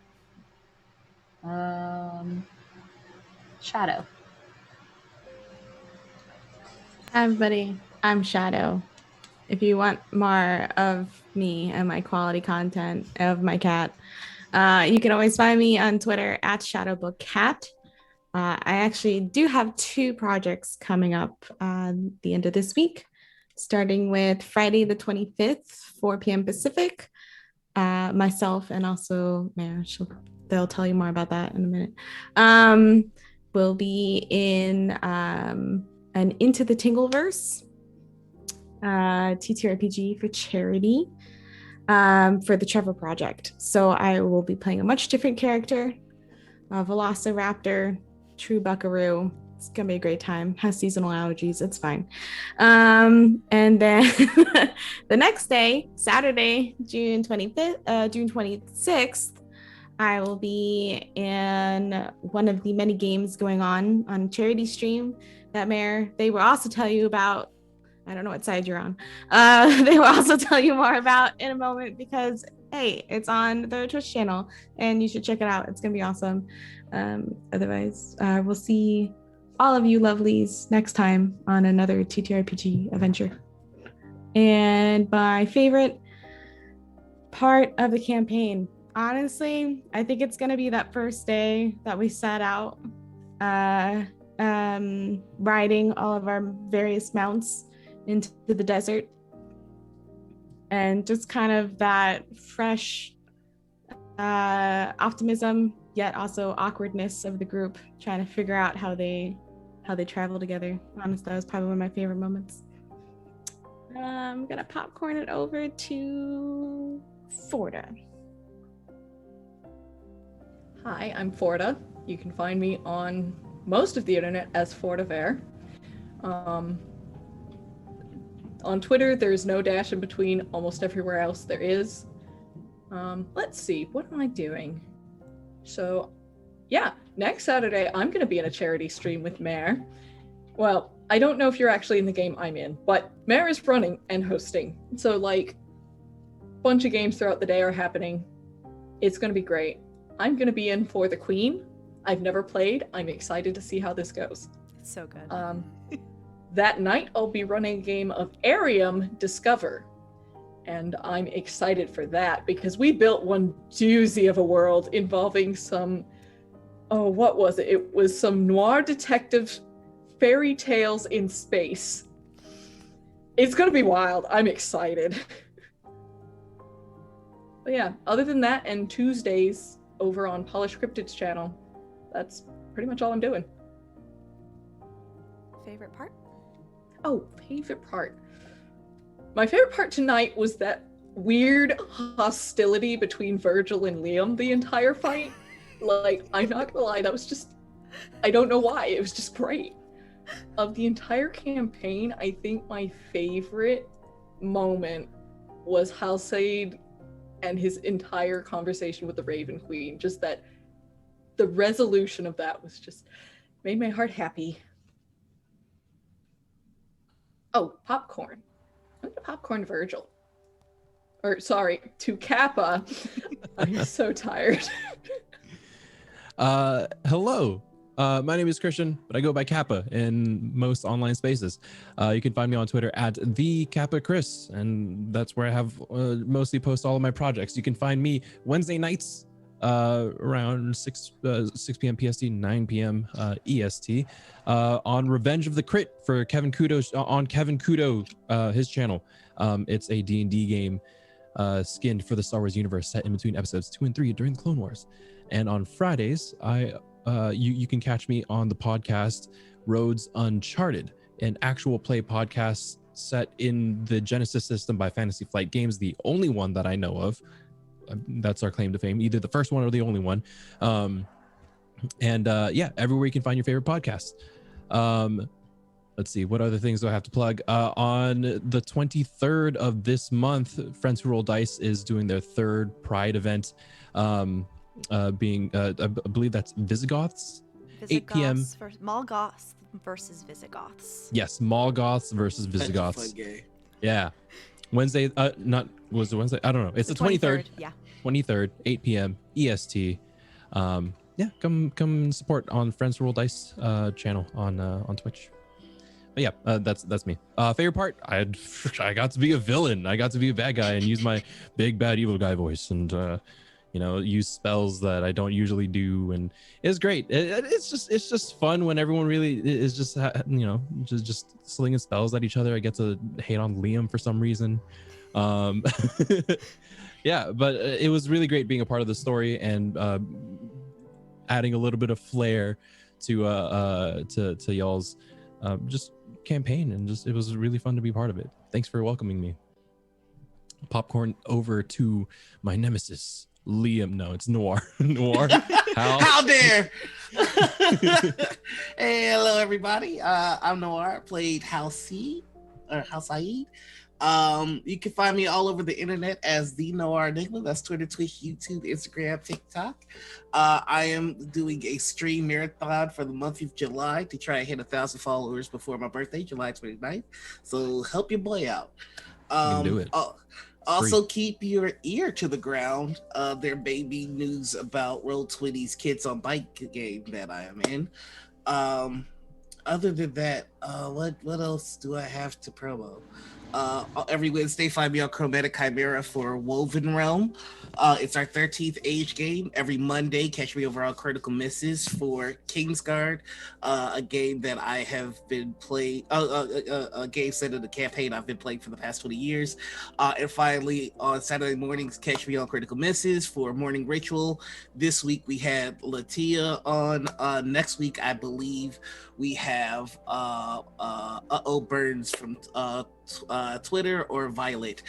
Shadow. Hi everybody, I'm Shadow. if you want more of me and my quality content of my cat, you can always find me on Twitter at ShadowbookCat. I actually do have 2 projects coming up the end of this week, starting with Friday the 25th, 4 p.m. Pacific. Myself and also Mare, they'll tell you more about that in a minute. We'll be in an Into the Tingleverse TTRPG for charity for the Trevor Project. So I will be playing a much different character, Velociraptor, true buckaroo. It's gonna be a great time. Has seasonal allergies, it's fine. And then the next day, Saturday, June 26th, I will be in one of the many games going on charity stream that Mare, they will also tell you about. I don't know what side you're on. They will also tell you more about in a moment because, hey, it's on the Twitch channel and you should check it out. It's going to be awesome. Otherwise, we'll see all of you lovelies next time on another TTRPG adventure. And my favorite part of the campaign, honestly, I think it's going to be that first day that we set out riding all of our various mounts into the desert, and just kind of that fresh optimism yet also awkwardness of the group trying to figure out how they travel together. Honestly, that was probably one of my favorite moments. I'm gonna popcorn it over to Forda. Hi, I'm Forda. You can find me on most of the internet as Fordaver. On Twitter, there's no dash in between. Almost everywhere else there is. Let's see, what am I doing? So, yeah, next Saturday, I'm going to be in a charity stream with Mare. Well, I don't know if you're actually in the game I'm in, but Mare is running and hosting. So, like, a bunch of games throughout the day are happening. It's going to be great. I'm going to be in for the Queen. I've never played. I'm excited to see how this goes. It's so good. That night, I'll be running a game of Arium Discover. And I'm excited for that because we built one doozy of a world involving some, oh, what was it? It was some noir detective fairy tales in space. It's going to be wild. I'm excited. But yeah, other than that, and Tuesdays over on Polished Cryptids channel, that's pretty much all I'm doing. Favorite part? Oh, favorite part. My favorite part tonight was that weird hostility between Virgil and Liam the entire fight. Like, I'm not gonna lie, that was just, I don't know why, it was just great. Of the entire campaign, I think my favorite moment was Halcyon and his entire conversation with the Raven Queen. Just that, the resolution of that was just, made my heart happy. Oh, popcorn. I'm gonna popcorn Virgil. Or sorry, to Kappa. I'm so tired. Hello. My name is Christian, but I go by Kappa in most online spaces. You can find me on Twitter at @TheKappaChris, and that's where I have mostly post all of my projects. You can find me Wednesday nights around 6 p.m. PST, 9 p.m. EST on Revenge of the Crit for Kevin Kudo on Kevin Kudo, his channel. It's a D&D game skinned for the Star Wars universe set in between episodes 2 and 3 during the Clone Wars. And on Fridays, you can catch me on the podcast Roads Uncharted, an actual play podcast set in the Genesis system by Fantasy Flight Games, the only one that I know of. That's our claim to fame, either the first one or the only one. Yeah, everywhere you can find your favorite podcast. Let's see, what other things do I have to plug? On the 23rd of this month, Friends Who Roll Dice is doing their third Pride event, I believe that's Visigoths, 8 p.m. Molgoths versus Visigoths. Yes, Molgoths versus Visigoths. That's a fun game. Yeah. Wednesday, was it Wednesday? I don't know. It's the 23rd. Yeah. 23rd, 8 p.m. EST. Yeah, come support on Friends Who Roll Dice channel on Twitch. yeah, that's me. Favorite part, I got to be a villain. I got to be a bad guy and use my big bad evil guy voice, and use spells that I don't usually do, and it's great. It's just fun when everyone really is just just slinging spells at each other. I get to hate on Liam for some reason. Yeah, but it was really great being a part of the story and adding a little bit of flair to y'all's just campaign, and it was really fun to be part of it. Thanks for welcoming me. Popcorn over to my nemesis, Liam. No, it's Noir. Noir. How dare! Hey, hello everybody. I'm Noir. Played House Saeed. You can find me all over the internet as the Noir Enigma. That's Twitter, Twitch, YouTube, Instagram, TikTok. I am doing a stream marathon for the month of July to try and hit 1,000 followers before my birthday, July 29th. So help your boy out. You can do it. Also, keep your ear to the ground. There may be news about Roll20's Kids on Bike game that I am in. Other than that, what else do I have to promo? Every Wednesday, find me on Chromatic Chimera for Woven Realm. It's our 13th age game. Every Monday, catch me over on Critical Misses for Kingsguard, a game that I have been playing, a game set in the campaign I've been playing for the past 20 years. And finally, on Saturday mornings, catch me on Critical Misses for Morning Ritual. This week, we had Latia on. Next week, I believe we have Burns from Twitter or Violet.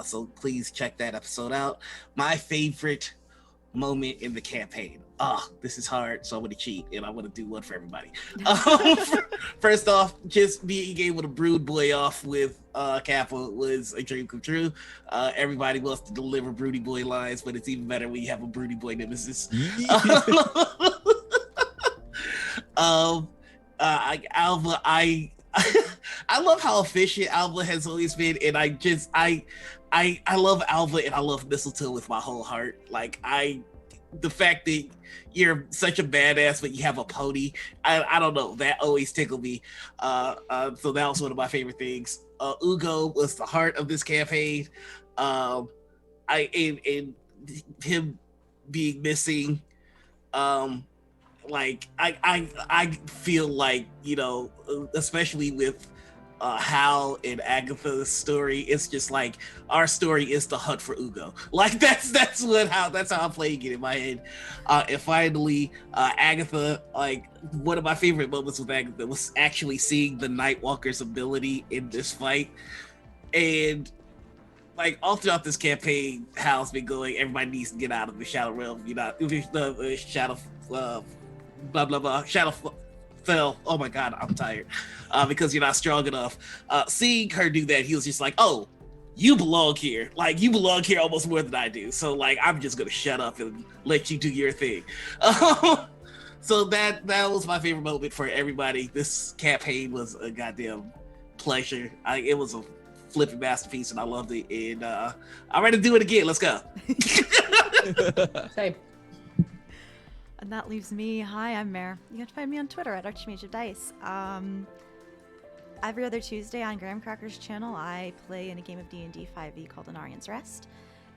So please check that episode out. My favorite moment in the campaign. This is hard, so I'm gonna cheat and I'm gonna do one for everybody. First off, just being able to brood boy off with Kappa was a dream come true. Everybody wants to deliver broody boy lines, but it's even better when you have a broody boy nemesis. Alva, I love how efficient Alva has always been, and I love Alva and I love Mistletoe with my whole heart. Like the fact that you're such a badass but you have a pony, I don't know, that always tickled me. So that was one of my favorite things. Ugo was the heart of this campaign. And him being missing, like I feel like, especially with Hal and Agatha's story, it's just like our story is the hunt for Ugo. Like that's how I'm playing it in my head. And finally, Agatha, like one of my favorite moments with Agatha was actually seeing the Nightwalker's ability in this fight. And like all throughout this campaign, Hal's been going, everybody needs to get out of the Shadow Realm, the Shadow blah blah blah, Shadow fell. Oh my god, I'm tired. Because you're not strong enough. Seeing her do that, he was just like, oh, you belong here. Like you belong here almost more than I do. So like I'm just gonna shut up and let you do your thing. So that was my favorite moment for everybody. This campaign was a goddamn pleasure. It was a flipping masterpiece and I loved it. And I'm ready to do it again. Let's go. Same. And that leaves me. Hi, I'm Mare. You can find me on Twitter at Archmage of Dice. Every other Tuesday on Graham Cracker's channel, I play in a game of D&D 5e called Anarian's Rest.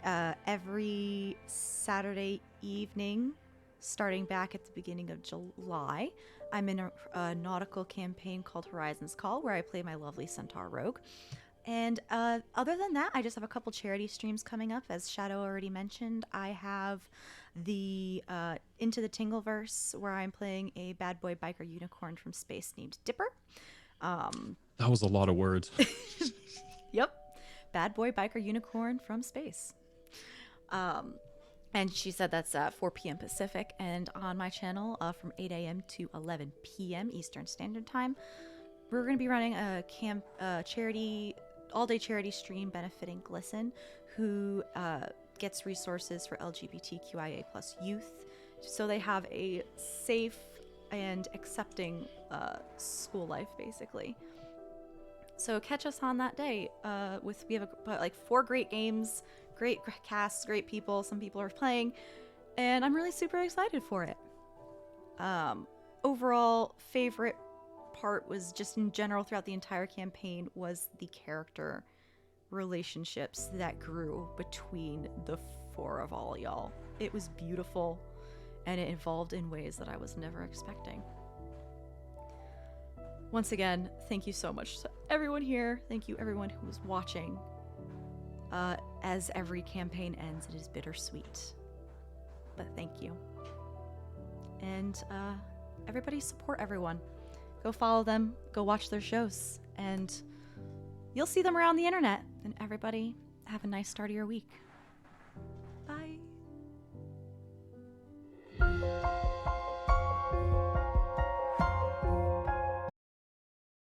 Every Saturday evening, starting back at the beginning of July, I'm in a nautical campaign called Horizon's Call, where I play my lovely Centaur Rogue. And other than that, I just have a couple charity streams coming up. As Shadow already mentioned, I have the Into the Tingleverse, where I'm playing a bad boy biker unicorn from space named Dipper. That was a lot of words. Yep. Bad boy biker unicorn from space. And she said that's 4 p.m. Pacific. And on my channel from 8 a.m. to 11 p.m. Eastern Standard Time, we're going to be running a charity, all-day charity stream benefiting Glisten, who gets resources for LGBTQIA+ youth, so they have a safe and accepting school life, basically. So catch us on that day. We have like 4 great games, great casts, great people. Some people are playing, and I'm really super excited for it. Overall, favorite part was just in general throughout the entire campaign was the character relationships that grew between the four of all y'all. It was beautiful, and it evolved in ways that I was never expecting. Once again, thank you so much to everyone here. Thank you everyone who was watching. As every campaign ends, it is bittersweet. But thank you. And everybody support everyone. Go follow them, go watch their shows, and you'll see them around the internet. And everybody have a nice start of your week.